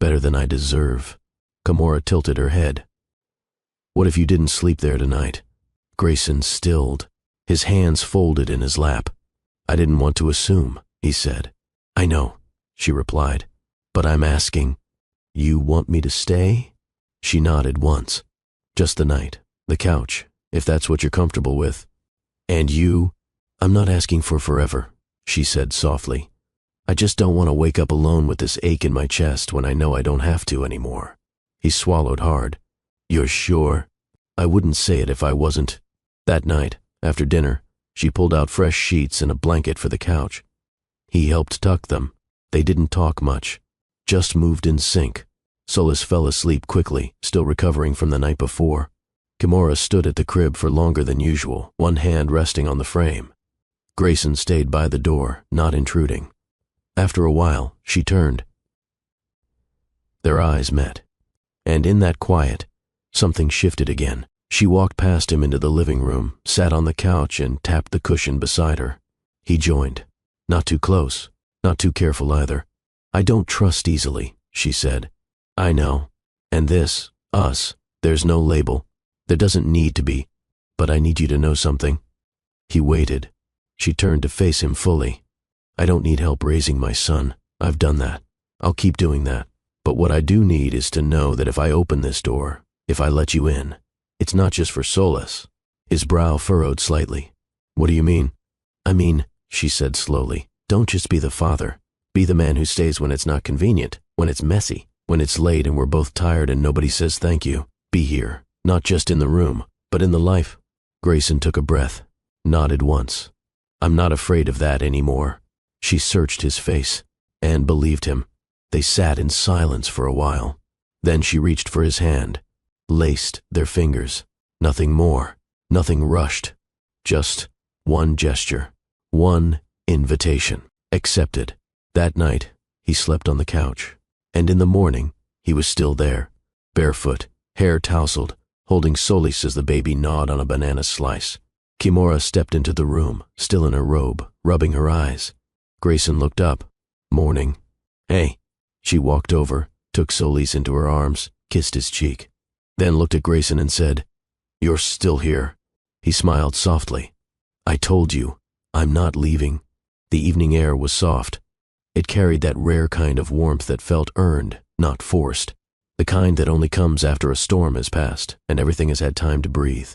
"Better than I deserve." Kimura tilted her head. "What if you didn't sleep there tonight?" Grayson stilled, his hands folded in his lap. "I didn't want to assume," he said. "I know," she replied, "but I'm asking, you want me to stay?" She nodded once. "Just the night, the couch, if that's what you're comfortable with." "And you?" "I'm not asking for forever," she said softly. "I just don't want to wake up alone with this ache in my chest when I know I don't have to anymore." He swallowed hard. "You're sure?" "I wouldn't say it if I wasn't." That night, after dinner, she pulled out fresh sheets and a blanket for the couch. He helped tuck them. They didn't talk much, just moved in sync. Solis fell asleep quickly, still recovering from the night before. Kimura stood at the crib for longer than usual, one hand resting on the frame. Grayson stayed by the door, not intruding. After a while, she turned. Their eyes met. And in that quiet, something shifted again. She walked past him into the living room, sat on the couch, and tapped the cushion beside her. He joined. Not too close, not too careful either. "I don't trust easily," she said. "I know. And this, us, there's no label. There doesn't need to be. But I need you to know something." He waited. She turned to face him fully. "I don't need help raising my son. I've done that. I'll keep doing that. But what I do need is to know that if I open this door, if I let you in, it's not just for solace." His brow furrowed slightly. "What do you mean?" "I mean," she said slowly, "don't just be the father. Be the man who stays when it's not convenient, when it's messy, when it's late and we're both tired and nobody says thank you. Be here, not just in the room, but in the life." Grayson took a breath, nodded once. "I'm not afraid of that anymore." She searched his face, and believed him. They sat in silence for a while. Then she reached for his hand, laced their fingers. Nothing more, nothing rushed. Just one gesture, one invitation, accepted. That night, he slept on the couch. And in the morning, he was still there, barefoot, hair tousled, holding Solis as the baby gnawed on a banana slice. Kimura stepped into the room, still in her robe, rubbing her eyes. Grayson looked up. "Morning." "Hey." She walked over, took Solis into her arms, kissed his cheek, then looked at Grayson and said, "You're still here." He smiled softly. "I told you, I'm not leaving." The evening air was soft. It carried that rare kind of warmth that felt earned, not forced. The kind that only comes after a storm has passed and everything has had time to breathe.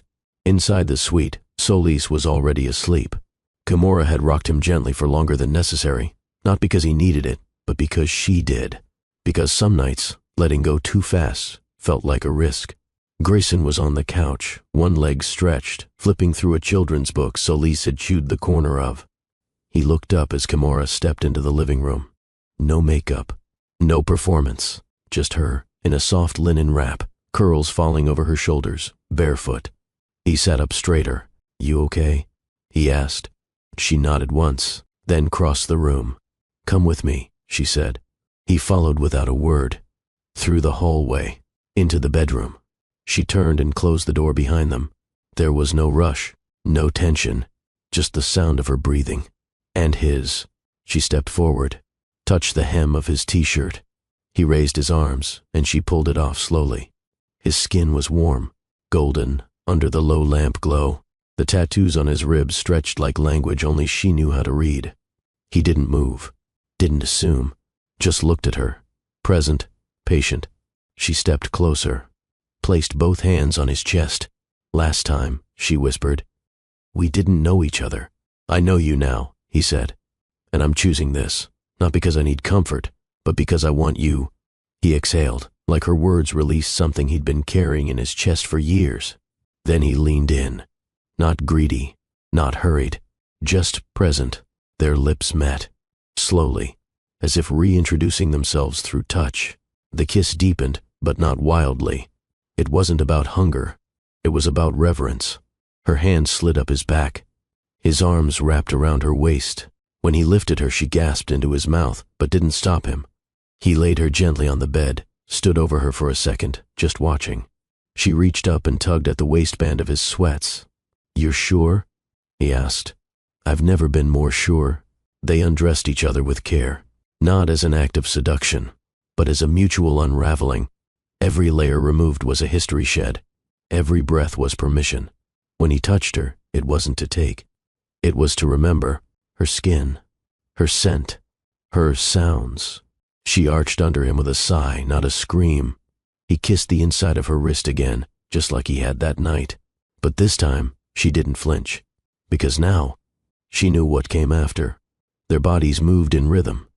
Inside the suite, Solis was already asleep. Kimura had rocked him gently for longer than necessary, not because he needed it, but because she did. Because some nights, letting go too fast felt like a risk. Grayson was on the couch, one leg stretched, flipping through a children's book Solis had chewed the corner of. He looked up as Kimura stepped into the living room. No makeup, no performance, just her, in a soft linen wrap, curls falling over her shoulders, barefoot. He sat up straighter. "You okay?" he asked. She nodded once, then crossed the room. "Come with me," she said. He followed without a word. Through the hallway, into the bedroom. She turned and closed the door behind them. There was no rush, no tension, just the sound of her breathing. And his. She stepped forward, touched the hem of his t-shirt. He raised his arms, and she pulled it off slowly. His skin was warm, golden, under the low lamp glow. The tattoos on his ribs stretched like language only she knew how to read. He didn't move, didn't assume, just looked at her, present, patient. She stepped closer, placed both hands on his chest. "Last time," she whispered, "we didn't know each other. I know you now," he said. "And I'm choosing this, not because I need comfort, but because I want you." He exhaled, like her words released something he'd been carrying in his chest for years. Then he leaned in, not greedy, not hurried, just present. Their lips met, slowly, as if reintroducing themselves through touch. The kiss deepened, but not wildly. It wasn't about hunger. It was about reverence. Her hand slid up his back. His arms wrapped around her waist. When he lifted her, she gasped into his mouth, but didn't stop him. He laid her gently on the bed, stood over her for a second, just watching. She reached up and tugged at the waistband of his sweats. "You're sure?" he asked. "I've never been more sure." They undressed each other with care, not as an act of seduction, but as a mutual unraveling. Every layer removed was a history shed. Every breath was permission. When he touched her, it wasn't to take. It was to remember. Her skin, her scent, her sounds. She arched under him with a sigh, not a scream. He kissed the inside of her wrist again, just like he had that night. But this time, she didn't flinch. Because now, she knew what came after. Their bodies moved in rhythm.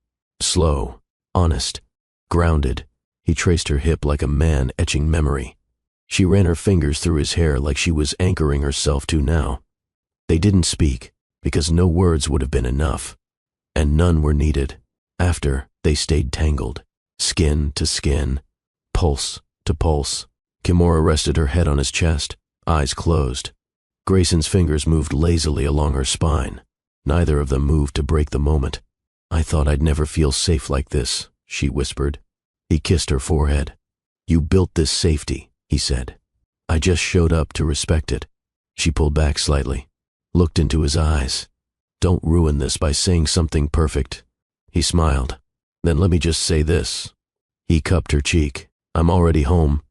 Slow, honest, grounded. He traced her hip like a man etching memory. She ran her fingers through his hair like she was anchoring herself to now. They didn't speak, because no words would have been enough. And none were needed. After, they stayed tangled, skin to skin, pulse to pulse. Kimura rested her head on his chest, eyes closed. Grayson's fingers moved lazily along her spine. Neither of them moved to break the moment. "I thought I'd never feel safe like this," she whispered. He kissed her forehead. "You built this safety," he said. "I just showed up to respect it." She pulled back slightly, looked into his eyes. "Don't ruin this by saying something perfect." He smiled. "Then let me just say this." He cupped her cheek. "I'm already home."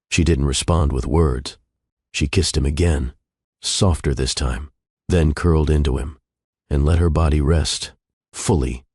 She didn't respond with words. She kissed him again, softer this time, then curled into him and let her body rest, fully.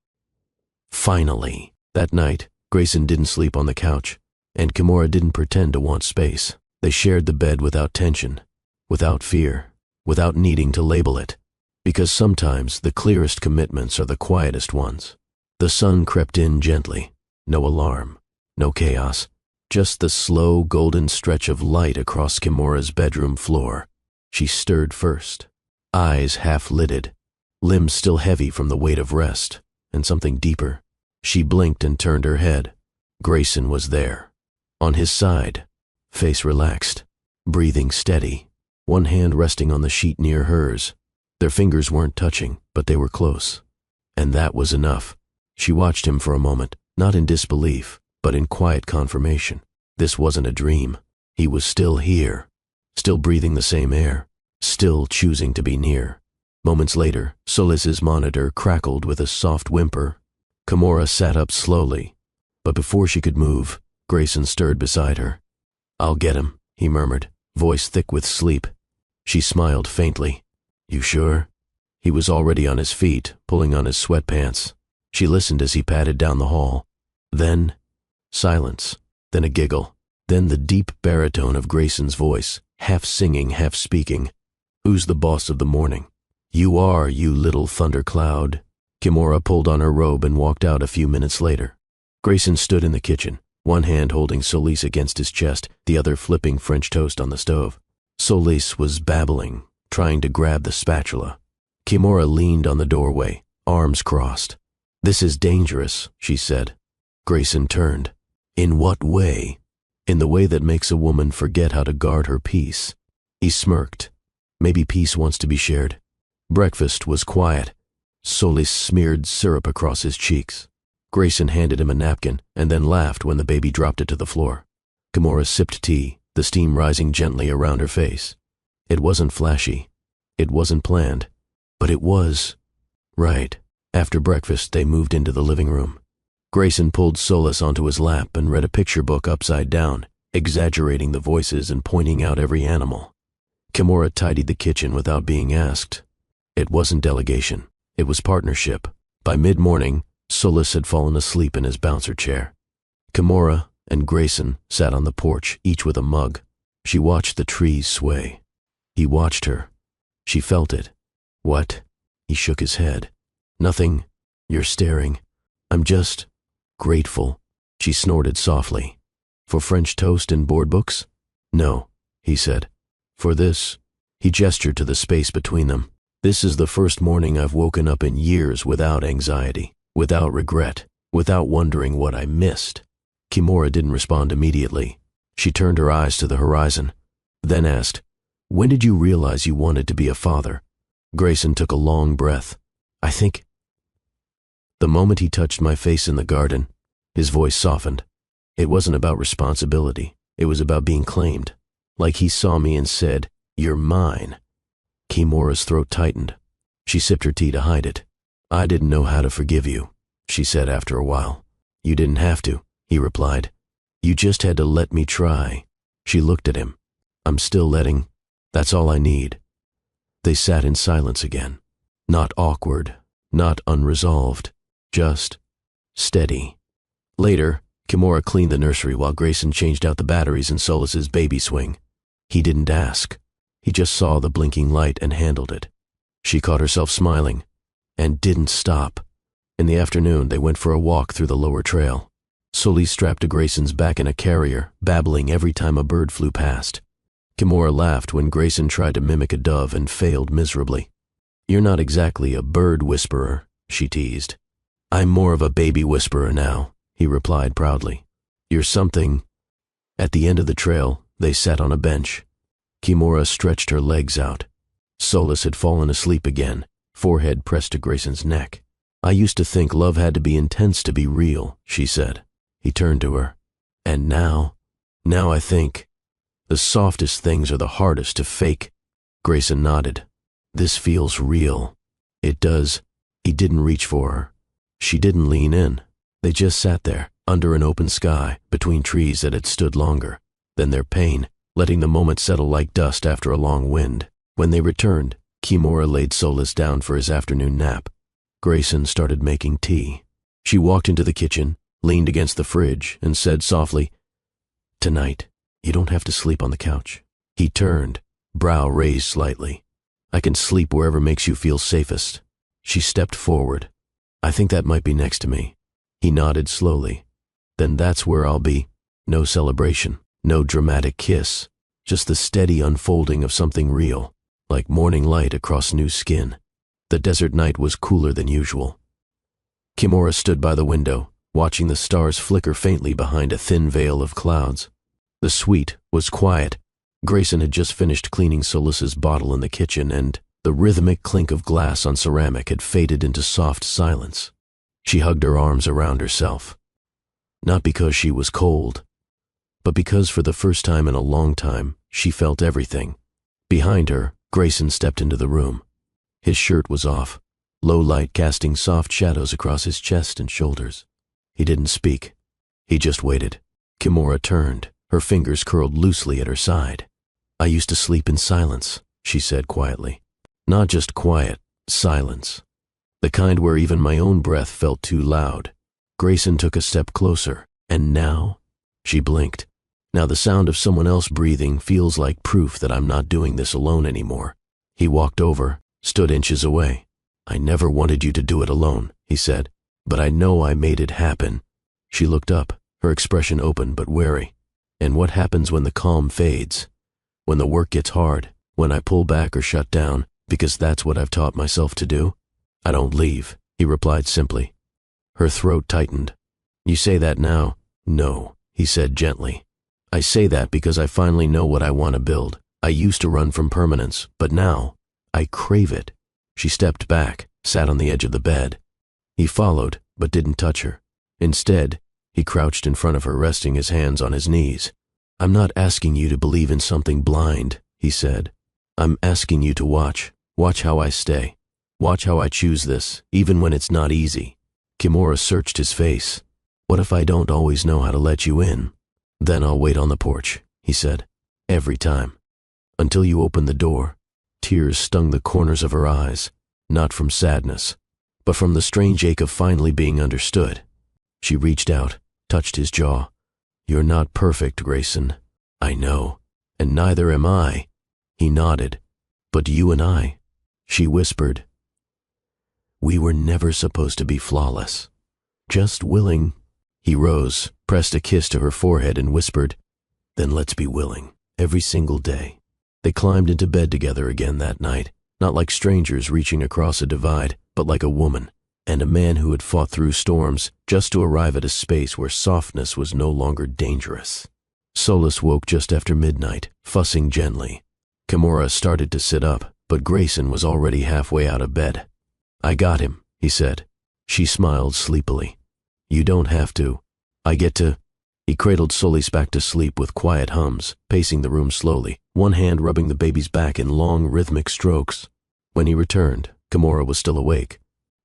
Finally. That night, Grayson didn't sleep on the couch, and Kimura didn't pretend to want space. They shared the bed without tension, without fear, without needing to label it. Because sometimes the clearest commitments are the quietest ones. The sun crept in gently. No alarm, no chaos, just the slow golden stretch of light across Kimura's bedroom floor. She stirred first, eyes half-lidded, limbs still heavy from the weight of rest, and something deeper. She blinked and turned her head. Grayson was there, on his side, face relaxed, breathing steady, one hand resting on the sheet near hers. Their fingers weren't touching, but they were close. And that was enough. She watched him for a moment, not in disbelief, but in quiet confirmation. This wasn't a dream. He was still here, still breathing the same air, still choosing to be near. Moments later, Solis's monitor crackled with a soft whimper. Kimura sat up slowly, but before she could move, Grayson stirred beside her. "I'll get him," he murmured, voice thick with sleep. She smiled faintly. "You sure?" He was already on his feet, pulling on his sweatpants. She listened as he padded down the hall. Then, silence, then a giggle, then the deep baritone of Grayson's voice, half singing, half speaking. "Who's the boss of the morning?" "You are, you little thundercloud." Kimura pulled on her robe and walked out a few minutes later. Grayson stood in the kitchen, one hand holding Solis against his chest, the other flipping French toast on the stove. Solis was babbling, trying to grab the spatula. Kimura leaned on the doorway, arms crossed. "This is dangerous," she said. Grayson turned. "In what way?" "In the way that makes a woman forget how to guard her peace." He smirked. "Maybe peace wants to be shared." Breakfast was quiet. Solis smeared syrup across his cheeks. Grayson handed him a napkin and then laughed when the baby dropped it to the floor. Kimura sipped tea, the steam rising gently around her face. It wasn't flashy. It wasn't planned. But it was right. After breakfast, they moved into the living room. Grayson pulled Solis onto his lap and read a picture book upside down, exaggerating the voices and pointing out every animal. Kimura tidied the kitchen without being asked. It wasn't delegation. It was partnership. By mid-morning, Solis had fallen asleep in his bouncer chair. Kimura and Grayson sat on the porch, each with a mug. She watched the trees sway. He watched her. She felt it. "What?" He shook his head. "Nothing. You're staring. I'm just grateful." She snorted softly. "For French toast and board books?" "No," he said. "For this." He gestured to the space between them. "This is the first morning I've woken up in years without anxiety, without regret, without wondering what I missed." Kimura didn't respond immediately. She turned her eyes to the horizon, then asked, "When did you realize you wanted to be a father?" Grayson took a long breath. "I think the moment he touched my face in the garden." His voice softened. "It wasn't about responsibility. It was about being claimed. Like he saw me and said, 'You're mine.'" Kimura's throat tightened. She sipped her tea to hide it. "I didn't know how to forgive you," she said after a while. "You didn't have to," he replied. "You just had to let me try." She looked at him. "I'm still letting. That's all I need." They sat in silence again. Not awkward, not unresolved, just steady. Later, Kimura cleaned the nursery while Grayson changed out the batteries in Solis's baby swing. He didn't ask. He just saw the blinking light and handled it. She caught herself smiling and didn't stop. In the afternoon, they went for a walk through the lower trail. Solis strapped to Grayson's back in a carrier, babbling every time a bird flew past. Kimura laughed when Grayson tried to mimic a dove and failed miserably. "You're not exactly a bird whisperer," she teased. "I'm more of a baby whisperer now," he replied proudly. "You're something." At the end of the trail, they sat on a bench. Kimura stretched her legs out. Solace had fallen asleep again, forehead pressed to Grayson's neck. "I used to think love had to be intense to be real," she said. He turned to her. "And now I think the softest things are the hardest to fake." Grayson nodded. "This feels real." "It does." He didn't reach for her. She didn't lean in. They just sat there, under an open sky, between trees that had stood longer. Then their pain, letting the moment settle like dust after a long wind. When they returned, Kimura laid Solace down for his afternoon nap. Grayson started making tea. She walked into the kitchen, leaned against the fridge, and said softly, "Tonight, you don't have to sleep on the couch." He turned, brow raised slightly. "I can sleep wherever makes you feel safest." She stepped forward. "I think that might be next to me." He nodded slowly. "Then that's where I'll be." No celebration, no dramatic kiss, just the steady unfolding of something real, like morning light across new skin. The desert night was cooler than usual. Kimura stood by the window, watching the stars flicker faintly behind a thin veil of clouds. The suite was quiet. Grayson had just finished cleaning Solace's bottle in the kitchen, and the rhythmic clink of glass on ceramic had faded into soft silence. She hugged her arms around herself. Not because she was cold, but because for the first time in a long time, she felt everything. Behind her, Grayson stepped into the room. His shirt was off, low light casting soft shadows across his chest and shoulders. He didn't speak. He just waited. Kimura turned, her fingers curled loosely at her side. "I used to sleep in silence," she said quietly. Not just quiet, silence. The kind where even my own breath felt too loud. Grayson took a step closer, and now? She blinked. Now the sound of someone else breathing feels like proof that I'm not doing this alone anymore. He walked over, stood inches away. "I never wanted you to do it alone," he said, "but I know I made it happen." She looked up, her expression open but wary. "And what happens when the calm fades? When the work gets hard, when I pull back or shut down, because that's what I've taught myself to do?" "I don't leave," he replied simply. Her throat tightened. "You say that now?" "No," he said gently. "I say that because I finally know what I want to build. I used to run from permanence, but now I crave it." She stepped back, sat on the edge of the bed. He followed, but didn't touch her. Instead, he crouched in front of her, resting his hands on his knees. "I'm not asking you to believe in something blind," he said. "I'm asking you to watch how I stay. Watch how I choose this, even when it's not easy." Kimura searched his face. "What if I don't always know how to let you in?" "Then I'll wait on the porch," he said. "Every time. Until you open the door." Tears stung the corners of her eyes, not from sadness, but from the strange ache of finally being understood. She reached out, touched his jaw. "You're not perfect, Grayson. I know, and neither am I." He nodded. "But you and I," she whispered. "We were never supposed to be flawless. Just willing." He rose, pressed a kiss to her forehead and whispered, "Then let's be willing, every single day." They climbed into bed together again that night, not like strangers reaching across a divide, but like a woman and a man who had fought through storms just to arrive at a space where softness was no longer dangerous. Solace woke just after midnight, fussing gently. Kimura started to sit up, but Grayson was already halfway out of bed. "I got him," he said. She smiled sleepily. "You don't have to. I get to." He cradled Solace back to sleep with quiet hums, pacing the room slowly, one hand rubbing the baby's back in long, rhythmic strokes. When he returned, Kimura was still awake,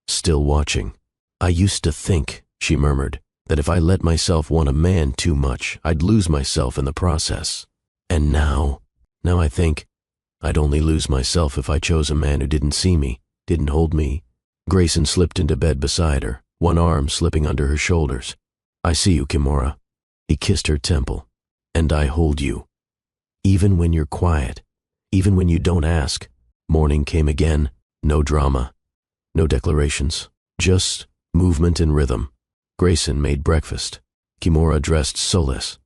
still watching. "I used to think," she murmured, "that if I let myself want a man too much, I'd lose myself in the process. And now I think I'd only lose myself if I chose a man who didn't see me, didn't hold me." Grayson slipped into bed beside her, one arm slipping under her shoulders. "I see you, Kimura." He kissed her temple. "And I hold you. Even when you're quiet, even when you don't ask." Morning came again, no drama, no declarations, just movement and rhythm. Grayson made breakfast. Kimura dressed Solace.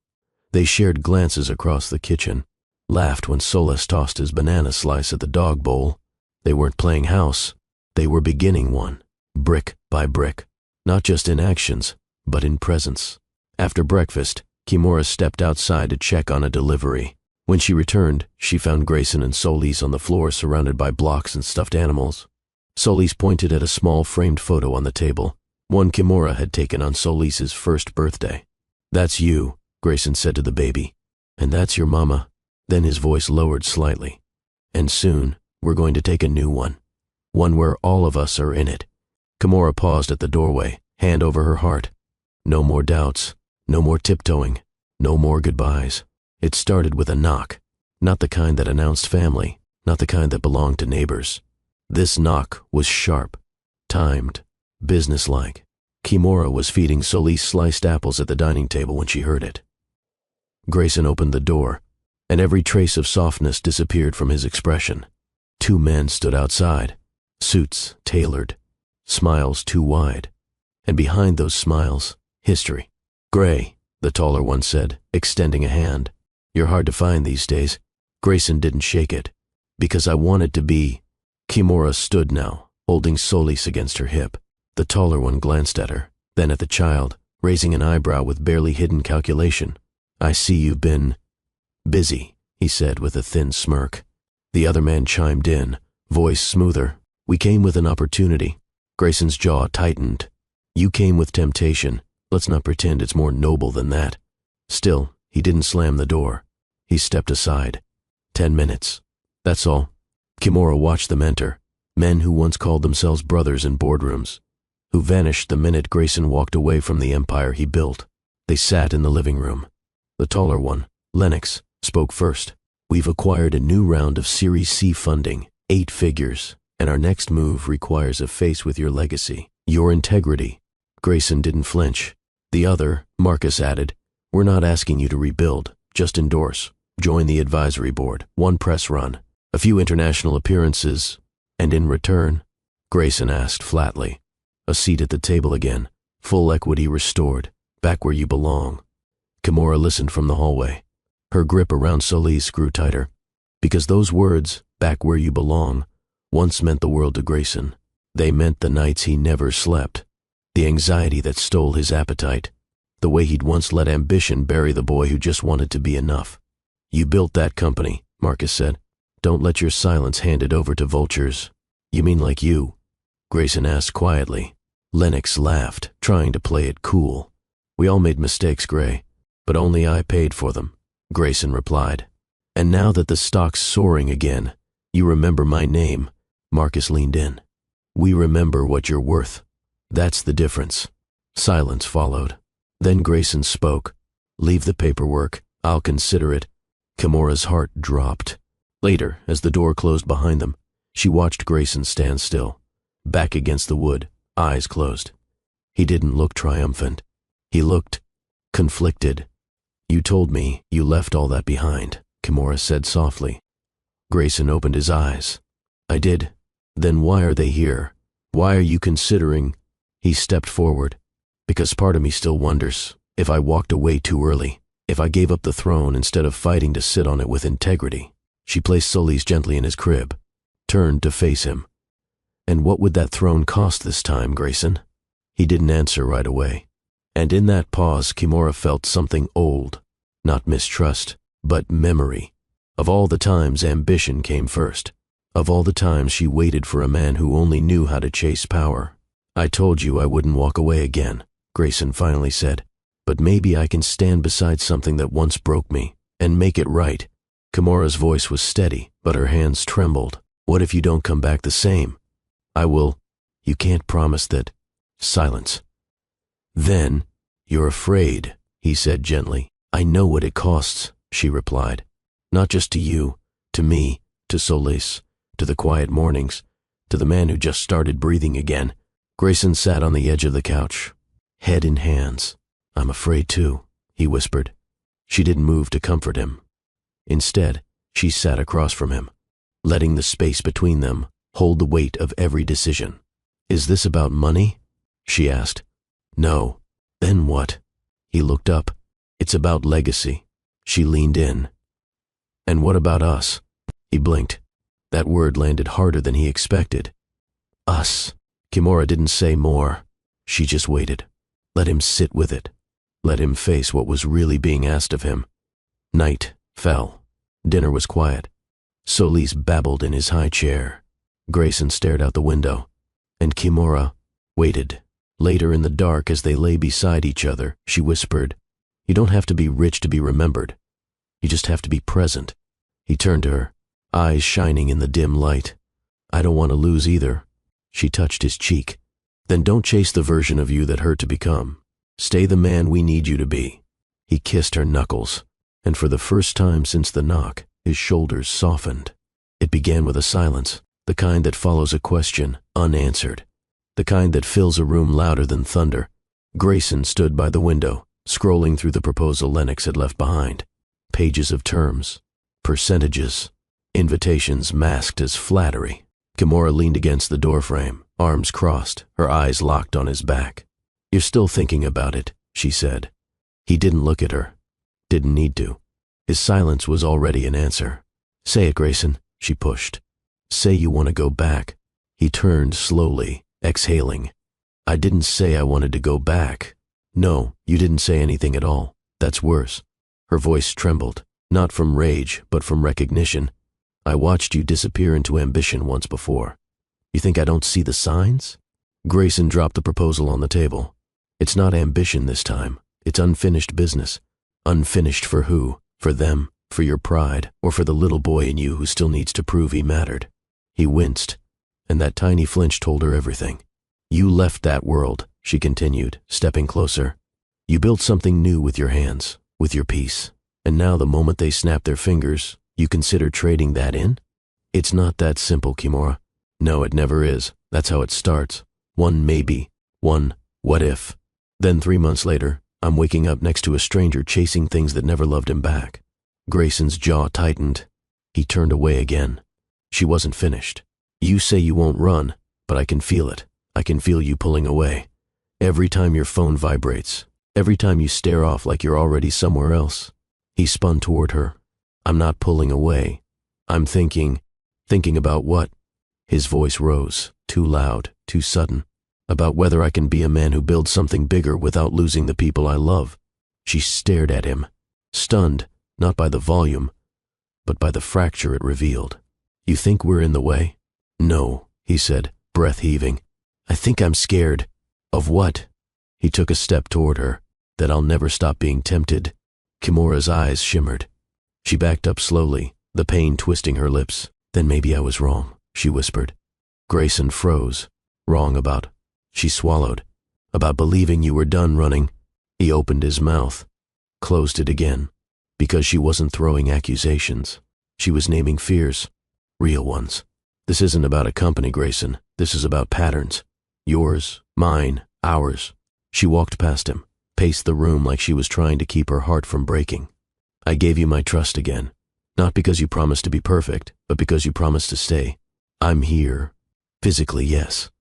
They shared glances across the kitchen, laughed when Solace tossed his banana slice at the dog bowl. They weren't playing house, they were beginning one, brick by brick, not just in actions, but in presence. After breakfast, Kimura stepped outside to check on a delivery. When she returned, she found Grayson and Solis on the floor surrounded by blocks and stuffed animals. Solis pointed at a small framed photo on the table, one Kimura had taken on Solis's first birthday. "That's you," Grayson said to the baby. "And that's your mama." Then his voice lowered slightly. "And soon, we're going to take a new one. One where all of us are in it." Kimura paused at the doorway, hand over her heart. No more doubts, no more tiptoeing, no more goodbyes. It started with a knock, not the kind that announced family, not the kind that belonged to neighbors. This knock was sharp, timed, businesslike. Kimura was feeding Solis sliced apples at the dining table when she heard it. Grayson opened the door, and every trace of softness disappeared from his expression. Two men stood outside, suits tailored, smiles too wide, and behind those smiles, history. "Gray," the taller one said, extending a hand. "You're hard to find these days." Grayson didn't shake it. "Because I wanted to be." Kimura stood now, holding Solis against her hip. The taller one glanced at her, then at the child, raising an eyebrow with barely hidden calculation. "I see you've been busy," he said with a thin smirk. The other man chimed in, voice smoother. "We came with an opportunity." Grayson's jaw tightened. "You came with temptation. Let's not pretend it's more noble than that." Still, he didn't slam the door. He stepped aside. 10 minutes. That's all. Kimura watched them enter, men who once called themselves brothers in boardrooms, who vanished the minute Grayson walked away from the empire he built. They sat in the living room. The taller one, Lennox, spoke first. "We've acquired a new round of Series C funding, 8 figures, and our next move requires a face with your legacy, your integrity." Grayson didn't flinch. The other, Marcus, added, "We're not asking you to rebuild, just endorse. Join the advisory board, 1 press run, a few international appearances, and in return," Grayson asked flatly, "a seat at the table again, full equity restored, back where you belong." Kimura listened from the hallway. Her grip around Solis grew tighter, because those words, "back where you belong," once meant the world to Grayson. They meant the nights he never slept, the anxiety that stole his appetite, the way he'd once let ambition bury the boy who just wanted to be enough. "You built that company," Marcus said. "Don't let your silence hand it over to vultures." "You mean like you?" Grayson asked quietly. Lennox laughed, trying to play it cool. "We all made mistakes, Gray, but only I paid for them," Grayson replied. "And now that the stock's soaring again, you remember my name." Marcus leaned in. "We remember what you're worth. That's the difference." Silence followed. Then Grayson spoke. "Leave the paperwork. I'll consider it." Kimura's heart dropped. Later, as the door closed behind them, she watched Grayson stand still, back against the wood, eyes closed. He didn't look triumphant. He looked conflicted. "You told me you left all that behind," Kimura said softly. Grayson opened his eyes. "I did. Then why are they here? Why are you considering?" He stepped forward. "Because part of me still wonders if I walked away too early, if I gave up the throne instead of fighting to sit on it with integrity." She placed Solis gently in his crib, turned to face him. "And what would that throne cost this time, Grayson?" He didn't answer right away. And in that pause, Kimura felt something old, not mistrust, but memory, of all the times ambition came first, of all the times she waited for a man who only knew how to chase power. "I told you I wouldn't walk away again," Grayson finally said. "But maybe I can stand beside something that once broke me, and make it right." Kimura's voice was steady, but her hands trembled. "What if you don't come back the same?" "I will." "You can't promise that." Silence. "Then, you're afraid," he said gently. "I know what it costs," she replied. "Not just to you, to me, to Solis, to the quiet mornings, to the man who just started breathing again." Grayson sat on the edge of the couch, head in hands. "I'm afraid too," he whispered. She didn't move to comfort him. Instead, she sat across from him, letting the space between them hold the weight of every decision. "Is this about money?" she asked. "No." "Then what?" He looked up. "It's about legacy." She leaned in. "And what about us?" He blinked. That word landed harder than he expected. "Us." Kimura didn't say more. She just waited. Let him sit with it. Let him face what was really being asked of him. Night fell. Dinner was quiet. Solis babbled in his high chair. Grayson stared out the window, and Kimura waited. Later in the dark, as they lay beside each other, she whispered, "You don't have to be rich to be remembered. You just have to be present." He turned to her, eyes shining in the dim light. "I don't want to lose either." She touched his cheek. "Then don't chase the version of you that hurt to become. Stay the man we need you to be." He kissed her knuckles, and for the first time since the knock, his shoulders softened. It began with a silence, the kind that follows a question, unanswered, the kind that fills a room louder than thunder. Grayson stood by the window, scrolling through the proposal Lennox had left behind. Pages of terms, percentages, invitations masked as flattery. Kimura leaned against the doorframe, arms crossed, her eyes locked on his back. "You're still thinking about it," she said. He didn't look at her. Didn't need to. His silence was already an answer. "Say it, Grayson," she pushed. "Say you want to go back." He turned slowly, exhaling. "I didn't say I wanted to go back." "No, you didn't say anything at all. That's worse." Her voice trembled, not from rage, but from recognition. "I watched you disappear into ambition once before. You think I don't see the signs?" Grayson dropped the proposal on the table. "It's not ambition this time. It's unfinished business. Unfinished for who? For them? For your pride? Or for the little boy in you who still needs to prove he mattered?" He winced, and that tiny flinch told her everything. "You left that world," she continued, stepping closer. "You built something new with your hands, with your peace. And now the moment they snap their fingers, you consider trading that in? It's not that simple, Kimura. No, it never is. That's how it starts. One maybe. One what if. Then 3 months later, I'm waking up next to a stranger chasing things that never loved him back." Grayson's jaw tightened. He turned away again. She wasn't finished. "You say you won't run, but I can feel it. I can feel you pulling away. Every time your phone vibrates, every time you stare off like you're already somewhere else." He spun toward her. "I'm not pulling away. I'm thinking about what?" His voice rose, too loud, too sudden. "About whether I can be a man who builds something bigger without losing the people I love." She stared at him, stunned, not by the volume, but by the fracture it revealed. "You think we're in the way?" "No," he said, breath heaving. "I think I'm scared." "Of what?" He took a step toward her. "That I'll never stop being tempted." Kimura's eyes shimmered. She backed up slowly, the pain twisting her lips. "Then maybe I was wrong," she whispered. Grayson froze. "Wrong about?" She swallowed. "About believing you were done running." He opened his mouth, closed it again, because she wasn't throwing accusations. She was naming fears, real ones. "This isn't about a company, Grayson. This is about patterns. Yours, mine, ours." She walked past him, paced the room like she was trying to keep her heart from breaking. "I gave you my trust again, not because you promised to be perfect, but because you promised to stay. I'm here. Physically, yes.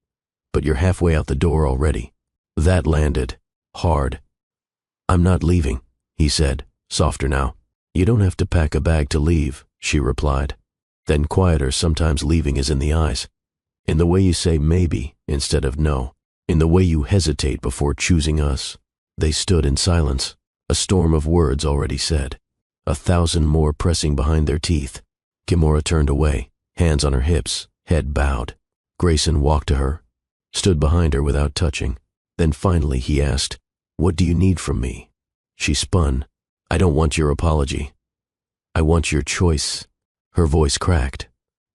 But you're halfway out the door already." That landed hard. "I'm not leaving," he said, softer now. "You don't have to pack a bag to leave," she replied. Then quieter, "Sometimes leaving is in the eyes. In the way you say maybe instead of no. In the way you hesitate before choosing us." They stood in silence, a storm of words already said, 1,000 more pressing behind their teeth. Kimura turned away, hands on her hips, head bowed. Grayson walked to her, stood behind her without touching. Then finally he asked, "What do you need from me?" She spun. "I don't want your apology. I want your choice." Her voice cracked.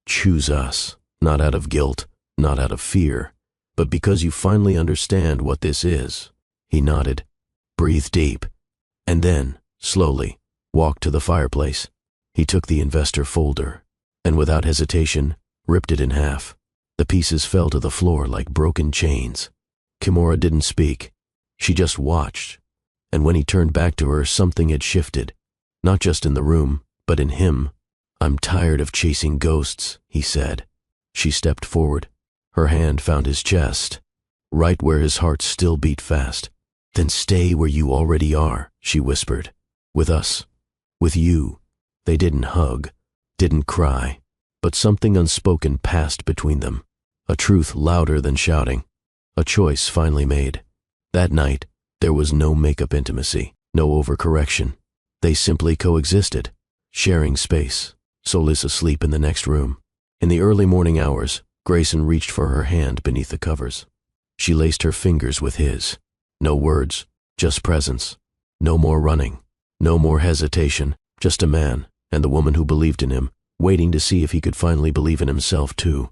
"Choose us, not out of guilt, not out of fear, but because you finally understand what this is." He nodded, breathed deep, and then, slowly, walked to the fireplace. He took the investor folder, and without hesitation, ripped it in half. The pieces fell to the floor like broken chains. Kimura didn't speak. She just watched, and when he turned back to her, something had shifted, not just in the room, but in him. "I'm tired of chasing ghosts," he said. She stepped forward. Her hand found his chest, right where his heart still beat fast. "Then stay where you already are," she whispered. "With us. With you." They didn't hug, didn't cry, but something unspoken passed between them. A truth louder than shouting. A choice finally made. That night, there was no make-up intimacy, no overcorrection. They simply coexisted. sharing space, Solis asleep in the next room. In the early morning hours, Grayson reached for her hand beneath the covers. She laced her fingers with his. No words, just presence. No more running, no more hesitation, just a man, and the woman who believed in him, waiting to see if he could finally believe in himself too.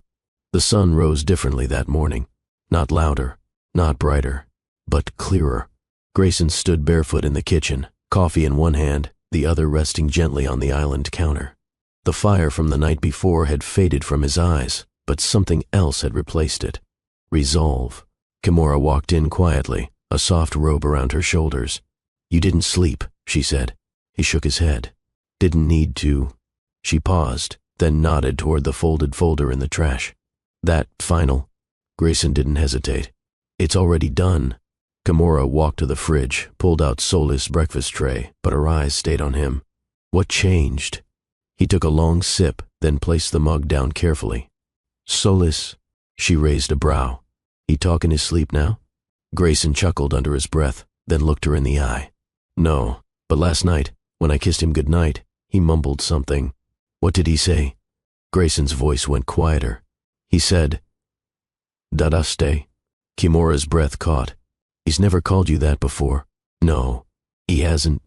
The sun rose differently that morning. Not louder, not brighter, but clearer. Grayson stood barefoot in the kitchen, coffee in one hand, the other resting gently on the island counter. The fire from the night before had faded from his eyes, but something else had replaced it. Resolve. Kimura walked in quietly, a soft robe around her shoulders. "You didn't sleep," she said. He shook his head. "Didn't need to." She paused, then nodded toward the folded folder in the trash. "That final?" Grayson didn't hesitate. "It's already done." Kimura walked to the fridge, pulled out Solis' breakfast tray, but her eyes stayed on him. What changed? He took a long sip, then placed the mug down carefully. "Solis," she raised a brow. "He talk in his sleep now?" Grayson chuckled under his breath, then looked her in the eye. "No, but last night, when I kissed him goodnight, he mumbled something." "What did he say?" Grayson's voice went quieter. "He said, 'Dadaste.'" Kimura's breath caught. "He's never called you that before." "No, he hasn't."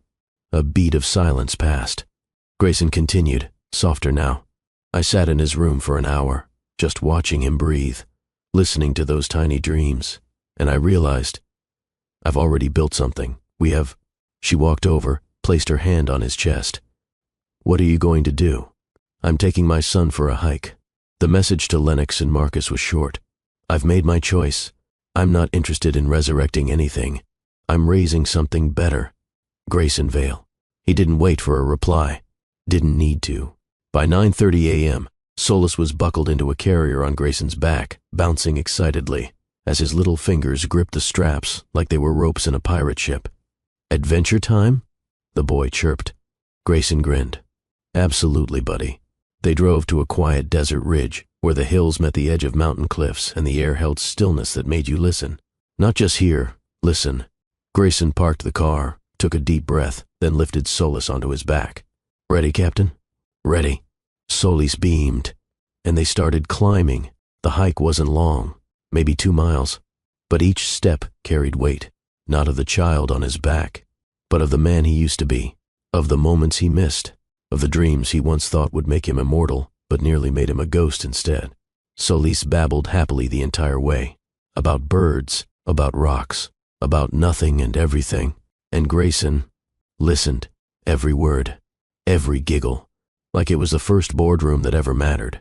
A beat of silence passed. Grayson continued, softer now. "I sat in his room for an hour, just watching him breathe, listening to those tiny dreams, and I realized, I've already built something. We have." She walked over, placed her hand on his chest. "What are you going to do?" "I'm taking my son for a hike." The message to Lennox and Marcus was short. "I've made my choice. I'm not interested in resurrecting anything. I'm raising something better." Grayson Vale. He didn't wait for a reply. Didn't need to. By 9:30 a.m., Solis was buckled into a carrier on Grayson's back, bouncing excitedly, as his little fingers gripped the straps like they were ropes in a pirate ship. "Adventure time?" the boy chirped. Grayson grinned. "Absolutely, buddy." They drove to a quiet desert ridge, where the hills met the edge of mountain cliffs and the air held stillness that made you listen. Not just hear, listen. Grayson parked the car, took a deep breath, then lifted Solis onto his back. "Ready, Captain?" "Ready." Solis beamed, and they started climbing. The hike wasn't long, maybe 2 miles, but each step carried weight, not of the child on his back, but of the man he used to be, of the moments he missed, of the dreams he once thought would make him immortal, but nearly made him a ghost instead. Solis babbled happily the entire way, about birds, about rocks, about nothing and everything, and Grayson listened, every word, every giggle, like it was the first boardroom that ever mattered.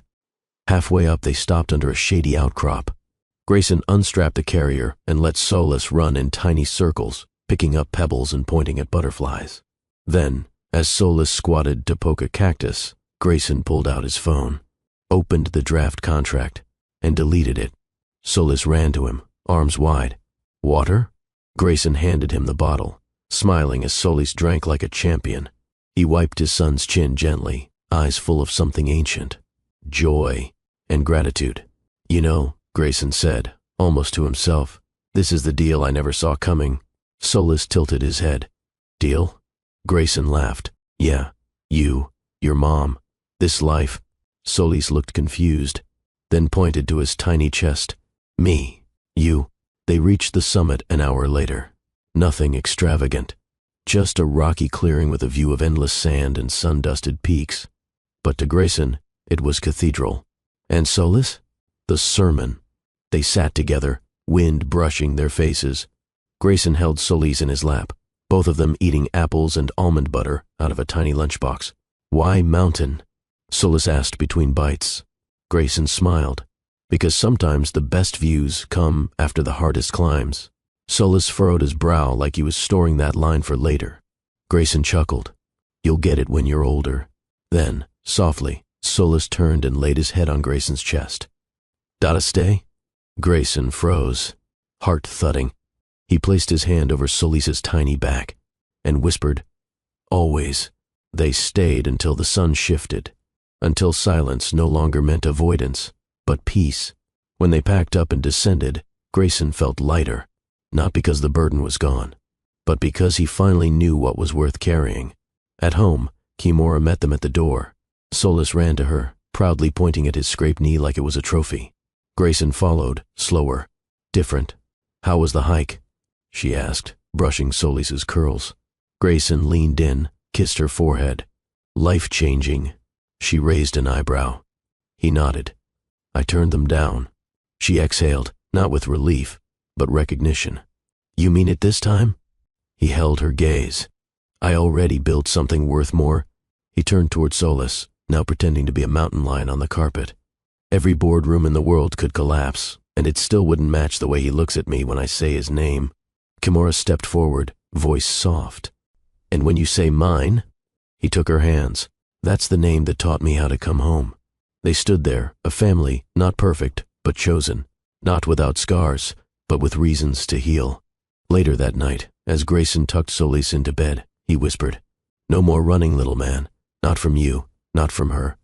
Halfway up they stopped under a shady outcrop. Grayson unstrapped the carrier and let Solis run in tiny circles, picking up pebbles and pointing at butterflies. Then, as Solis squatted to poke a cactus, Grayson pulled out his phone, opened the draft contract, and deleted it. Solis ran to him, arms wide. "Water?" Grayson handed him the bottle, smiling as Solis drank like a champion. He wiped his son's chin gently, eyes full of something ancient. Joy and gratitude. "You know," Grayson said, almost to himself, "this is the deal I never saw coming." Solis tilted his head. "Deal?" Grayson laughed. "Yeah, you, your mom, this life." Solis looked confused, then pointed to his tiny chest. "Me, you." They reached the summit an hour later. Nothing extravagant, just a rocky clearing with a view of endless sand and sun-dusted peaks. But to Grayson, it was cathedral. And Solis? The sermon. They sat together, wind brushing their faces. Grayson held Solis in his lap, both of them eating apples and almond butter out of a tiny lunchbox. "Why mountain?" Solis asked between bites. Grayson smiled, because sometimes the best views come after the hardest climbs. Solis furrowed his brow like he was storing that line for later. Grayson chuckled. "You'll get it when you're older." Then, softly, Solis turned and laid his head on Grayson's chest. "Dada stay?" Grayson froze, heart thudding. He placed his hand over Solis's tiny back and whispered, "Always." They stayed until the sun shifted, until silence no longer meant avoidance, but peace. When they packed up and descended, Grayson felt lighter, not because the burden was gone, but because he finally knew what was worth carrying. At home, Kimura met them at the door. Solis ran to her, proudly pointing at his scraped knee like it was a trophy. Grayson followed, slower, different. "How was the hike?" she asked, brushing Solis's curls. Grayson leaned in, kissed her forehead. "Life-changing." She raised an eyebrow. He nodded. "I turned them down." She exhaled, not with relief, but recognition. "You mean it this time?" He held her gaze. "I already built something worth more." He turned toward Solis, now pretending to be a mountain lion on the carpet. "Every boardroom in the world could collapse, and it still wouldn't match the way he looks at me when I say his name." Kimura stepped forward, voice soft. "And when you say mine?" He took her hands. "That's the name that taught me how to come home." They stood there, a family, not perfect, but chosen. Not without scars, but with reasons to heal. Later that night, as Grayson tucked Solis into bed, he whispered, "No more running, little man. Not from you, not from her,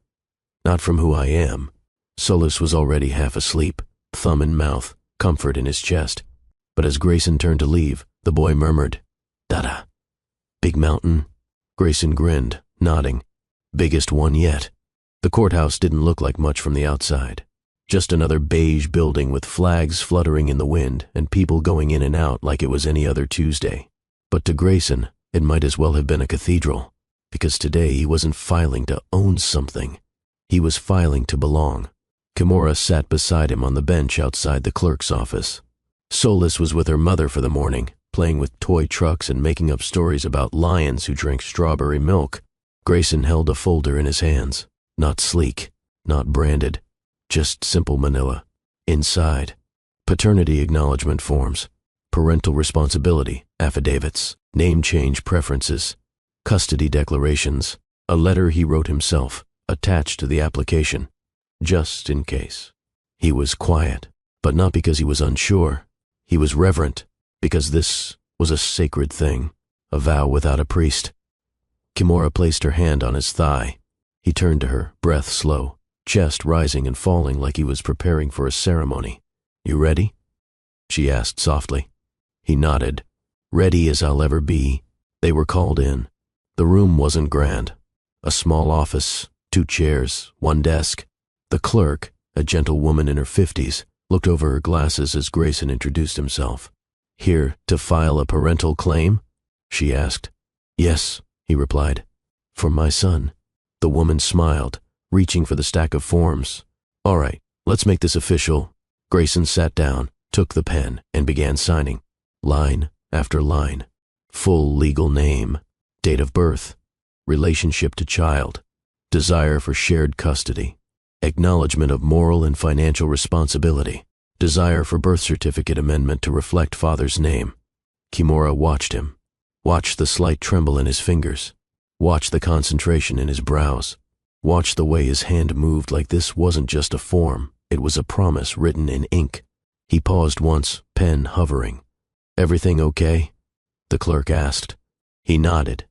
not from who I am." Solis was already half asleep, thumb in mouth, comfort in his chest. But as Grayson turned to leave, the boy murmured, "Dada." "Big mountain?" Grayson grinned, nodding. "Biggest one yet." The courthouse didn't look like much from the outside. Just another beige building with flags fluttering in the wind and people going in and out like it was any other Tuesday. But to Grayson, it might as well have been a cathedral, because today he wasn't filing to own something. He was filing to belong. Kimura sat beside him on the bench outside the clerk's office. Solis was with her mother for the morning, playing with toy trucks and making up stories about lions who drank strawberry milk. Grayson held a folder in his hands. Not sleek, not branded, just simple manila. Inside, paternity acknowledgement forms, parental responsibility affidavits, name change preferences, custody declarations, a letter he wrote himself, attached to the application, just in case. He was quiet, but not because he was unsure. He was reverent, because this was a sacred thing, a vow without a priest. Kimura placed her hand on his thigh. He turned to her, breath slow, chest rising and falling like he was preparing for a ceremony. "You ready?" she asked softly. He nodded. "Ready as I'll ever be." They were called in. The room wasn't grand. A small office, 2 chairs, 1 desk. The clerk, a gentle woman in her 50s, looked over her glasses as Grayson introduced himself. "Here to file a parental claim?" she asked. "Yes," he replied. "For my son." The woman smiled, reaching for the stack of forms. "All right, let's make this official." Grayson sat down, took the pen, and began signing, line after line. Full legal name, date of birth, relationship to child, desire for shared custody, acknowledgement of moral and financial responsibility, desire for birth certificate amendment to reflect father's name. Kimura watched him, watched the slight tremble in his fingers, watched the concentration in his brows, watched the way his hand moved like this wasn't just a form, it was a promise written in ink. He paused once, pen hovering. "Everything okay?" the clerk asked. He nodded.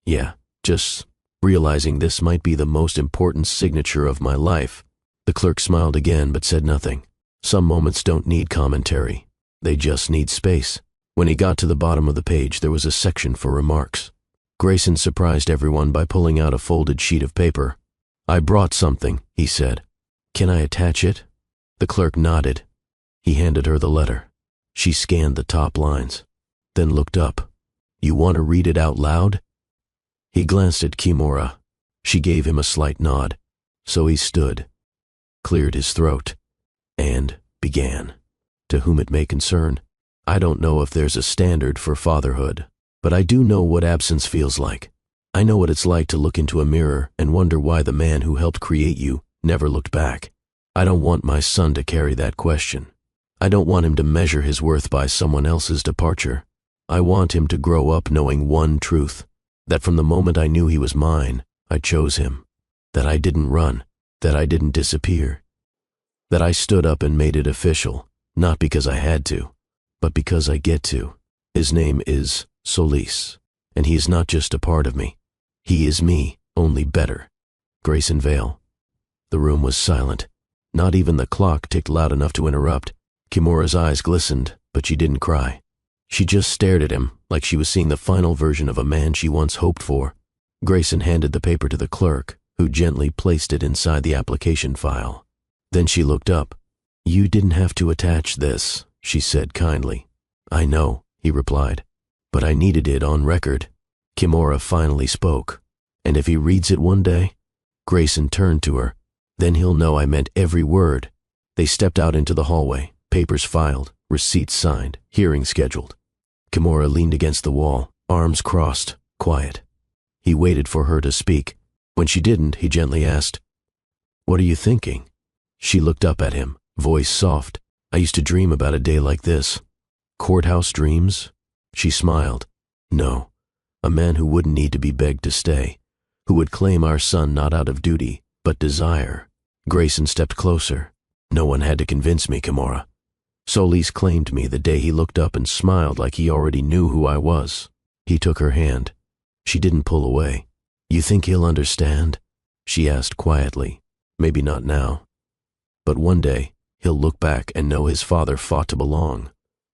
"Yeah, just realizing this might be the most important signature of my life." The clerk smiled again but said nothing. Some moments don't need commentary. They just need space. When he got to the bottom of the page, there was a section for remarks. Grayson surprised everyone by pulling out a folded sheet of paper. "I brought something," he said. "Can I attach it?" The clerk nodded. He handed her the letter. She scanned the top lines, then looked up. "You want to read it out loud?" He glanced at Kimura. She gave him a slight nod. So he stood, cleared his throat, and began. "To whom it may concern, I don't know if there's a standard for fatherhood, but I do know what absence feels like. I know what it's like to look into a mirror and wonder why the man who helped create you never looked back. I don't want my son to carry that question. I don't want him to measure his worth by someone else's departure. I want him to grow up knowing one truth, that from the moment I knew he was mine, I chose him, that I didn't run, that I didn't disappear, that I stood up and made it official, not because I had to, but because I get to. His name is Solis, and he is not just a part of me. He is me, only better." Grayson Vale. The room was silent. Not even the clock ticked loud enough to interrupt. Kimura's eyes glistened, but she didn't cry. She just stared at him like she was seeing the final version of a man she once hoped for. Grayson handed the paper to the clerk, who gently placed it inside the application file. Then she looked up. "You didn't have to attach this," she said kindly. "I know," he replied, "but I needed it on record." Kimura finally spoke. "And if he reads it one day?" Grayson turned to her. "Then he'll know I meant every word." They stepped out into the hallway, papers filed, receipts signed, hearing scheduled. Kimura leaned against the wall, arms crossed, quiet. He waited for her to speak. When she didn't, he gently asked, "What are you thinking?" She looked up at him, voice soft. "I used to dream about a day like this." "Courthouse dreams?" She smiled. "No. A man who wouldn't need to be begged to stay, who would claim our son not out of duty, but desire." Grayson stepped closer. "No one had to convince me, Kimura. Solis claimed me the day he looked up and smiled like he already knew who I was." He took her hand. She didn't pull away. "You think he'll understand?" she asked quietly. "Maybe not now. But one day, he'll look back and know his father fought to belong.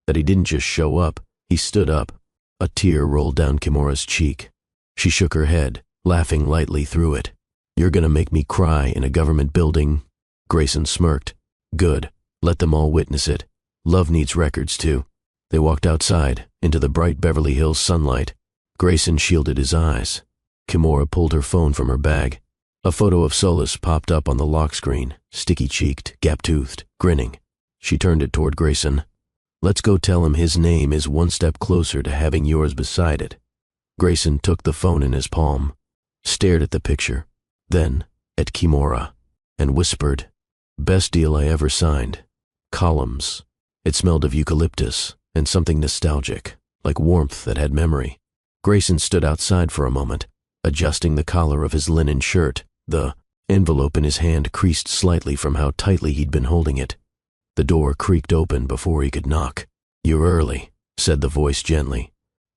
That he didn't just show up, he stood up." A tear rolled down Kimura's cheek. She shook her head, laughing lightly through it. "You're gonna make me cry in a government building?" Grayson smirked. "Good. Let them all witness it. Love needs records, too." They walked outside, into the bright Beverly Hills sunlight. Grayson shielded his eyes. Kimura pulled her phone from her bag. A photo of Solis popped up on the lock screen, sticky-cheeked, gap-toothed, grinning. She turned it toward Grayson. "Let's go tell him his name is one step closer to having yours beside it." Grayson took the phone in his palm, stared at the picture, then at Kimura, and whispered, "Best deal I ever signed. Columns." It smelled of eucalyptus and something nostalgic, like warmth that had memory. Grayson stood outside for a moment, adjusting the collar of his linen shirt. The envelope in his hand creased slightly from how tightly he'd been holding it. The door creaked open before he could knock. "You're early," said the voice gently.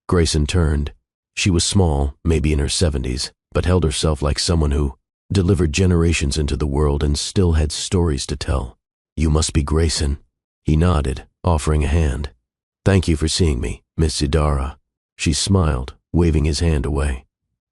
Grayson turned. She was small, maybe in her 70s, but held herself like someone who delivered generations into the world and still had stories to tell. "You must be Grayson." He nodded, offering a hand. "Thank you for seeing me, Miss Idara." She smiled, waving his hand away.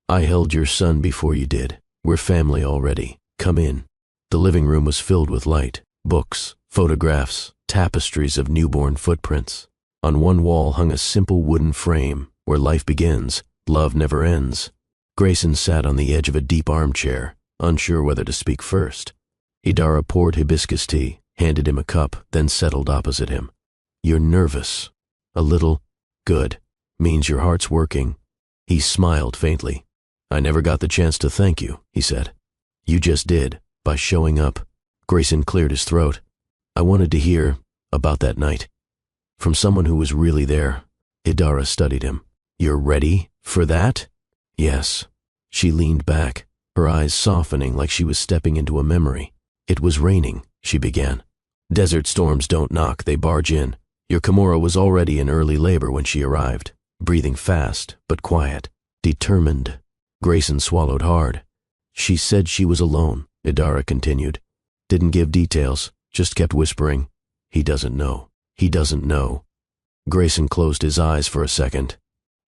"I held your son before you did. We're family already. Come in." The living room was filled with light, books, photographs, tapestries of newborn footprints. On one wall hung a simple wooden frame, "Where life begins, love never ends." Grayson sat on the edge of a deep armchair, unsure whether to speak first. Idara poured hibiscus tea, handed him a cup, then settled opposite him. "You're nervous." "A little." "Good. Means your heart's working." He smiled faintly. "I never got the chance to thank you," he said. "You just did, by showing up." Grayson cleared his throat. "I wanted to hear about that night. From someone who was really there." Idara studied him. "You're ready for that?" "Yes." She leaned back, her eyes softening like she was stepping into a memory. "It was raining," she began. "Desert storms don't knock, they barge in. Your Kimura was already in early labor when she arrived, breathing fast but quiet, determined." Grayson swallowed hard. "She said she was alone," Idara continued. "Didn't give details, just kept whispering, 'He doesn't know. He doesn't know.'" Grayson closed his eyes for a second.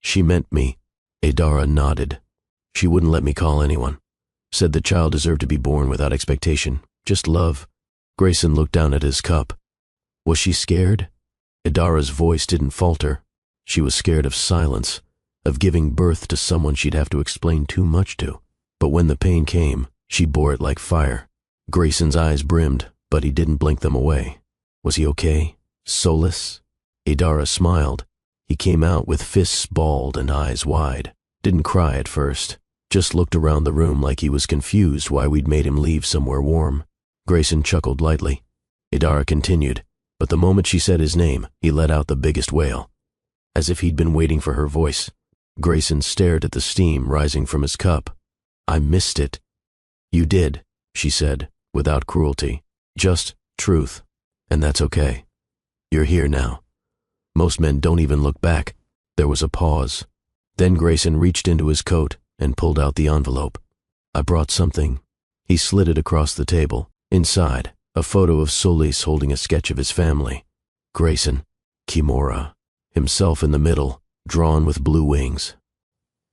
"She meant me." Idara nodded. "She wouldn't let me call anyone. Said the child deserved to be born without expectation, just love." Grayson looked down at his cup. "Was she scared?" Idara's voice didn't falter. She was scared of silence, of giving birth to someone she'd have to explain too much to. But when the pain came, she bore it like fire. Grayson's eyes brimmed, but he didn't blink them away. Was he okay? Solis? Idara smiled. He came out with fists balled and eyes wide. Didn't cry at first. Just looked around the room like he was confused why we'd made him leave somewhere warm. Grayson chuckled lightly. Idara continued, but the moment she said his name, he let out the biggest wail, as if he'd been waiting for her voice. Grayson stared at the steam rising from his cup. "I missed it." "You did," she said, without cruelty. "Just truth. And that's okay. You're here now. Most men don't even look back." There was a pause. Then Grayson reached into his coat and pulled out the envelope. "I brought something." He slid it across the table. Inside, a photo of Solis holding a sketch of his family. Grayson, Kimura, himself in the middle, drawn with blue wings.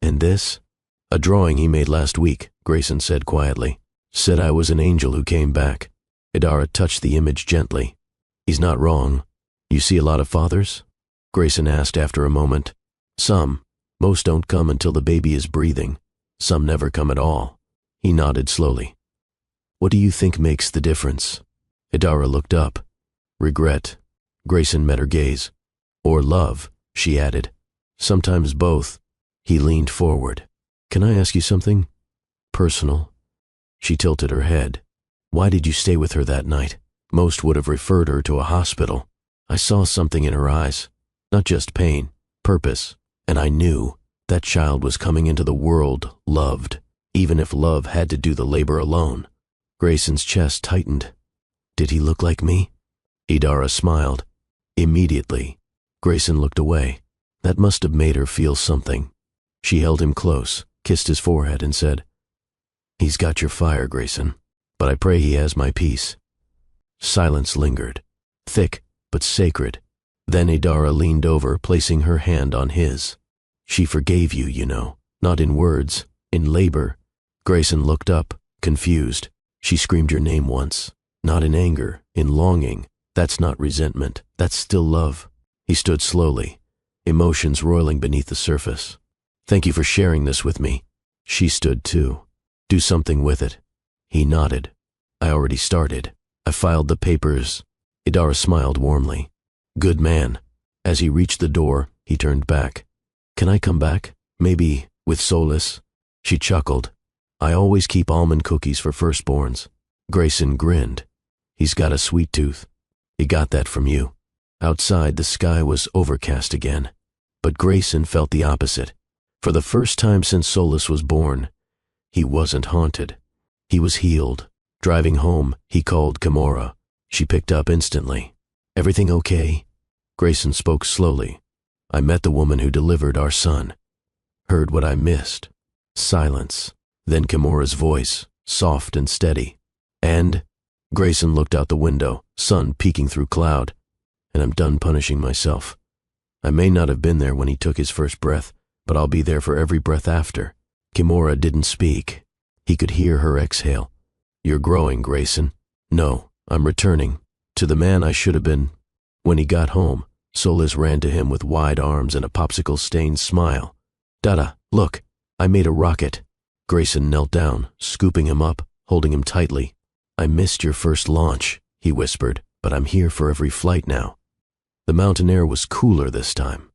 "And this?" A drawing he made last week, Grayson said quietly. Said I was an angel who came back. Idara touched the image gently. He's not wrong. You see a lot of fathers? Grayson asked after a moment. Some. Most don't come until the baby is breathing. Some never come at all. He nodded slowly. What do you think makes the difference? Idara looked up. Regret. Grayson met her gaze. Or love, she added. Sometimes both. He leaned forward. Can I ask you something? Personal. She tilted her head. Why did you stay with her that night? Most would have referred her to a hospital. I saw something in her eyes. Not just pain, purpose. And I knew that child was coming into the world loved, even if love had to do the labor alone. Grayson's chest tightened. Did he look like me? Idara smiled. Immediately. Grayson looked away. That must have made her feel something. She held him close, kissed his forehead, and said, He's got your fire, Grayson, but I pray he has my peace. Silence lingered, thick but sacred. Then Idara leaned over, placing her hand on his. She forgave you, you know, not in words, in labor. Grayson looked up, confused. She screamed your name once, not in anger, in longing. That's not resentment, that's still love. He stood slowly, emotions roiling beneath the surface. Thank you for sharing this with me. She stood too. Do something with it. He nodded. I already started. I filed the papers. Idara smiled warmly. Good man. As he reached the door, he turned back. Can I come back? Maybe with solace? She chuckled. I always keep almond cookies for firstborns. Grayson grinned. He's got a sweet tooth. He got that from you. Outside, the sky was overcast again. But Grayson felt the opposite. For the first time since Solus was born, he wasn't haunted. He was healed. Driving home, he called Kimura. She picked up instantly. Everything okay? Grayson spoke slowly. I met the woman who delivered our son. Heard what I missed. Silence. Then Kimura's voice, soft and steady. And? Grayson looked out the window, sun peeking through cloud. And I'm done punishing myself. I may not have been there when he took his first breath, but I'll be there for every breath after. Kimura didn't speak. He could hear her exhale. You're growing, Grayson. No, I'm returning. To the man I should have been. When he got home, Solis ran to him with wide arms and a popsicle-stained smile. Dada, look, I made a rocket. Grayson knelt down, scooping him up, holding him tightly. I missed your first launch, he whispered, but I'm here for every flight now. The mountain air was cooler this time.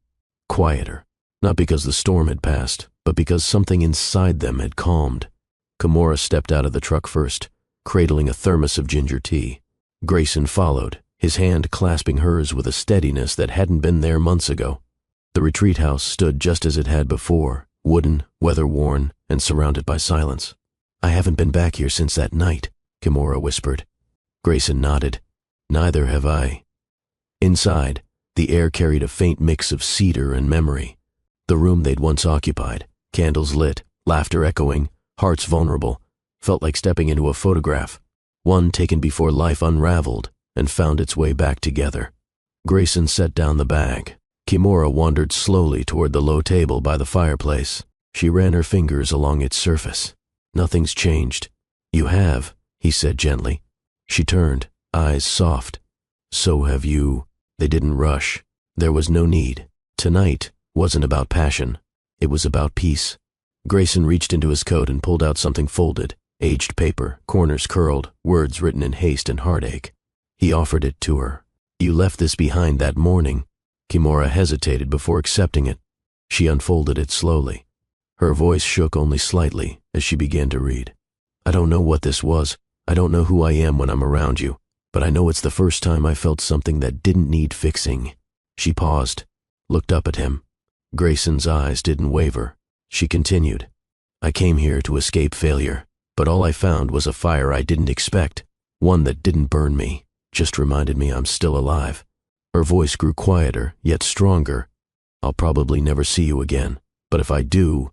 Quieter. Not because the storm had passed, but because something inside them had calmed. Kimura stepped out of the truck first, cradling a thermos of ginger tea. Grayson followed, his hand clasping hers with a steadiness that hadn't been there months ago. The retreat house stood just as it had before, wooden, weather-worn, and surrounded by silence. I haven't been back here since that night, Kimura whispered. Grayson nodded. Neither have I. Inside, the air carried a faint mix of cedar and memory. The room they'd once occupied, candles lit, laughter echoing, hearts vulnerable, felt like stepping into a photograph, one taken before life unraveled and found its way back together. Grayson set down the bag. Kimura wandered slowly toward the low table by the fireplace. She ran her fingers along its surface. Nothing's changed. You have, he said gently. She turned, eyes soft. So have you. They didn't rush. There was no need. Tonight wasn't about passion. It was about peace. Grayson reached into his coat and pulled out something folded, aged paper, corners curled, words written in haste and heartache. He offered it to her. You left this behind that morning. Kimura hesitated before accepting it. She unfolded it slowly. Her voice shook only slightly as she began to read. I don't know what this was. I don't know who I am when I'm around you, but I know it's the first time I felt something that didn't need fixing. She paused, looked up at him. Grayson's eyes didn't waver. She continued. I came here to escape failure, but all I found was a fire I didn't expect, one that didn't burn me, just reminded me I'm still alive. Her voice grew quieter, yet stronger. I'll probably never see you again, but if I do,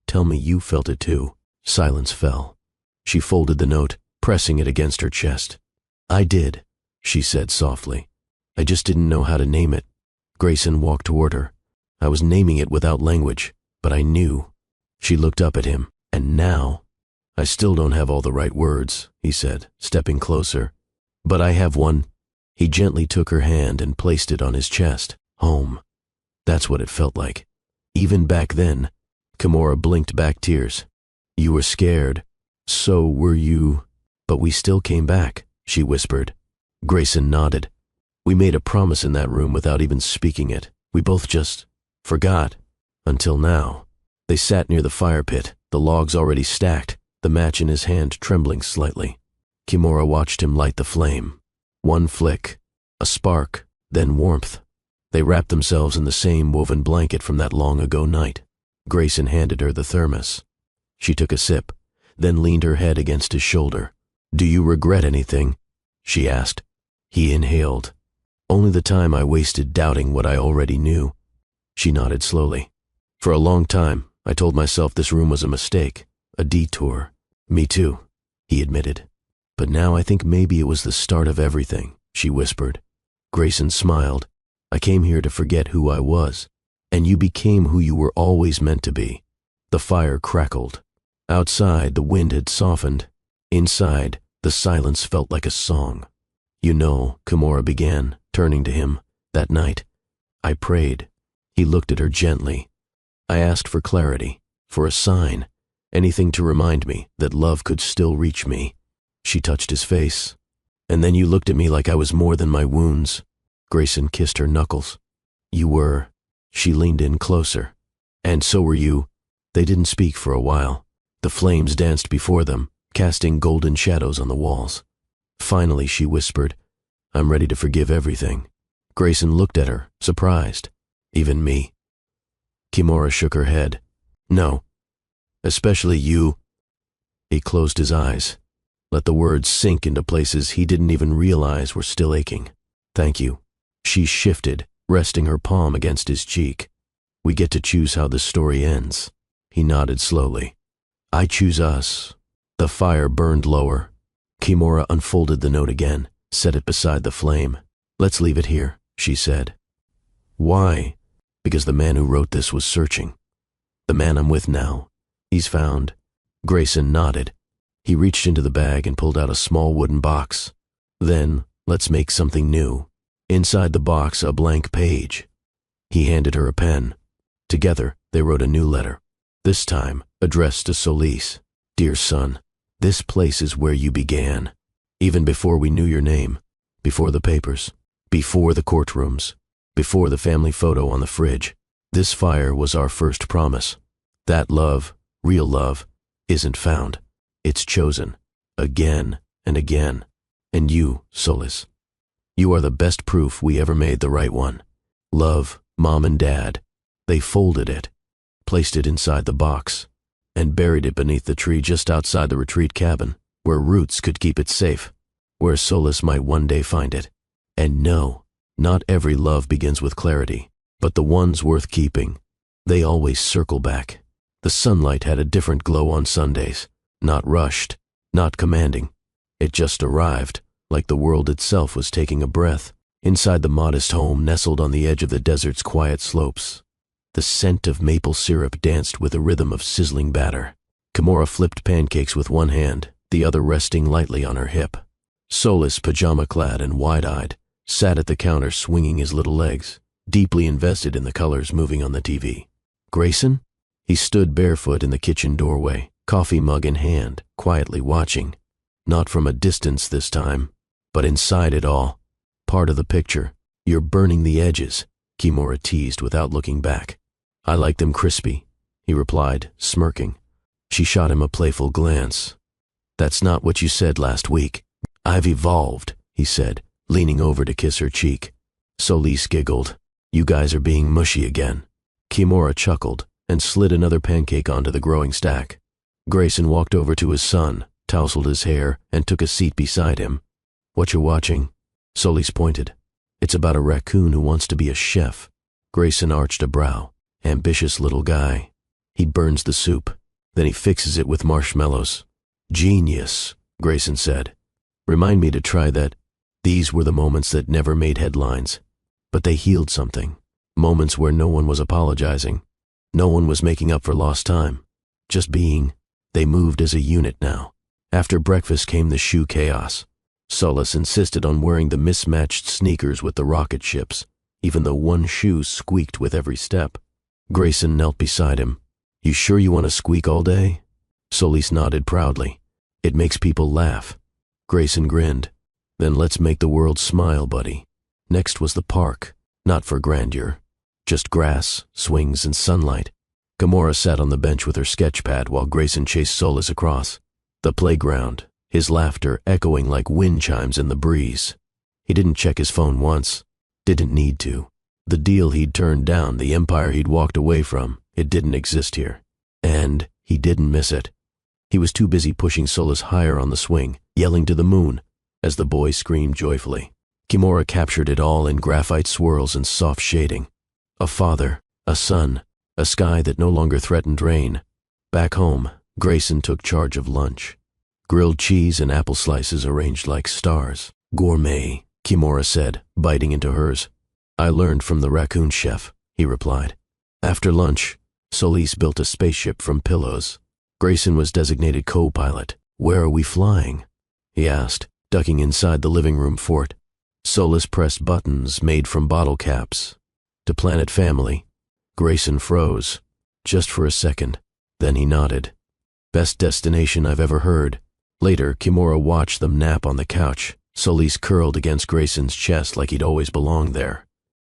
tell me you felt it too. Silence fell. She folded the note, pressing it against her chest. I did, she said softly. I just didn't know how to name it. Grayson walked toward her. I was naming it without language, but I knew. She looked up at him. And now? I still don't have all the right words, he said, stepping closer. But I have one. He gently took her hand and placed it on his chest. Home. That's what it felt like. Even back then. Kimura blinked back tears. You were scared. So were you. But we still came back, she whispered. Grayson nodded. We made a promise in that room without even speaking it. We both just forgot. Until now. They sat near the fire pit, the logs already stacked, the match in his hand trembling slightly. Kimura watched him light the flame. One flick, a spark, then warmth. They wrapped themselves in the same woven blanket from that long-ago night. Grayson handed her the thermos. She took a sip, then leaned her head against his shoulder. Do you regret anything? She asked. He inhaled. Only the time I wasted doubting what I already knew. She nodded slowly. For a long time, I told myself this room was a mistake, a detour. Me too, he admitted. But now I think maybe it was the start of everything, she whispered. Grayson smiled. I came here to forget who I was, and you became who you were always meant to be. The fire crackled. Outside, the wind had softened. Inside, the silence felt like a song. You know, Kimura began, turning to him, that night. I prayed. He looked at her gently. I asked for clarity, for a sign, anything to remind me that love could still reach me. She touched his face. And then you looked at me like I was more than my wounds. Grayson kissed her knuckles. You were. She leaned in closer. And so were you. They didn't speak for a while. The flames danced before them, casting golden shadows on the walls. Finally, she whispered, I'm ready to forgive everything. Grayson looked at her, surprised. Even me. Kimura shook her head. No. Especially you. He closed his eyes, let the words sink into places he didn't even realize were still aching. Thank you. She shifted, resting her palm against his cheek. We get to choose how this story ends. He nodded slowly. I choose us. The fire burned lower. Kimura unfolded the note again, set it beside the flame. Let's leave it here, she said. Why? Because the man who wrote this was searching. The man I'm with now. He's found. Grayson nodded. He reached into the bag and pulled out a small wooden box. Then, let's make something new. Inside the box, a blank page. He handed her a pen. Together, they wrote a new letter. This time, addressed to Solis. Dear son, this place is where you began. Even before we knew your name. Before the papers. Before the courtrooms. Before the family photo on the fridge. This fire was our first promise. That love, real love, isn't found. It's chosen. Again and again. And you, Solis. You are the best proof we ever made the right one. Love, Mom and Dad. They folded it, placed it inside the box, and buried it beneath the tree just outside the retreat cabin, where roots could keep it safe, where Solis might one day find it. And no, not every love begins with clarity, but the ones worth keeping, they always circle back. The sunlight had a different glow on Sundays, not rushed, not commanding. It just arrived, like the world itself was taking a breath, inside the modest home nestled on the edge of the desert's quiet slopes. The scent of maple syrup danced with a rhythm of sizzling batter. Kimura flipped pancakes with one hand, the other resting lightly on her hip. Solis, pajama-clad and wide-eyed, sat at the counter swinging his little legs, deeply invested in the colors moving on the TV. Grayson? He stood barefoot in the kitchen doorway, coffee mug in hand, quietly watching. Not from a distance this time, but inside it all. Part of the picture. You're burning the edges, Kimura teased without looking back. I like them crispy, he replied, smirking. She shot him a playful glance. That's not what you said last week. I've evolved, he said, leaning over to kiss her cheek. Solis giggled. You guys are being mushy again. Kimura chuckled and slid another pancake onto the growing stack. Grayson walked over to his son, tousled his hair, and took a seat beside him. What you watching? Solis pointed. It's about a raccoon who wants to be a chef. Grayson arched a brow. Ambitious little guy. He burns the soup. Then he fixes it with marshmallows. Genius, Grayson said. Remind me to try that. These were the moments that never made headlines. But they healed something. Moments where no one was apologizing. No one was making up for lost time. just being. They moved as a unit now. After breakfast came the shoe chaos. Solis insisted on wearing the mismatched sneakers with the rocket ships, even though one shoe squeaked with every step. Grayson knelt beside him. "You sure you want to squeak all day?" Solis nodded proudly. "It makes people laugh." Grayson grinned. "Then let's make the world smile, buddy." Next was the park, not for grandeur. Just grass, swings, and sunlight. Kimura sat on the bench with her sketch pad while Grayson chased Solis across. The playground, his laughter echoing like wind chimes in the breeze. He didn't check his phone once. Didn't need to. The deal he'd turned down, the empire he'd walked away from, it didn't exist here. And he didn't miss it. He was too busy pushing Solis higher on the swing, yelling to the moon, as the boy screamed joyfully. Kimura captured it all in graphite swirls and soft shading. A father, a son, a sky that no longer threatened rain. Back home, Grayson took charge of lunch. Grilled cheese and apple slices arranged like stars. "Gourmet," Kimura said, biting into hers. "I learned from the raccoon chef," he replied. After lunch, Solis built a spaceship from pillows. Grayson was designated co-pilot. "Where are we flying?" he asked, ducking inside the living room fort. Solis pressed buttons made from bottle caps. "To Planet Family." Grayson froze, just for a second. Then he nodded. "Best destination I've ever heard." Later, Kimura watched them nap on the couch. Solis curled against Grayson's chest like he'd always belonged there.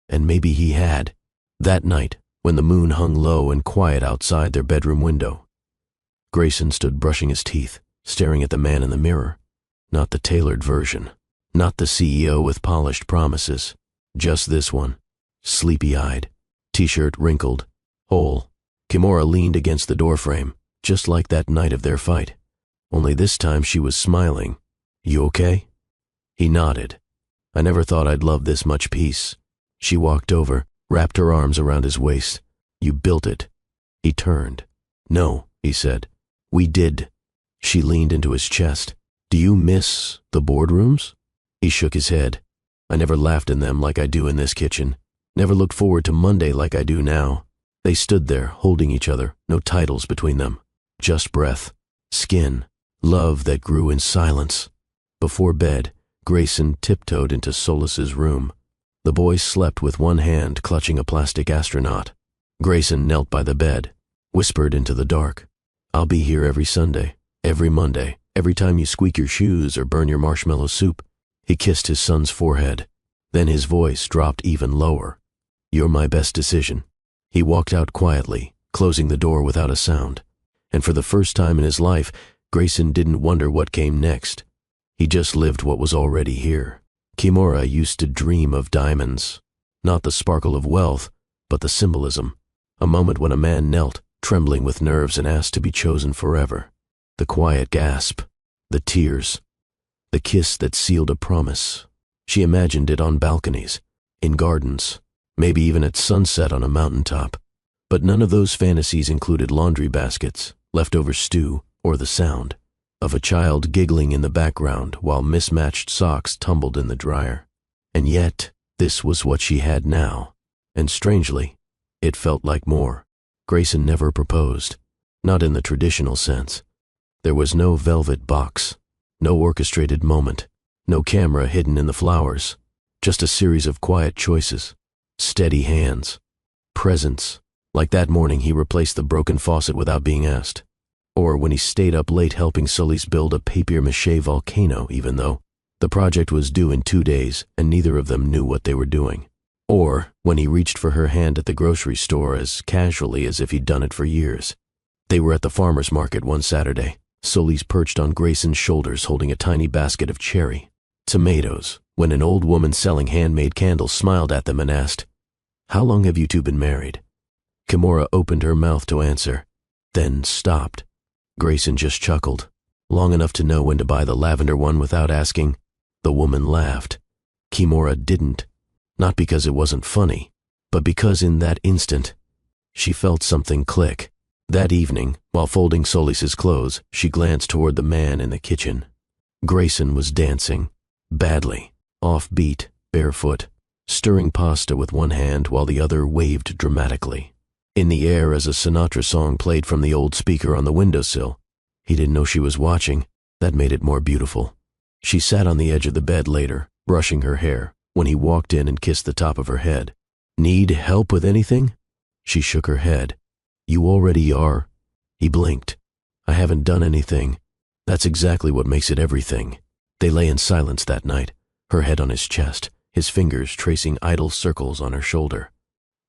And maybe he had. That night, when the moon hung low and quiet outside their bedroom window, Grayson stood brushing his teeth, staring at the man in the mirror. Not the tailored version. Not the CEO with polished promises. Just this one. Sleepy-eyed. T-shirt wrinkled. Whole. Kimura leaned against the doorframe, just like that night of their fight. Only this time she was smiling. "You okay?" He nodded. "I never thought I'd love this much peace." She walked over, wrapped her arms around his waist. "You built it." He turned. "No," he said. "We did." She leaned into his chest. "Do you miss the boardrooms?" He shook his head. "I never laughed in them like I do in this kitchen. Never looked forward to Monday like I do now." They stood there, holding each other, no titles between them. Just breath, skin, love that grew in silence. Before bed, Grayson tiptoed into Solis's room. The boy slept with one hand clutching a plastic astronaut. Grayson knelt by the bed, whispered into the dark, "I'll be here every Sunday, every Monday, every time you squeak your shoes or burn your marshmallow soup." He kissed his son's forehead. Then his voice dropped even lower. "You're my best decision." He walked out quietly, closing the door without a sound. And for the first time in his life, Grayson didn't wonder what came next. He just lived what was already here. Kimura used to dream of diamonds. Not the sparkle of wealth, but the symbolism. A moment when a man knelt, trembling with nerves, and asked to be chosen forever. The quiet gasp. The tears. The kiss that sealed a promise. She imagined it on balconies, in gardens, maybe even at sunset on a mountaintop. But none of those fantasies included laundry baskets, leftover stew, or the sound of a child giggling in the background while mismatched socks tumbled in the dryer. And yet, this was what she had now. And strangely, it felt like more. Grayson never proposed, not in the traditional sense. There was no velvet box, no orchestrated moment, no camera hidden in the flowers, just a series of quiet choices, steady hands, presence, like that morning he replaced the broken faucet without being asked, or when he stayed up late helping Solis build a papier-mâché volcano even though the project was due in 2 days and neither of them knew what they were doing, or when he reached for her hand at the grocery store as casually as if he'd done it for years. They were at the farmer's market one Saturday. Solis perched on Grayson's shoulders holding a tiny basket of cherry tomatoes when an old woman selling handmade candles smiled at them and asked, "How long have you two been married?" Kimura opened her mouth to answer, then stopped. Grayson just chuckled, long enough to know when to buy the lavender one without asking. The woman laughed. Kimura didn't, not because it wasn't funny, but because in that instant, she felt something click. That evening, while folding Solis's clothes, she glanced toward the man in the kitchen. Grayson was dancing, badly, off-beat, barefoot, stirring pasta with one hand while the other waved dramatically. in the air as a Sinatra song played from the old speaker on the windowsill. He didn't know she was watching. That made it more beautiful. She sat on the edge of the bed later, brushing her hair, when he walked in and kissed the top of her head. "Need help with anything?" She shook her head. "You already are." He blinked. "I haven't done anything." That's exactly what makes it everything. They lay in silence that night, her head on his chest, his fingers tracing idle circles on her shoulder.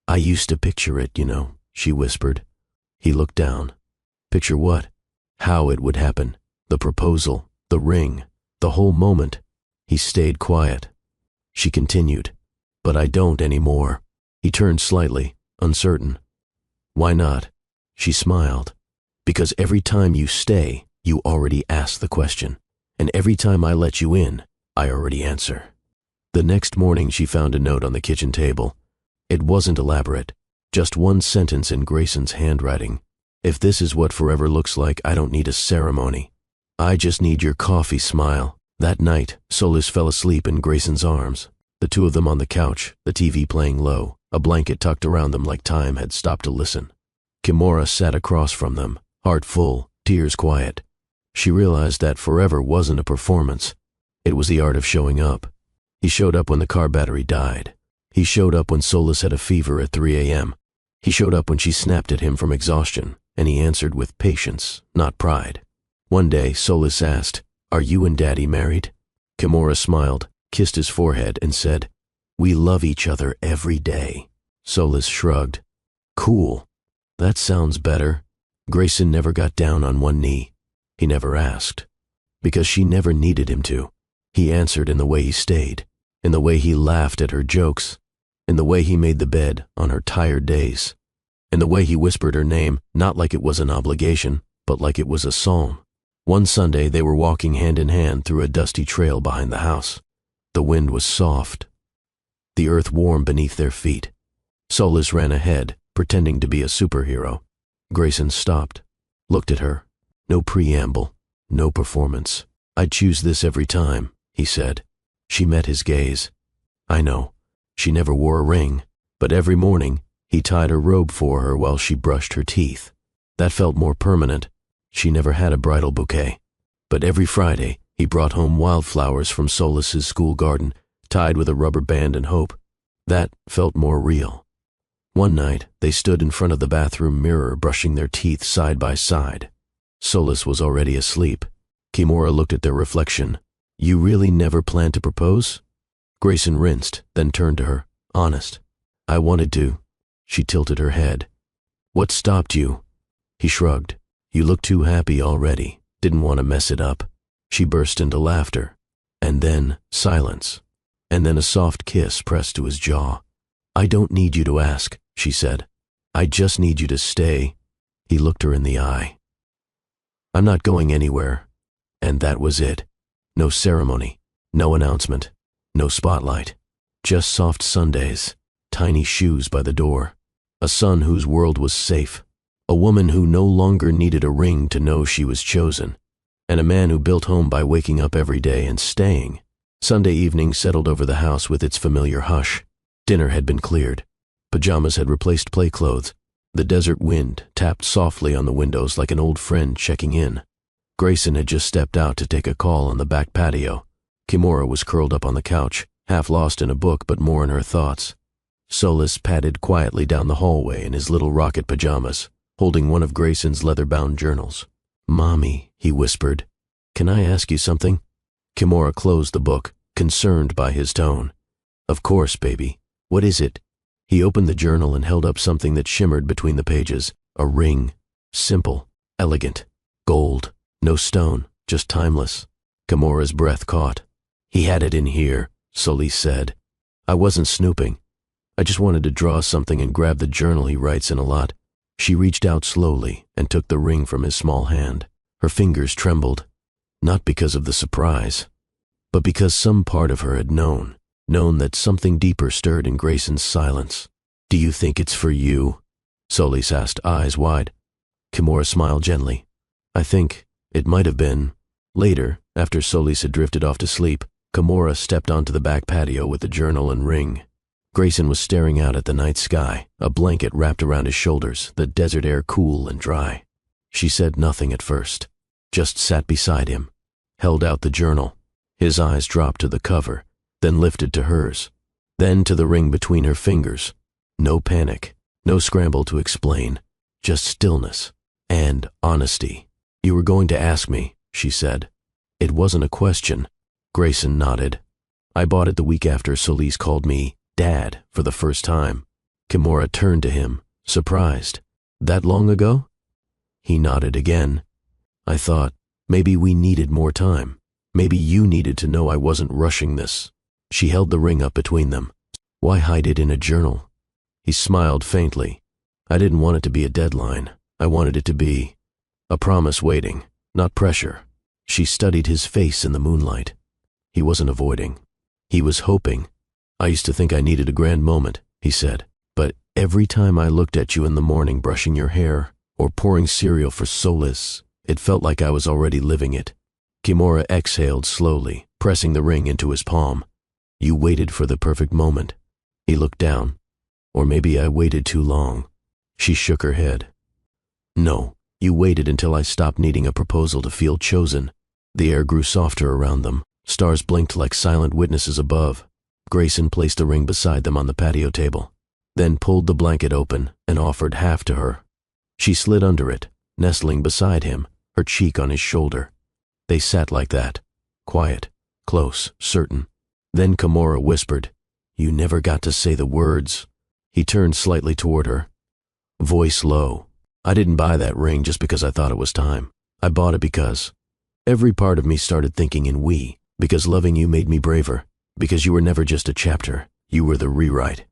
"I used to picture it, you know," she whispered. He looked down. Picture what? How it would happen. The proposal, the ring, the whole moment. He stayed quiet. She continued, "But I don't anymore." He turned slightly, uncertain. "Why not?" She smiled. "Because every time you stay, you already ask the question. And every time I let you in, I already answer." The next morning she found a note on the kitchen table. It wasn't elaborate, just one sentence in Grayson's handwriting. "If this is what forever looks like, I don't need a ceremony. I just need your coffee smile." That night, Solis fell asleep in Grayson's arms, the two of them on the couch, the TV playing low, a blanket tucked around them like time had stopped to listen. Kimura sat across from them, heart full, tears quiet. She realized that forever wasn't a performance. It was the art of showing up. He showed up when the car battery died. He showed up when Solis had a fever at 3 a.m. He showed up when she snapped at him from exhaustion, and he answered with patience, not pride. One day, Solis asked, "Are you and Daddy married?" Kimura smiled, kissed his forehead, and said, "We love each other every day." Solis shrugged. "Cool. That sounds better." Grayson never got down on one knee. He never asked. Because she never needed him to. He answered in the way he stayed, in the way he laughed at her jokes, in the way he made the bed on her tired days, in the way he whispered her name, not like it was an obligation, but like it was a psalm. One Sunday they were walking hand in hand through a dusty trail behind the house. The wind was soft, the earth warm beneath their feet. Solis ran ahead, pretending to be a superhero. Grayson stopped, looked at her. No preamble, no performance. "I'd choose this every time," he said. She met his gaze. "I know. She never wore a ring, but every morning he tied her robe for her while she brushed her teeth. That felt more permanent. She never had a bridal bouquet, but every Friday he brought home wildflowers from Solis's school garden, tied with a rubber band and hope. That felt more real. One night they stood in front of the bathroom mirror brushing their teeth side by side. Solis was already asleep. Kimura looked at their reflection. "You really never planned to propose?" Grayson rinsed, then turned to her. "Honest. I wanted to." She tilted her head. "What stopped you?" He shrugged. "You look too happy already. Didn't want to mess it up." She burst into laughter. And then silence. And then a soft kiss pressed to his jaw. "I don't need you to ask," she said. "I just need you to stay." He looked her in the eye. "I'm not going anywhere." And that was it. No ceremony, no announcement, no spotlight. Just soft Sundays, tiny shoes by the door, a son whose world was safe, a woman who no longer needed a ring to know she was chosen, and a man who built home by waking up every day and staying. Sunday evening settled over the house with its familiar hush. Dinner had been cleared. Pajamas had replaced play clothes. The desert wind tapped softly on the windows like an old friend checking in. Grayson had just stepped out to take a call on the back patio. Kimura was curled up on the couch, half lost in a book but more in her thoughts. Solis padded quietly down the hallway in his little rocket pajamas, holding one of Grayson's leather-bound journals. "Mommy," he whispered, "can I ask you something?" Kimura closed the book, concerned by his tone. "Of course, baby. What is it?" He opened the journal and held up something that shimmered between the pages. A ring. Simple, elegant, gold. No stone, just timeless. Kimura's breath caught. "He had it in here," Solis said. "I wasn't snooping. I just wanted to draw something and grab the journal he writes in a lot." She reached out slowly and took the ring from his small hand. Her fingers trembled, not because of the surprise, but because some part of her had known that something deeper stirred in Grayson's silence. "Do you think it's for you?" Solis asked, eyes wide. Kimura smiled gently. "I think it might have been." Later, after Solis had drifted off to sleep, Kimura stepped onto the back patio with the journal and ring. Grayson was staring out at the night sky, a blanket wrapped around his shoulders, the desert air cool and dry. She said nothing at first, just sat beside him, held out the journal. His eyes dropped to the cover, then lifted to hers, then to the ring between her fingers. No panic, no scramble to explain, just stillness and honesty. "You were going to ask me," she said. It wasn't a question. Grayson nodded. "I bought it the week after Solis called me Dad for the first time." Kimura turned to him, surprised. "That long ago?" He nodded again. "I thought maybe we needed more time. Maybe you needed to know I wasn't rushing this." She held the ring up between them. "Why hide it in a journal?" He smiled faintly. "I didn't want it to be a deadline. I wanted it to be a promise waiting, not pressure." She studied his face in the moonlight. He wasn't avoiding. He was hoping. "I used to think I needed a grand moment," he said, "but every time I looked at you in the morning brushing your hair or pouring cereal for Solis, it felt like I was already living it." Kimura exhaled slowly, pressing the ring into his palm. "You waited for the perfect moment." He looked down. "Or maybe I waited too long." She shook her head. "No, you waited until I stopped needing a proposal to feel chosen." The air grew softer around them. Stars blinked like silent witnesses above. Grayson placed the ring beside them on the patio table, then pulled the blanket open and offered half to her. She slid under it, nestling beside him, her cheek on his shoulder. They sat like that, quiet, close, certain. Then Kimura whispered, "You never got to say the words." He turned slightly toward her, voice low. "I didn't buy that ring just because I thought it was time. I bought it because every part of me started thinking in we, because loving you made me braver, because you were never just a chapter, you were the rewrite."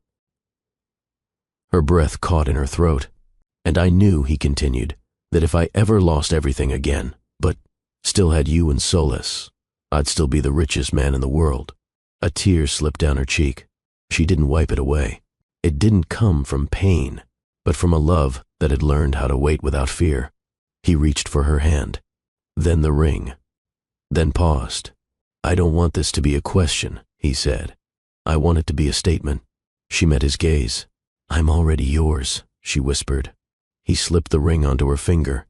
Her breath caught in her throat. "And I knew," he continued, "that if I ever lost everything again, but still had you and Solis, I'd still be the richest man in the world." A tear slipped down her cheek. She didn't wipe it away. It didn't come from pain, but from a love that had learned how to wait without fear. He reached for her hand, then the ring, then paused. "I don't want this to be a question," he said. "I want it to be a statement." She met his gaze. "I'm already yours," she whispered. He slipped the ring onto her finger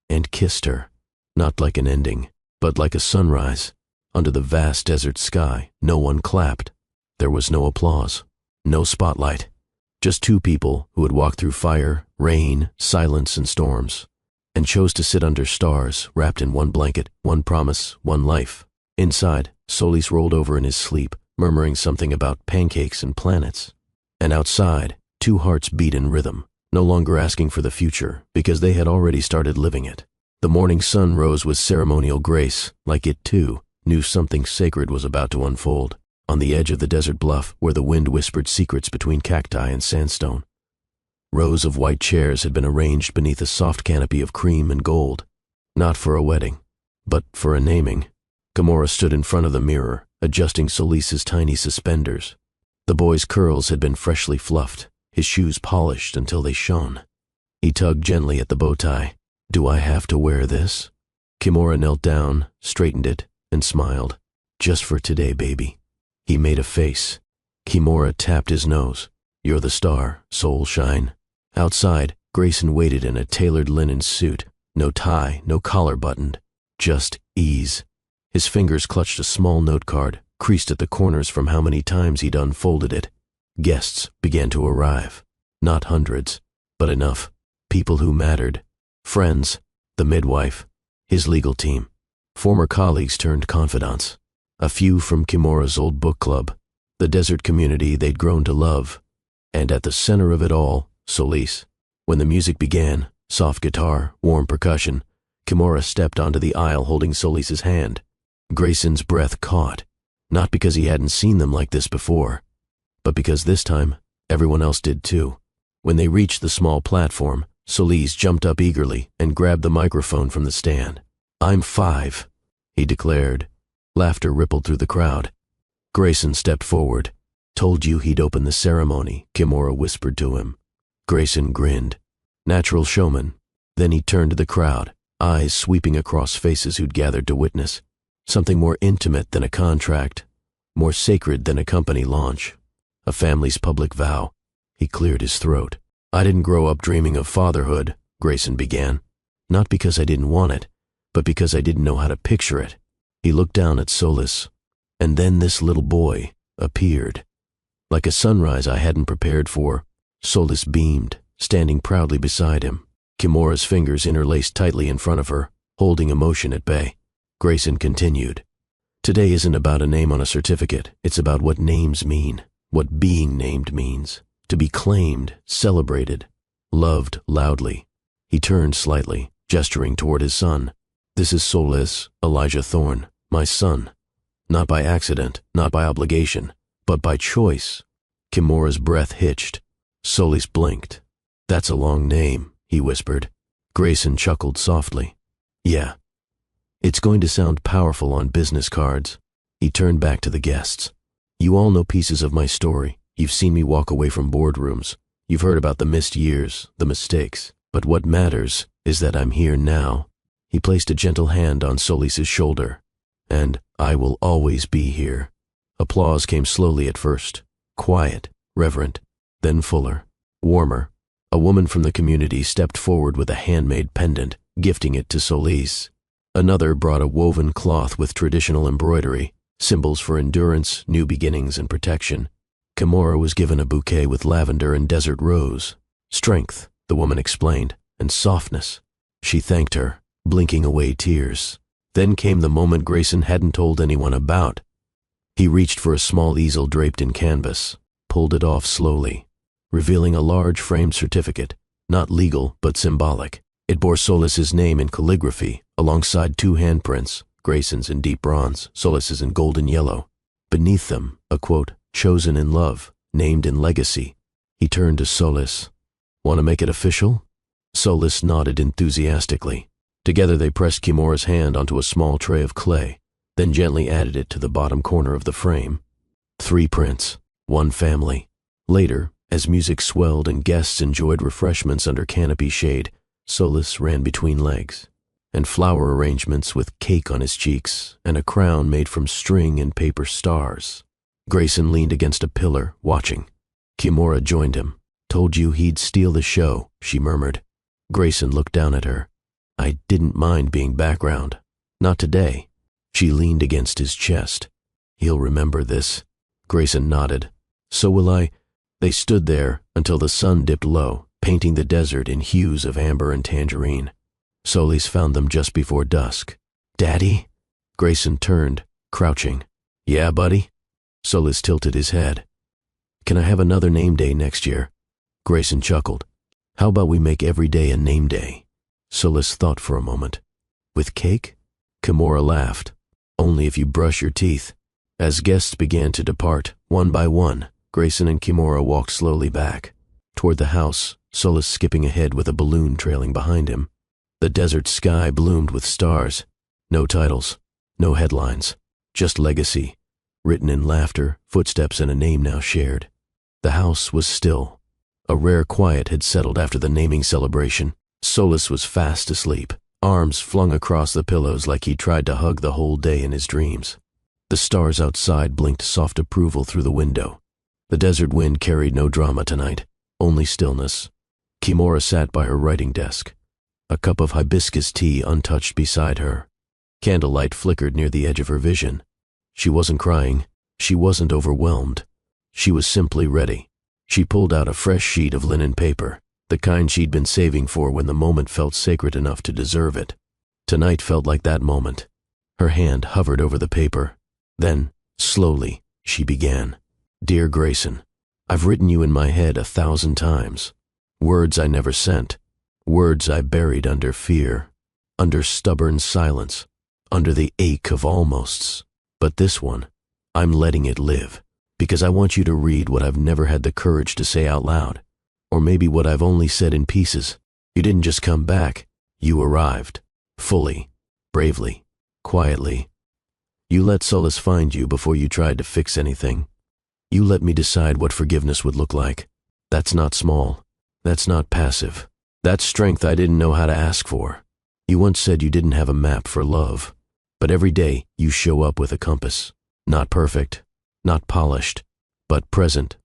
and kissed her, not like an ending, but like a sunrise. Under the vast desert sky, no one clapped. There was no applause, no spotlight, just two people who had walked through fire, rain, silence, and storms, and chose to sit under stars, wrapped in one blanket, one promise, one life. Inside, Solis rolled over in his sleep, murmuring something about pancakes and planets. And outside, two hearts beat in rhythm, no longer asking for the future, because they had already started living it. The morning sun rose with ceremonial grace, like it too knew something sacred was about to unfold. On the edge of the desert bluff, where the wind whispered secrets between cacti and sandstone, rows of white chairs had been arranged beneath a soft canopy of cream and gold, not for a wedding, but for a naming. Kimura stood in front of the mirror, adjusting Solis's tiny suspenders. The boy's curls had been freshly fluffed, his shoes polished until they shone. He tugged gently at the bow tie. "Do I have to wear this?" Kimura knelt down, straightened it, and smiled. "Just for today, baby." He made a face. Kimura tapped his nose. "You're the star, soul shine." Outside, Grayson waited in a tailored linen suit, no tie, no collar buttoned, just ease. His fingers clutched a small note card, creased at the corners from how many times he'd unfolded it. Guests began to arrive. Not hundreds, but enough. People who mattered. Friends, the midwife, his legal team. Former colleagues turned confidants. A few from Kimura's old book club, the desert community they'd grown to love. And at the center of it all, Solis. When the music began, soft guitar, warm percussion, Kimura stepped onto the aisle holding Solis's hand. Grayson's breath caught, not because he hadn't seen them like this before, but because this time, everyone else did too. When they reached the small platform, Solis jumped up eagerly and grabbed the microphone from the stand. "I'm 5, he declared. Laughter rippled through the crowd. Grayson stepped forward. "Told you he'd open the ceremony," Kimura whispered to him. Grayson grinned. Natural showman. Then he turned to the crowd, eyes sweeping across faces who'd gathered to witness. Something more intimate than a contract, more sacred than a company launch. a family's public vow. He cleared his throat. I didn't grow up dreaming of fatherhood, Grayson began. Not because I didn't want it, but because I didn't know how to picture it. He looked down at Solis, and then this little boy appeared. Like a sunrise I hadn't prepared for, Solis beamed, standing proudly beside him. Kimora's fingers interlaced tightly in front of her, holding emotion at bay. Grayson continued. Today isn't about a name on a certificate. It's about what names mean, what being named means. To be claimed, celebrated, loved loudly. He turned slightly, gesturing toward his son. This is Solis Elijah Thorne, my son. Not by accident, not by obligation, but by choice. Kimora's breath hitched. Solis blinked. That's a long name, he whispered. Grayson chuckled softly. Yeah. It's going to sound powerful on business cards. He turned back to the guests. You all know pieces of my story. You've seen me walk away from boardrooms. You've heard about the missed years, the mistakes. But what matters is that I'm here now. He placed a gentle hand on Solis's shoulder. And I will always be here. Applause came slowly at first. Quiet, reverent, then fuller, warmer. A woman from the community stepped forward with a handmade pendant, gifting it to Solis. Another brought a woven cloth with traditional embroidery, symbols for endurance, new beginnings, and protection. Kimora was given a bouquet with lavender and desert rose. Strength, the woman explained, and softness. She thanked her, blinking away tears. Then came the moment Grayson hadn't told anyone about. He reached for a small easel draped in canvas, pulled it off slowly, revealing a large framed certificate, not legal but symbolic. It bore Solis's name in calligraphy, alongside two handprints, Grayson's in deep bronze, Solis's in golden yellow. Beneath them, a quote, chosen in love, named in legacy. He turned to Solis. Want to make it official? Solis nodded enthusiastically. Together they pressed Kimora's hand onto a small tray of clay, then gently added it to the bottom corner of the frame. 3 prints, 1 family. Later, as music swelled and guests enjoyed refreshments under canopy shade, Solis ran between legs, and flower arrangements with cake on his cheeks and a crown made from string and paper stars. Grayson leaned against a pillar, watching. Kimora joined him. Told you he'd steal the show, she murmured. Grayson looked down at her. I didn't mind being background. Not today. She leaned against his chest. He'll remember this. Grayson nodded. So will I. They stood there until the sun dipped low, painting the desert in hues of amber and tangerine. Solis found them just before dusk. Daddy? Grayson turned, crouching. Yeah, buddy? Solis tilted his head. Can I have another name day next year? Grayson chuckled. How about we make every day a name day? Solis thought for a moment. With cake? Kimora laughed. Only if you brush your teeth. As guests began to depart, one by one, Grayson and Kimora walked slowly back. Toward the house, Solis skipping ahead with a balloon trailing behind him. The desert sky bloomed with stars. No titles, no headlines, just legacy, written in laughter, footsteps, and a name now shared. The house was still. A rare quiet had settled after the naming celebration. Solis was fast asleep, arms flung across the pillows like he tried to hug the whole day in his dreams. The stars outside blinked soft approval through the window. The desert wind carried no drama tonight, only stillness. Kimora sat by her writing desk, a cup of hibiscus tea untouched beside her. Candlelight flickered near the edge of her vision. She wasn't crying. She wasn't overwhelmed. She was simply ready. She pulled out a fresh sheet of linen paper, the kind she'd been saving for when the moment felt sacred enough to deserve it. Tonight felt like that moment. Her hand hovered over the paper. Then, slowly, she began. Dear Grayson, I've written you in my head 1,000 times. Words I never sent. Words I buried under fear, under stubborn silence, under the ache of almosts. But this one, I'm letting it live, because I want you to read what I've never had the courage to say out loud, or maybe what I've only said in pieces. You didn't just come back, you arrived, fully, bravely, quietly. You let Solis find you before you tried to fix anything. You let me decide what forgiveness would look like. That's not small. That's not passive. That's strength I didn't know how to ask for. You once said you didn't have a map for love, but every day you show up with a compass. Not perfect, not polished, but present,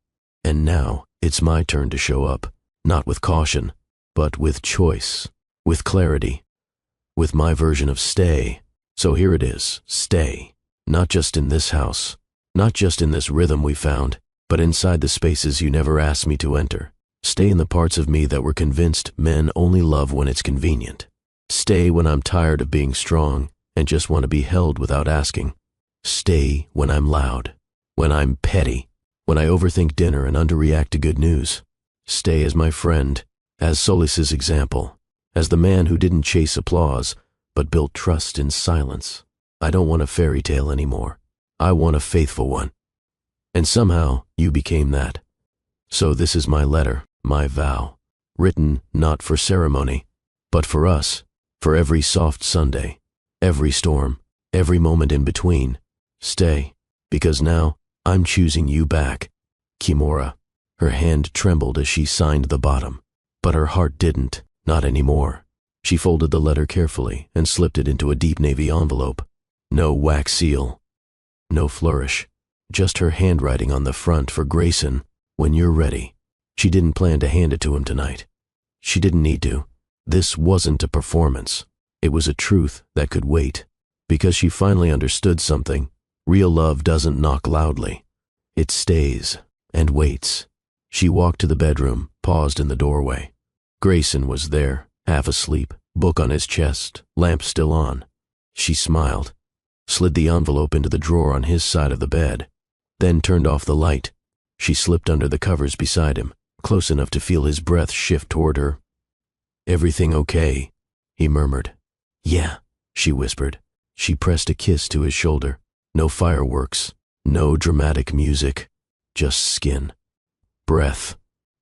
And now, it's my turn to show up, not with caution, but with choice, with clarity, with my version of stay. So here it is, stay. Not just in this house, not just in this rhythm we found, but inside the spaces you never asked me to enter. Stay in the parts of me that were convinced men only love when it's convenient. Stay when I'm tired of being strong and just want to be held without asking. Stay when I'm loud, when I'm petty, when I overthink dinner and underreact to good news. Stay as my friend, as Solis's example, as the man who didn't chase applause, but built trust in silence. I don't want a fairy tale anymore. I want a faithful one. And somehow, you became that. So this is my letter, my vow, written not for ceremony, but for us, for every soft Sunday, every storm, every moment in between. Stay, because now I'm choosing you back. Kimura. Her hand trembled as she signed the bottom, but her heart didn't, not anymore. She folded the letter carefully and slipped it into a deep navy envelope. No wax seal, no flourish, just her handwriting on the front for Grayson, when you're ready. She didn't plan to hand it to him tonight. She didn't need to. This wasn't a performance. It was a truth that could wait. Because she finally understood something. Real love doesn't knock loudly. It stays and waits. She walked to the bedroom, paused in the doorway. Grayson was there, half asleep, book on his chest, lamp still on. She smiled, slid the envelope into the drawer on his side of the bed, then turned off the light. She slipped under the covers beside him, close enough to feel his breath shift toward her. "Everything okay?" he murmured. "Yeah," she whispered. She pressed a kiss to his shoulder. No fireworks, no dramatic music, just skin, breath,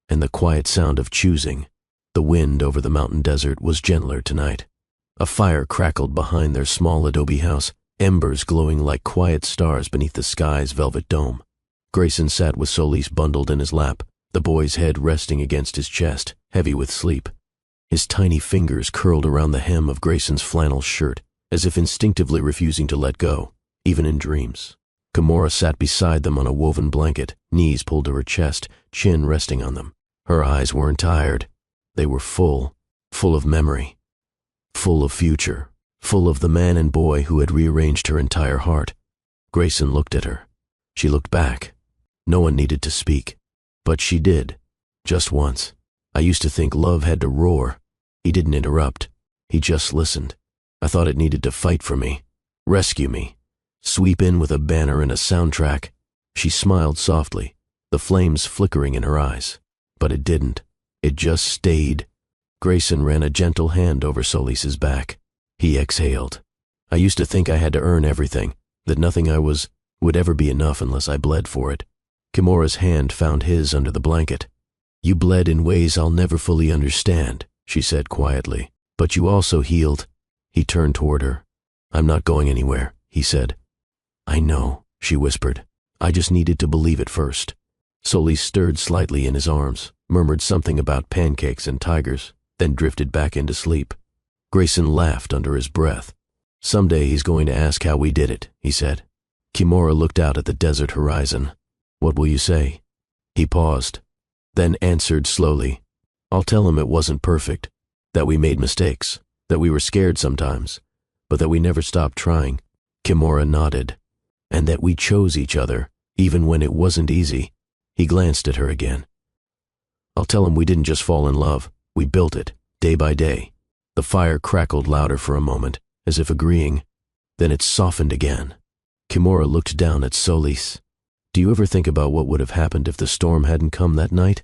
and the quiet sound of choosing. The wind over the mountain desert was gentler tonight. A fire crackled behind their small adobe house, embers glowing like quiet stars beneath the sky's velvet dome. Grayson sat with Solis bundled in his lap, the boy's head resting against his chest, heavy with sleep. His tiny fingers curled around the hem of Grayson's flannel shirt, as if instinctively refusing to let go, even in dreams. Kimura sat beside them on a woven blanket, knees pulled to her chest, chin resting on them. Her eyes weren't tired. They were full, full of memory, full of future, full of the man and boy who had rearranged her entire heart. Grayson looked at her. She looked back. No one needed to speak, but she did, just once. I used to think love had to roar. He didn't interrupt. He just listened. I thought it needed to fight for me, rescue me, sweep in with a banner and a soundtrack. She smiled softly, the flames flickering in her eyes. But it didn't. It just stayed. Grayson ran a gentle hand over Solis's back. He exhaled. I used to think I had to earn everything, that nothing I was would ever be enough unless I bled for it. Kimura's hand found his under the blanket. "You bled in ways I'll never fully understand," she said quietly, "but you also healed." He turned toward her. "I'm not going anywhere," he said. "I know," she whispered. "I just needed to believe it first." Solis stirred slightly in his arms, murmured something about pancakes and tigers, then drifted back into sleep. Grayson laughed under his breath. "Someday he's going to ask how we did it," he said. Kimura looked out at the desert horizon. "What will you say?" He paused, then answered slowly. "I'll tell him it wasn't perfect, that we made mistakes, that we were scared sometimes, but that we never stopped trying." Kimura nodded. "And that we chose each other, even when it wasn't easy." He glanced at her again. "I'll tell him we didn't just fall in love, we built it, day by day." The fire crackled louder for a moment, as if agreeing. Then it softened again. Kimura looked down at Solis. "Do you ever think about what would have happened if the storm hadn't come that night?"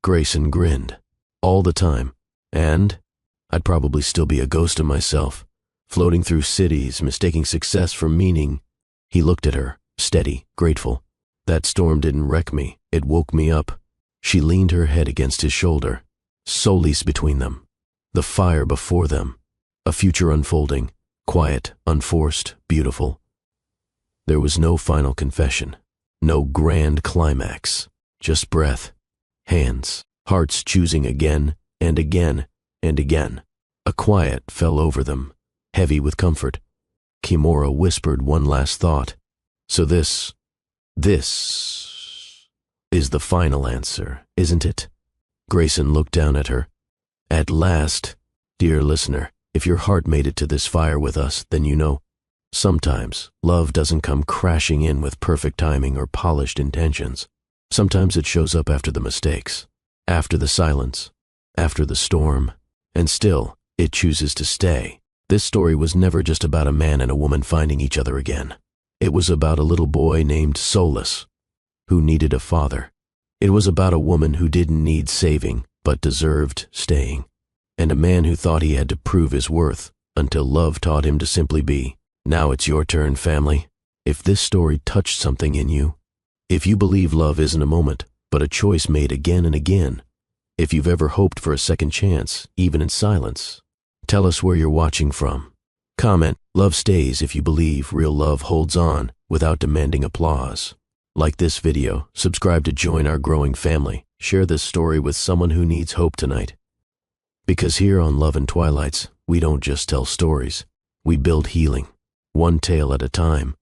Grayson grinned. "All the time. And I'd probably still be a ghost of myself, floating through cities, mistaking success for meaning." He looked at her, steady, grateful. "That storm didn't wreck me, it woke me up." She leaned her head against his shoulder. Solis between them. The fire before them. A future unfolding, quiet, unforced, beautiful. There was no final confession, no grand climax, just breath, hands, hearts choosing again and again and again. A quiet fell over them, heavy with comfort. Kimura whispered one last thought. "So this is the final answer, isn't it? Grayson looked down at her. At last, dear listener, if your heart made it to this fire with us, then you know, sometimes love doesn't come crashing in with perfect timing or polished intentions. Sometimes it shows up after the mistakes, after the silence, after the storm, and still, it chooses to stay. This story was never just about a man and a woman finding each other again. It was about a little boy named Solus, who needed a father. It was about a woman who didn't need saving, but deserved staying. And a man who thought he had to prove his worth, until love taught him to simply be. Now it's your turn, family. If this story touched something in you, if you believe love isn't a moment, but a choice made again and again, if you've ever hoped for a second chance, even in silence, tell us where you're watching from. Comment, love stays if you believe real love holds on without demanding applause. Like this video, subscribe to join our growing family. Share this story with someone who needs hope tonight. Because here on Love and Twilights, we don't just tell stories, we build healing, one tale at a time.